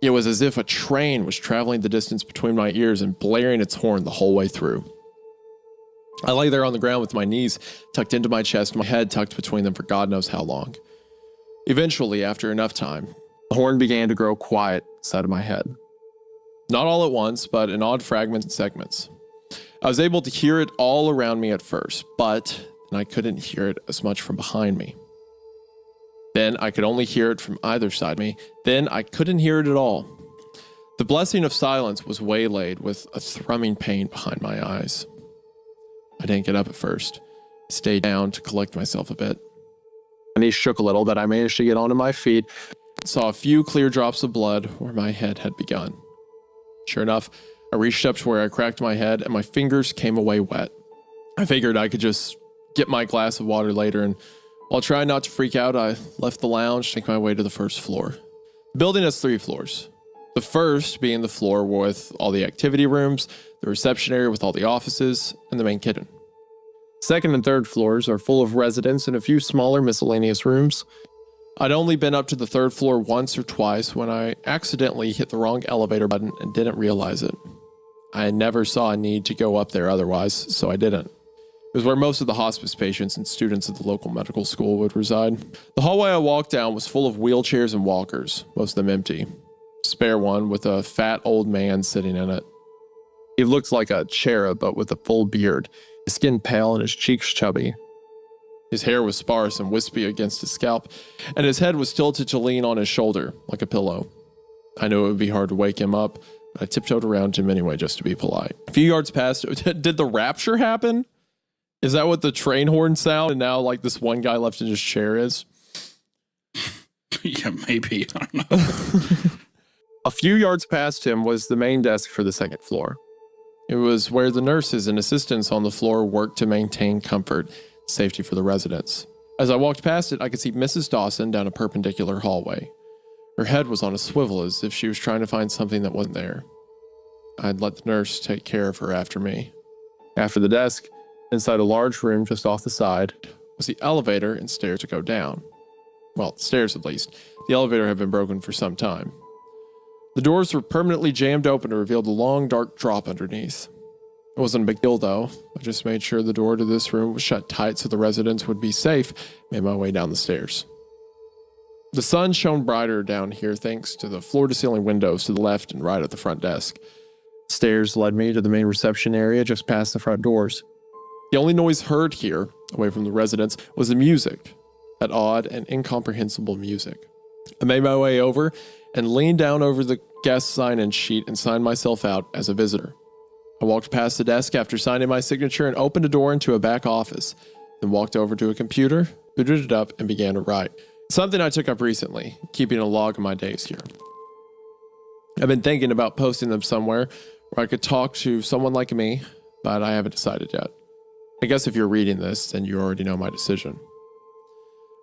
S3: It was as if a train was traveling the distance between my ears and blaring its horn the whole way through. I lay there on the ground with my knees tucked into my chest and my head tucked between them for God knows how long. Eventually, after enough time, the horn began to grow quiet inside of my head. Not all at once, but in odd fragments and segments. I was able to hear it all around me at first, but then I couldn't hear it as much from behind me. Then I could only hear it from either side of me. Then I couldn't hear it at all. The blessing of silence was waylaid with a thrumming pain behind my eyes. I didn't get up at first. I stayed down to collect myself a bit. My knees shook a little, but I managed to get onto my feet and saw a few clear drops of blood where my head had begun. Sure enough, I reached up to where I cracked my head and my fingers came away wet. I figured I could just get my glass of water later, and while trying not to freak out, I left the lounge to make my way to the first floor. The building has 3 floors. The first being the floor with all the activity rooms, the reception area with all the offices, and the main kitchen. Second and third floors are full of residents and a few smaller miscellaneous rooms. I'd only been up to the 3rd floor once or twice when I accidentally hit the wrong elevator button and didn't realize it. I never saw a need to go up there otherwise, so I didn't. It was where most of the hospice patients and students at the local medical school would reside. The hallway I walked down was full of wheelchairs and walkers, most of them empty. Spare one with a fat old man sitting in it. He looked like a cherub, but with a full beard, his skin pale and his cheeks chubby. His hair was sparse and wispy against his scalp, and his head was tilted to lean on his shoulder, like a pillow. I knew it would be hard to wake him up, but I tiptoed around him anyway just to be polite. A few yards past, did the rapture happen? Is that what the train horn sound and now like this one guy left in his chair is?
S1: Yeah, maybe. I don't know.
S3: A few yards past him was the main desk for the 2nd floor. It was where the nurses and assistants on the floor worked to maintain comfort and safety for the residents. As I walked past it, I could see Mrs. Dawson down a perpendicular hallway. Her head was on a swivel as if she was trying to find something that wasn't there. I'd let the nurse take care of her after me. After the desk, inside a large room just off the side, was the elevator and stairs to go down. Well, stairs at least. The elevator had been broken for some time. The doors were permanently jammed open to reveal the long, dark drop underneath. It wasn't a big deal, though. I just made sure the door to this room was shut tight so the residents would be safe, made my way down the stairs. The sun shone brighter down here thanks to the floor-to-ceiling windows to the left and right of the front desk. Stairs led me to the main reception area just past the front doors. The only noise heard here, away from the residents, was the music, that odd and incomprehensible music. I made my way over and leaned down over the guest sign-in sheet and signed myself out as a visitor. I walked past the desk after signing my signature and opened a door into a back office, then walked over to a computer, booted it up, and began to write. Something I took up recently, keeping a log of my days here. I've been thinking about posting them somewhere where I could talk to someone like me, but I haven't decided yet. I guess if you're reading this, then you already know my decision.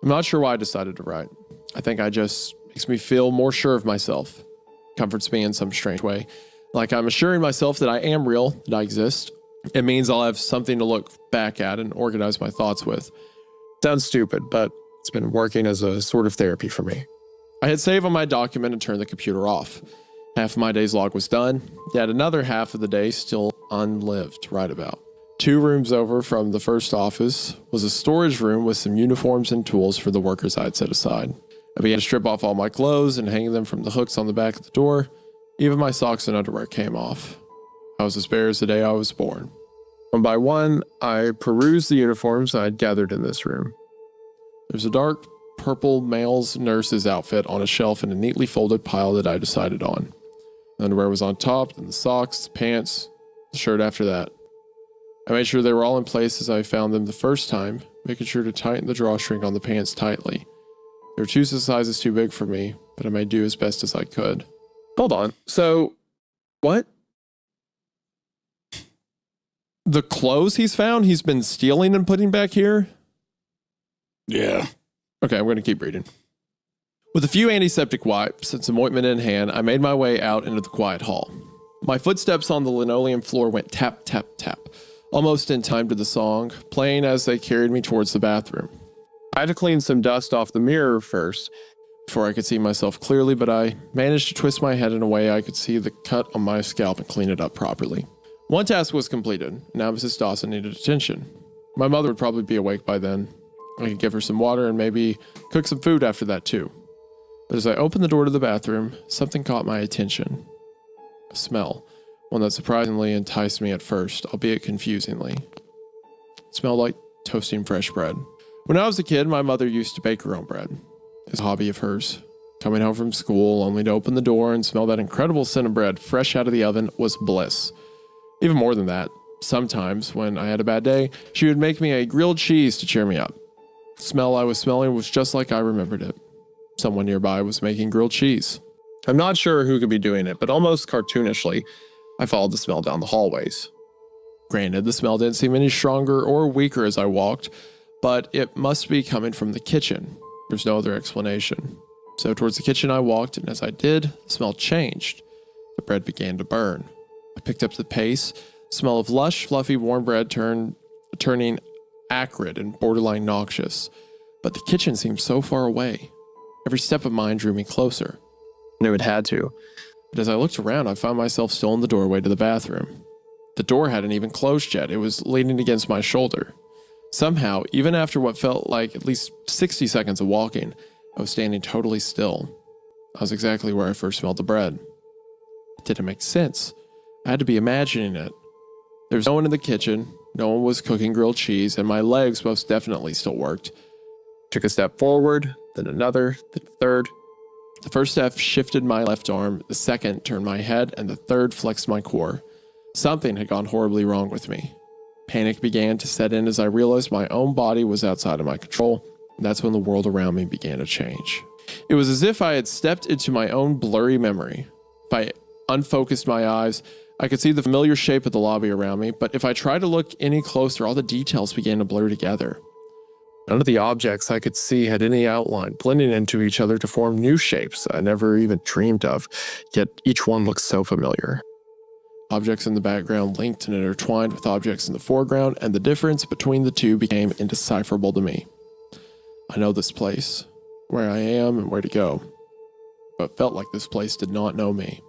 S3: I'm not sure why I decided to write. I think I just makes me feel more sure of myself. Comforts me in some strange way. Like I'm assuring myself that I am real, that I exist. It means I'll have something to look back at and organize my thoughts with. Sounds stupid, but it's been working as a sort of therapy for me. I hit save on my document and turned the computer off. Half of my day's log was done, yet another half of the day still unlived to write about. 2 rooms over from the first office was a storage room with some uniforms and tools for the workers I had set aside.
S2: I began to strip off all my clothes and hang them from the hooks on the back of the door. Even my socks and underwear came off. I was as bare as the day I was born.
S3: One by one, I perused the uniforms I had gathered in this room.
S2: There's a dark purple male's nurse's outfit on a shelf in a neatly folded pile that I decided on. The underwear was on top, then the socks, the pants, the shirt after that. I made sure they were all in place as I found them the first time, making sure to tighten the drawstring on the pants tightly. They were 2 sizes too big for me, but I made do as best as I could.
S3: Hold on. So, what?
S2: The clothes he's found, he's been stealing and putting back here?
S1: Yeah.
S2: Okay, I'm going to keep reading. With a few antiseptic wipes and some ointment in hand, I made my way out into the quiet hall. My footsteps on the linoleum floor went tap, tap, tap, almost in time to the song, playing as they carried me towards the bathroom.
S3: I had to clean some dust off the mirror first
S2: before I could see myself clearly, but I managed to twist my head in a way I could see the cut on my scalp and clean it up properly. One task was completed, and now Mrs. Dawson needed attention. My mother would probably be awake by then. I could give her some water and maybe cook some food after that too. But as I opened the door to the bathroom, something caught my attention. A smell, one that surprisingly enticed me at first, albeit confusingly. It smelled like toasting fresh bread. When I was a kid, my mother used to bake her own bread. It's a hobby of hers. Coming home from school, only to open the door and smell that incredible scent of bread fresh out of the oven was bliss. Even more than that, sometimes when I had a bad day, she would make me a grilled cheese to cheer me up. The smell I was smelling was just like I remembered it. Someone nearby was making grilled cheese.
S3: I'm not sure who could be doing it, but almost cartoonishly, I followed the smell down the hallways.
S2: Granted, the smell didn't seem any stronger or weaker as I walked, but it must be coming from the kitchen. There's no other explanation. So towards the kitchen I walked, and as I did, the smell changed. The bread began to burn. I picked up the pace. The smell of lush, fluffy, warm bread turning acrid and borderline noxious. But the kitchen seemed so far away. Every step of mine drew me closer.
S3: I knew it had to.
S2: But as I looked around, I found myself still in the doorway to the bathroom. The door hadn't even closed yet. It was leaning against my shoulder. Somehow, even after what felt like at least 60 seconds of walking, I was standing totally still. I was exactly where I first smelled the bread. It didn't make sense. I had to be imagining it. There was no one in the kitchen, no one was cooking grilled cheese, and my legs most definitely still worked.
S3: Took a step forward, then another, then a third.
S2: The first step shifted my left arm, the second turned my head, and the third flexed my core. Something had gone horribly wrong with me. Panic began to set in as I realized my own body was outside of my control, and that's when the world around me began to change. It was as if I had stepped into my own blurry memory. If I unfocused my eyes, I could see the familiar shape of the lobby around me, but if I tried to look any closer, all the details began to blur together.
S3: None of the objects I could see had any outline, blending into each other to form new shapes I never even dreamed of, yet each one looked so familiar.
S2: Objects in the background linked and intertwined with objects in the foreground, and the difference between the two became indecipherable to me. I know this place, where I am and where to go, but it felt like this place did not know me.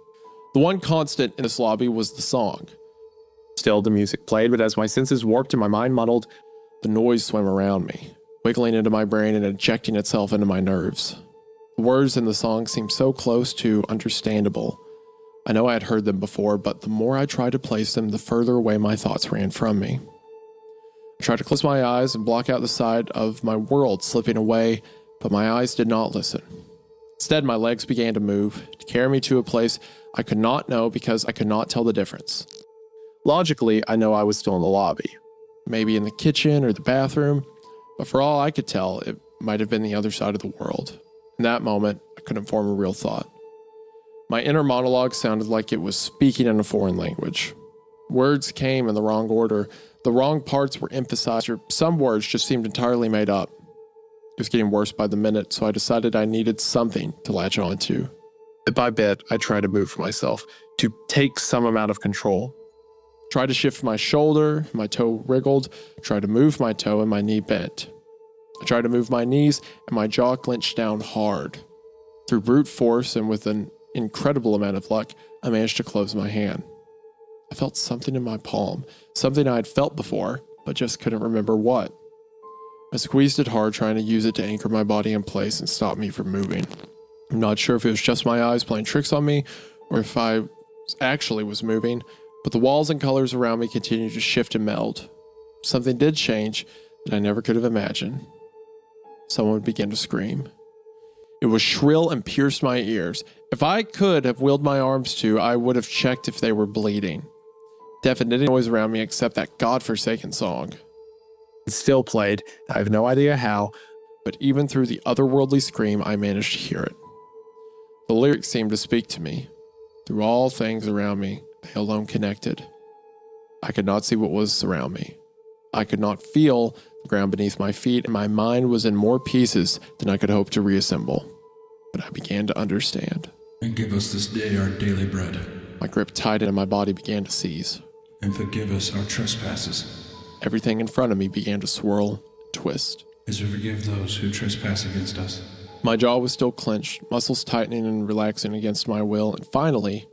S2: The one constant in this lobby was the song.
S3: Still, the music played, but as my senses warped and my mind muddled,
S2: the noise swam around me, wiggling into my brain and injecting itself into my nerves. The words in the song seemed so close to understandable. I know I had heard them before, but the more I tried to place them, the further away my thoughts ran from me. I tried to close my eyes and block out the side of my world slipping away, but my eyes did not listen. Instead, my legs began to move, to carry me to a place I could not know because I could not tell the difference.
S3: Logically, I know I was still in the lobby.
S2: Maybe in the kitchen or the bathroom, but for all I could tell, it might have been the other side of the world. In that moment, I couldn't form a real thought. My inner monologue sounded like it was speaking in a foreign language. Words came in the wrong order, the wrong parts were emphasized, or some words just seemed entirely made up. It was getting worse by the minute, so I decided I needed something to latch onto.
S3: Bit by bit, I tried to move myself, to take some amount of control.
S2: Tried to shift my shoulder, my toe wriggled, tried to move my toe and my knee bent. I tried to move my knees and my jaw clenched down hard. Through brute force and with an incredible amount of luck, I managed to close my hand. I felt something in my palm, something I had felt before, but just couldn't remember what. I squeezed it hard, trying to use it to anchor my body in place and stop me from moving. I'm not sure if it was just my eyes playing tricks on me or if I actually was moving, but the walls and colors around me continued to shift and meld. Something did change that I never could have imagined. Someone began to scream. It was shrill and pierced my ears. If I could have willed my arms to, I would have checked if they were bleeding. Deafening noise around me except that godforsaken song.
S3: It still played. I have no idea how,
S2: but even through the otherworldly scream, I managed to hear it. The lyrics seemed to speak to me. Through all things around me, they alone connected. I could not see what was around me. I could not feel the ground beneath my feet, and my mind was in more pieces than I could hope to reassemble. But I began to understand.
S6: And give us this day our daily bread.
S2: My grip tightened and my body began to seize.
S6: And forgive us our trespasses.
S2: Everything in front of me began to swirl and twist.
S6: As we forgive those who trespass against us.
S2: My jaw was still clenched, muscles tightening and relaxing against my will, and finally,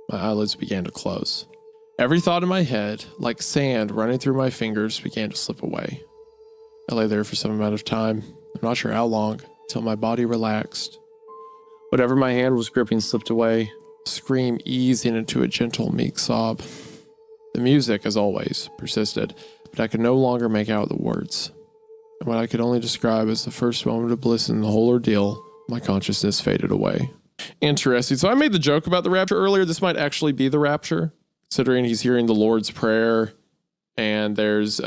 S2: my eyelids began to close. Every thought in my head, like sand running through my fingers, began to slip away. I lay there for some amount of time, I'm not sure how long, until my body relaxed.
S3: whatever my hand was gripping slipped away.
S2: Scream easing into a gentle, meek sob. The music, as always, persisted, but I could no longer make out the words. And what I could only describe as the first moment of bliss in the whole ordeal, my consciousness faded away. Interesting. So I made the joke about the rapture earlier. This might actually be the rapture, considering he's hearing the Lord's Prayer, and there's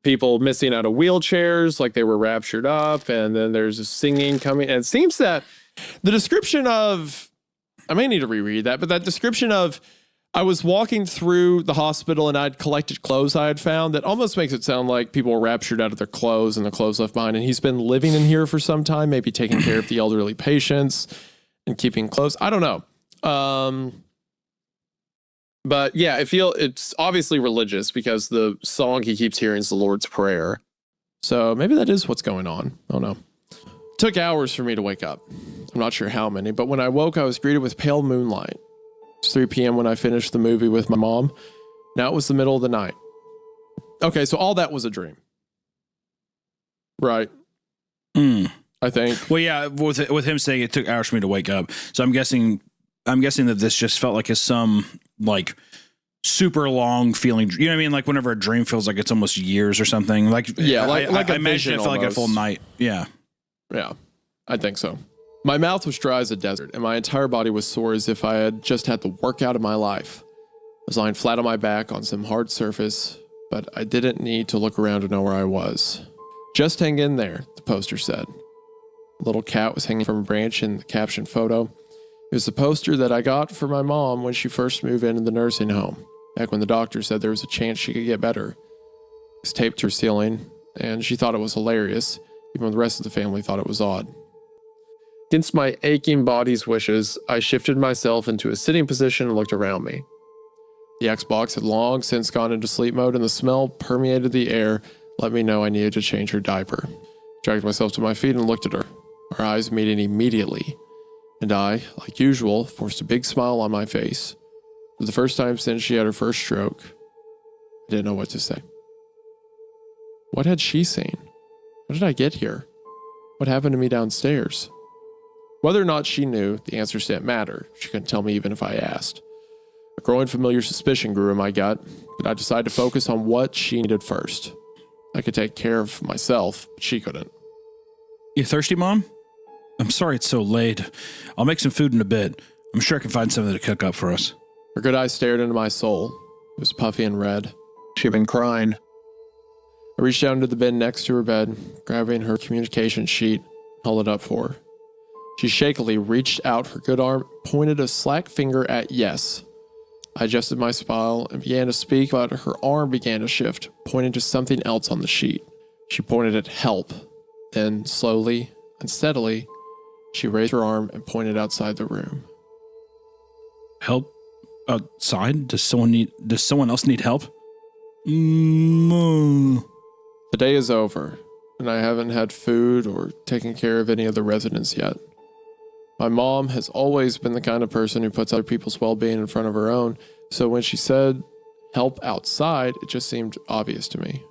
S2: people missing out of wheelchairs, like they were raptured up, and then there's a singing coming. And it seems that the description of, I may need to reread that, but that description of, I was walking through the hospital and I'd collected clothes I had found, that almost makes it sound like people were raptured out of their clothes and the clothes left behind. And he's been living in here for some time, maybe taking care of the elderly patients and keeping clothes. I don't know. But yeah, it's obviously religious because the song he keeps hearing is the Lord's Prayer. So maybe that is what's going on. I don't know. It took hours for me to wake up. I'm not sure how many, but when I woke, I was greeted with pale moonlight. It was 3 p.m. when I finished the movie with my mom. Now it was the middle of the night. Okay, so all that was a dream. Right. I think.
S1: Well, yeah, with him saying it took hours for me to wake up. So I'm guessing that this just felt like some like super long feeling. You know what I mean? Like whenever a dream feels like it's almost years or something. Like
S2: yeah, like
S1: I imagine it felt like a full night. Yeah.
S2: Yeah, I think so. My mouth was dry as a desert, and my entire body was sore as if I had just had the workout of my life. I was lying flat on my back on some hard surface, but I didn't need to look around to know where I was. Just hang in there, the poster said. A little cat was hanging from a branch in the caption photo. It was the poster that I got for my mom when she first moved into the nursing home, back when the doctor said there was a chance she could get better. It was taped to her ceiling, and she thought it was hilarious, even when the rest of the family thought it was odd. Against my aching body's wishes, I shifted myself into a sitting position and looked around me. The Xbox had long since gone into sleep mode, and the smell permeated the air, let me know I needed to change her diaper. Dragged myself to my feet and looked at her, our eyes meeting immediately, and I, like usual, forced a big smile on my face. For the first time since she had her first stroke, I didn't know what to say. What had she seen? How did I get here? What happened to me downstairs? Whether or not she knew, the answers didn't matter. She couldn't tell me even if I asked. A growing familiar suspicion grew in my gut, but I decided to focus on what she needed first. I could take care of myself, but she couldn't.
S1: You thirsty, Mom? I'm sorry it's so late. I'll make some food in a bit. I'm sure I can find something to cook up for us.
S2: Her good eyes stared into my soul. It was puffy and red.
S3: She'd been crying.
S2: I reached down to the bin next to her bed, grabbing her communication sheet, held it up for her. She shakily reached out her good arm, pointed a slack finger at yes. I adjusted my smile and began to speak, but her arm began to shift, pointing to something else on the sheet. She pointed at help. Then, slowly and steadily, she raised her arm and pointed outside the room.
S1: Help outside? Does someone else need help? The
S2: day is over, and I haven't had food or taken care of any of the residents yet. My mom has always been the kind of person who puts other people's well-being in front of her own, so when she said help outside, it just seemed obvious to me.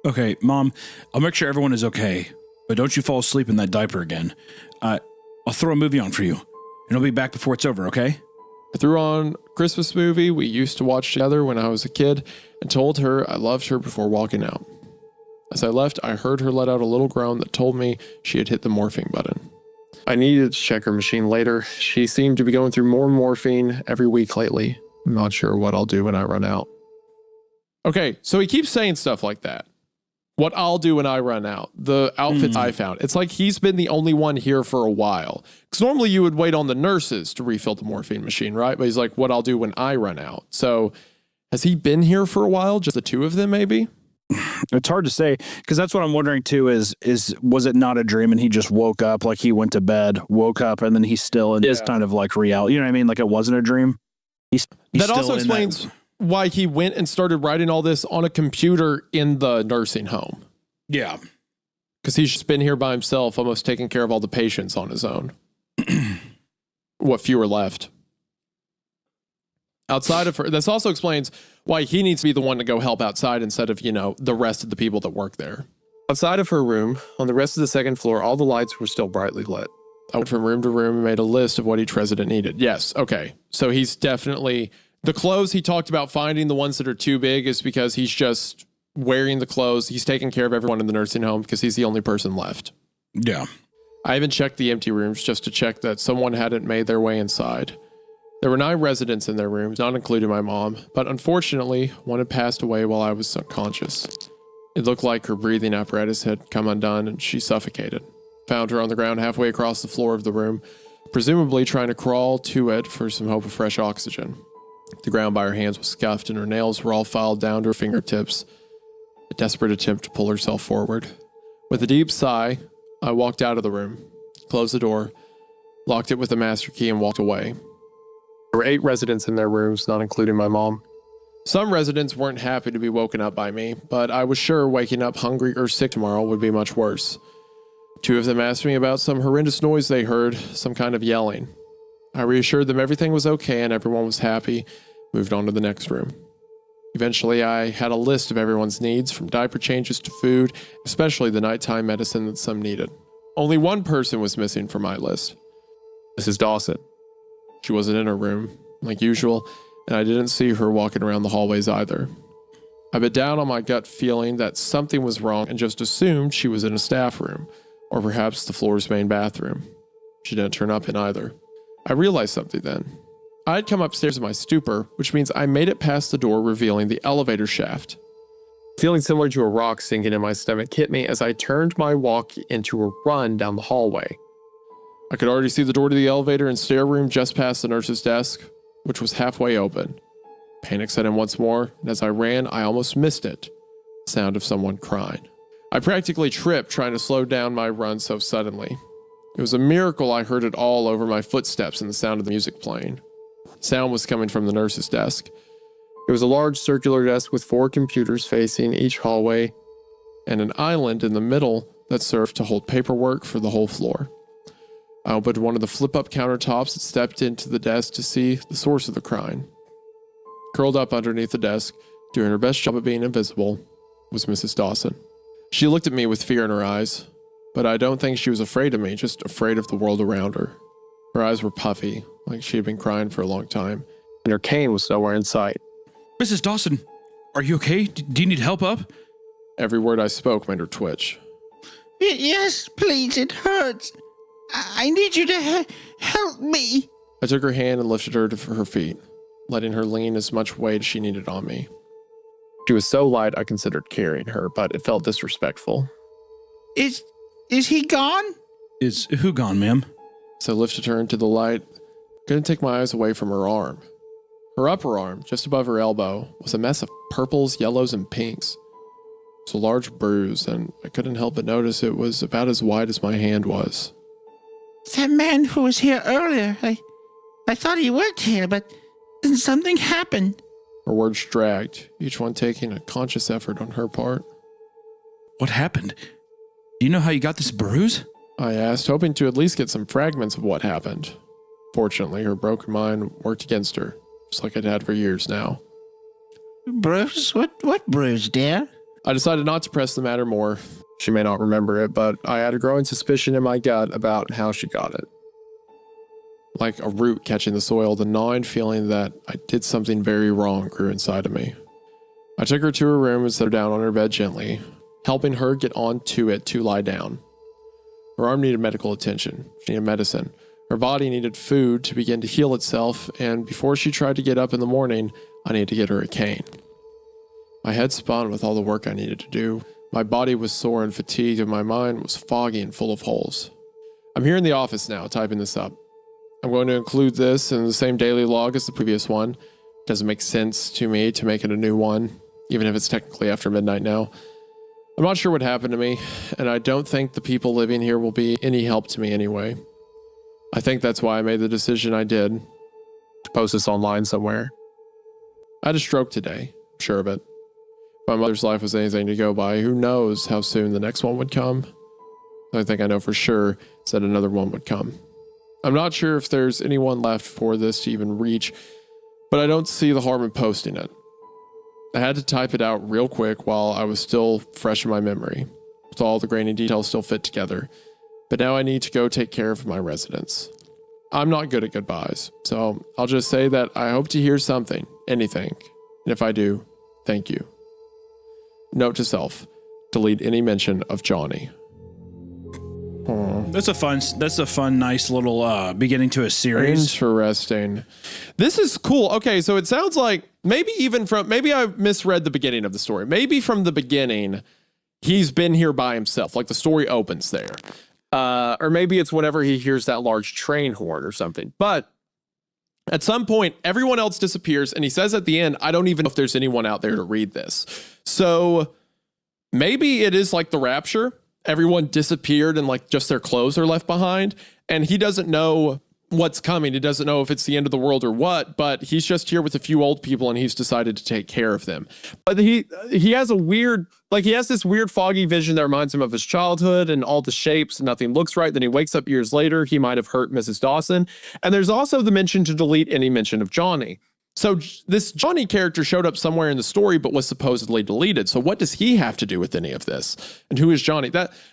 S1: Okay, Mom, I'll make sure everyone is okay, but don't you fall asleep in that diaper again. I'll throw a movie on for you, and I'll be back before it's over, okay?
S2: I threw on a Christmas movie we used to watch together when I was a kid and told her I loved her before walking out. As I left, I heard her let out a little groan that told me she had hit the morphine button.
S3: I needed to check her machine later. She seemed to be going through more morphine every week lately. I'm not sure what I'll do when I run out.
S2: Okay, so he keeps saying stuff like that. What I'll do when I run out. The outfits I found. It's like he's been the only one here for a while. Because normally you would wait on the nurses to refill the morphine machine, right? But he's like, what I'll do when I run out. So has he been here for a while? Just the two of them, maybe?
S4: It's hard to say, because that's what I'm wondering too, is was it not a dream and he just woke up, like he went to bed, woke up, and then he's still in this kind of like reality. You know what I mean? Like it wasn't a dream. He's
S2: that also explains why he went and started writing all this on a computer in the nursing home.
S1: Yeah.
S2: Because he's just been here by himself, almost taking care of all the patients on his own. What few are left. Outside of her, this also explains why he needs to be the one to go help outside instead of, the rest of the people that work there.
S3: Outside of her room, on the rest of the second floor, all the lights were still brightly lit.
S2: I went from room to room and made a list of what each resident needed. Yes, okay. So he's definitely... The clothes he talked about finding, the ones that are too big, is because he's just wearing the clothes. He's taking care of everyone in the nursing home because he's the only person left.
S1: Yeah.
S2: I even checked the empty rooms just to check that someone hadn't made their way inside. There were 9 residents in their rooms, not including my mom, but unfortunately, one had passed away while I was unconscious. It looked like her breathing apparatus had come undone and she suffocated. Found her on the ground halfway across the floor of the room, presumably trying to crawl to it for some hope of fresh oxygen. The ground by her hands was scuffed and her nails were all filed down to her fingertips. A desperate attempt to pull herself forward. With a deep sigh, I walked out of the room, closed the door, locked it with a master key, and walked away.
S3: There were 8 residents in their rooms, not including my mom.
S2: Some residents weren't happy to be woken up by me, but I was sure waking up hungry or sick tomorrow would be much worse. 2 of them asked me about some horrendous noise they heard, some kind of yelling. I reassured them everything was okay and everyone was happy, moved on to the next room. Eventually, I had a list of everyone's needs, from diaper changes to food, especially the nighttime medicine that some needed. Only one person was missing from my list.
S3: Mrs. Dawson.
S2: She wasn't in her room, like usual, and I didn't see her walking around the hallways either. I bit down on my gut feeling that something was wrong and just assumed she was in a staff room, or perhaps the floor's main bathroom. She didn't turn up in either. I realized something then. I had come upstairs in my stupor, which means I made it past the door, revealing the elevator shaft.
S3: Feeling similar to a rock sinking in my stomach hit me as I turned my walk into a run down the hallway.
S2: I could already see the door to the elevator and stair room just past the nurse's desk, which was halfway open. Panic set in once more, and as I ran, I almost missed it. The sound of someone crying. I practically tripped trying to slow down my run so suddenly. It was a miracle I heard it all over my footsteps and the sound of the music playing. The sound was coming from the nurse's desk.
S3: It was a large circular desk with 4 computers facing each hallway,
S2: and an island in the middle that served to hold paperwork for the whole floor. I opened one of the flip-up countertops and stepped into the desk to see the source of the crying. Curled up underneath the desk, doing her best job of being invisible, was Mrs. Dawson. She looked at me with fear in her eyes, but I don't think she was afraid of me, just afraid of the world around her. Her eyes were puffy, like she had been crying for a long time.
S3: and her cane was nowhere in sight.
S1: Mrs. Dawson, are you okay? Do you need help up?
S2: Every word I spoke made her twitch.
S5: Yes, please, it hurts. I need you to help me.
S2: I took her hand and lifted her to her feet, letting her lean as much weight as she needed on me.
S3: She was so light I considered carrying her, but it felt disrespectful.
S5: Is he gone?
S1: Is who gone, ma'am?
S2: So I lifted her into the light. Couldn't take my eyes away from her arm. Her upper arm, just above her elbow, was a mess of purples, yellows, and pinks. It was a large bruise, and I couldn't help but notice it was about as wide as my hand was.
S5: That man who was here earlier, I thought he worked here, but then something happened.
S2: Her words dragged, each one taking a conscious effort on her part.
S1: What happened? Do you know how you got this bruise?
S2: I asked, hoping to at least get some fragments of what happened. Fortunately, her broken mind worked against her, just like it had for years now.
S5: Bruce? What bruise, dear?
S3: I decided not to press the matter more. She may not remember it, but I had a growing suspicion in my gut about how she got it. Like a root catching the soil, the gnawing feeling that I did something very wrong grew inside of me. I took her to her room and set her down on her bed gently, helping her get onto it to lie down. Her arm needed medical attention. She needed medicine. Her body needed food to begin to heal itself, and before she tried to get up in the morning, I needed to get her a cane. My head spun with all the work I needed to do. My body was sore and fatigued, and my mind was foggy and full of holes. I'm here in the office now, typing this up. I'm going to include this in the same daily log as the previous one. It doesn't make sense to me to make it a new one, even if it's technically after midnight now. I'm not sure what happened to me, and I don't think the people living here will be any help to me anyway. I think that's why I made the decision I did.
S4: To post this online somewhere.
S3: I had a stroke today, I'm sure of it. If my mother's life was anything to go by, who knows how soon the next one would come. The only thing I know for sure is that another one would come. I'm not sure if there's anyone left for this to even reach, but I don't see the harm in posting it. I had to type it out real quick while I was still fresh in my memory, with all the grainy details still fit together. But now I need to go take care of my residents. I'm not good at goodbyes, so I'll just say that I hope to hear something, anything. And if I do, thank you. Note to self, delete any mention of Johnny.
S1: That's a fun, nice little beginning to a series.
S3: Interesting. This is cool. Okay, so it sounds like maybe I misread the beginning of the story. Maybe from the beginning, he's been here by himself. Like the story opens there. Or maybe it's whenever he hears that large train horn or something. But at some point, everyone else disappears, and he says at the end, I don't even know if there's anyone out there to read this. So maybe it is like the Rapture. Everyone disappeared and like just their clothes are left behind, and he doesn't know what's coming. He doesn't know if it's the end of the world or what, but he's just here with a few old people and he's decided to take care of them. But he has this weird foggy vision that reminds him of his childhood and all the shapes and nothing looks right. Then he wakes up years later. He might have hurt Mrs. Dawson. And there's also the mention to delete any mention of Johnny. So this Johnny character showed up somewhere in the story, but was supposedly deleted. So what does he have to do with any of this? And who is Johnny?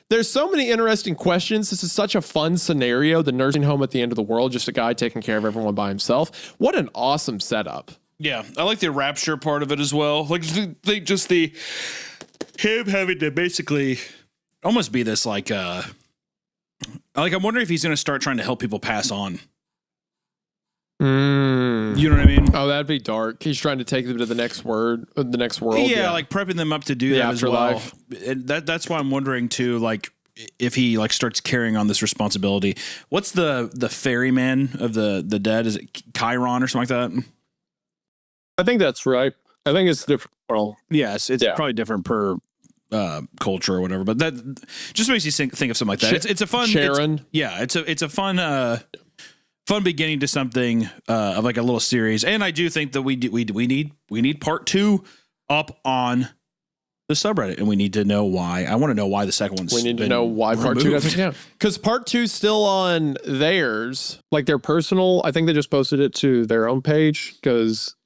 S3: There's so many interesting questions. This is such a fun scenario. The nursing home at the end of the world, just a guy taking care of everyone by himself. What an awesome setup.
S1: Yeah, I like the Rapture part of it as well. Like him having to basically almost be this like I'm wondering if he's going to start trying to help people pass on. You know what I mean?
S3: Oh, that'd be dark. He's trying to take them to the next world.
S1: Yeah, like prepping them up to do that
S3: afterlife.
S1: as well. And that's why I'm wondering too, like if he like starts carrying on this responsibility. What's the ferryman of the dead? Is it Chiron or something like that?
S3: I think that's right. I think it's different.
S4: Well, yes, it's probably different per
S1: culture or whatever, but that just makes you think of something like that. It's a fun
S3: Sharon.
S1: It's a fun beginning to something of like a little series, and I do think that we need part 2 up on the subreddit, and we need to know why. I want to know why the second one's.
S3: We need to know why part 2 doesn't count, because part 2's still on theirs, like their personal. I think they just posted it to their own page because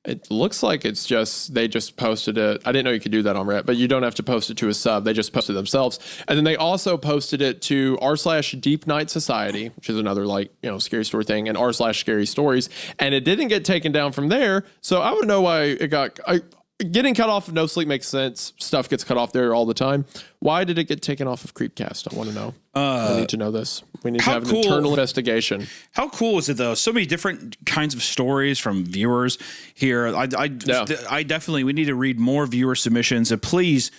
S3: it looks like it's just they just posted it. I didn't know you could do that on Reddit, but you don't have to post it to a sub. They just posted themselves, and then they also posted it to r/Deep Night Society, which is another scary story thing, and r/Scary Stories, and it didn't get taken down from there. So I would know why it got. Getting cut off of No Sleep makes sense. Stuff gets cut off there all the time. Why did it get taken off of Creepcast? I want to know. I need to know this. We need to have an internal investigation.
S1: How cool is it though? So many different kinds of stories from viewers here. I definitely, we need to read more viewer submissions. And please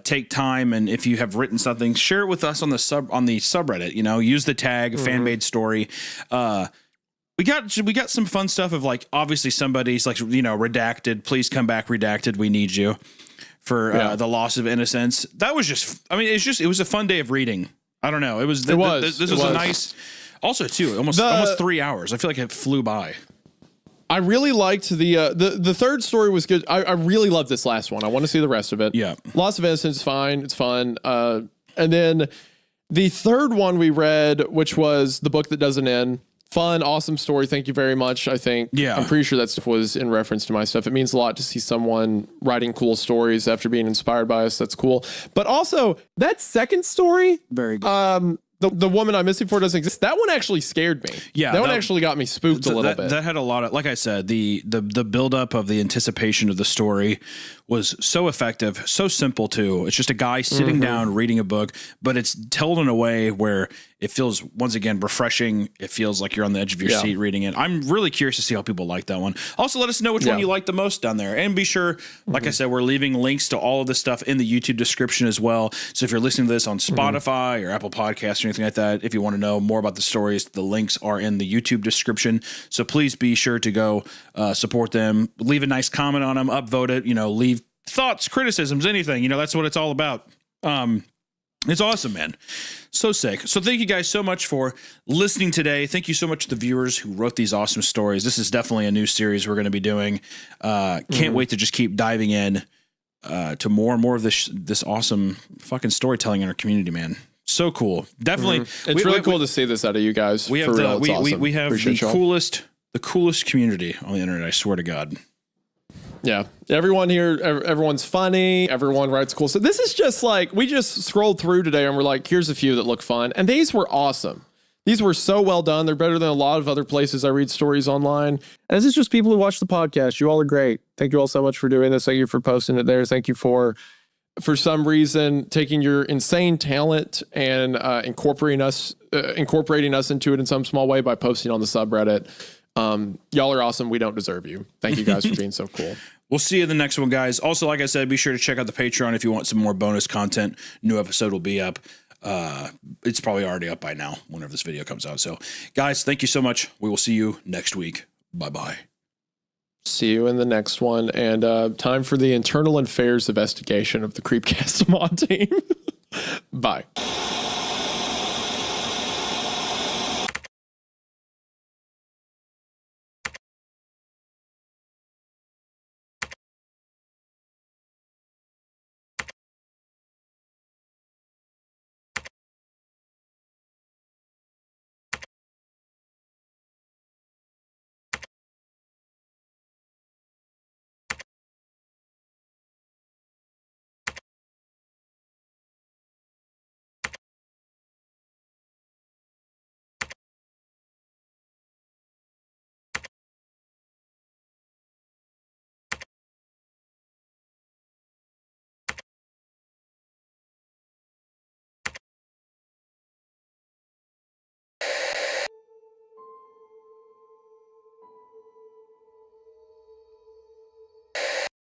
S1: take time, and if you have written something, share it with us on the subreddit. Use the tag fan-made story. We got some fun stuff of like, obviously somebody's like, redacted, please come back, redacted, we need you for the loss of innocence. That was just, it was a fun day of reading. I don't know. This was a nice, also too, almost 3 hours. I feel like it flew by.
S3: I really liked the third story was good. I really loved this last one. I want to see the rest of it.
S1: Yeah.
S3: Loss of innocence, fine. It's fun. And then the third one we read, which was The Book That Doesn't End,
S2: fun, awesome story. Thank you very much. I think, I'm pretty sure that stuff was in reference to my stuff. It means a lot to see someone writing cool stories after being inspired by us. That's cool. But also that second story,
S4: very good.
S2: The woman I'm missing for doesn't exist. That one actually scared me.
S1: Yeah,
S2: that one actually got me spooked a little bit.
S1: That had a lot of, like I said, the buildup of the anticipation of the story was so effective, so simple too. It's just a guy sitting down reading a book, but it's told in a way where it feels, once again, refreshing. It feels like you're on the edge of your seat reading it. I'm really curious to see how people like that one. Also, let us know which one you like the most down there. And be sure, like I said, we're leaving links to all of this stuff in the YouTube description as well. So if you're listening to this on Spotify or Apple Podcasts or anything like that, if you want to know more about the stories, the links are in the YouTube description. So please be sure to go support them. Leave a nice comment on them, upvote it, leave thoughts, criticisms, anything. That's what it's all about. It's awesome, man. So sick. So thank you guys so much for listening today. Thank you so much to the viewers who wrote these awesome stories. This is definitely a new series we're going to be doing. Can't wait to just keep diving in to more and more of this awesome fucking storytelling in our community, man. So cool. Definitely.
S2: It's really cool to see this out of you guys.
S1: We have
S2: awesome.
S1: we have the coolest community on the internet, I swear to God.
S2: Yeah. Everyone here, everyone's funny. Everyone writes cool. So this is just like, we just scrolled through today and we're like, here's a few that look fun. And these were awesome. These were so well done. They're better than a lot of other places I read stories online.
S3: And this is just people who watch the podcast. You all are great. Thank you all so much for doing this. Thank you for posting it there. Thank you for
S2: some reason, taking your insane talent and incorporating us into it in some small way by posting on the subreddit. Y'all are awesome. We don't deserve you. Thank you guys for being so cool.
S1: We'll see you in the next one, guys. Also, like I said, be sure to check out the Patreon if you want some more bonus content. New episode will be up. It's probably already up by now whenever this video comes out. So, guys, thank you so much. We will see you next week. Bye-bye.
S2: See you in the next one. And time for the internal affairs investigation of the Creepcast mod team. Bye.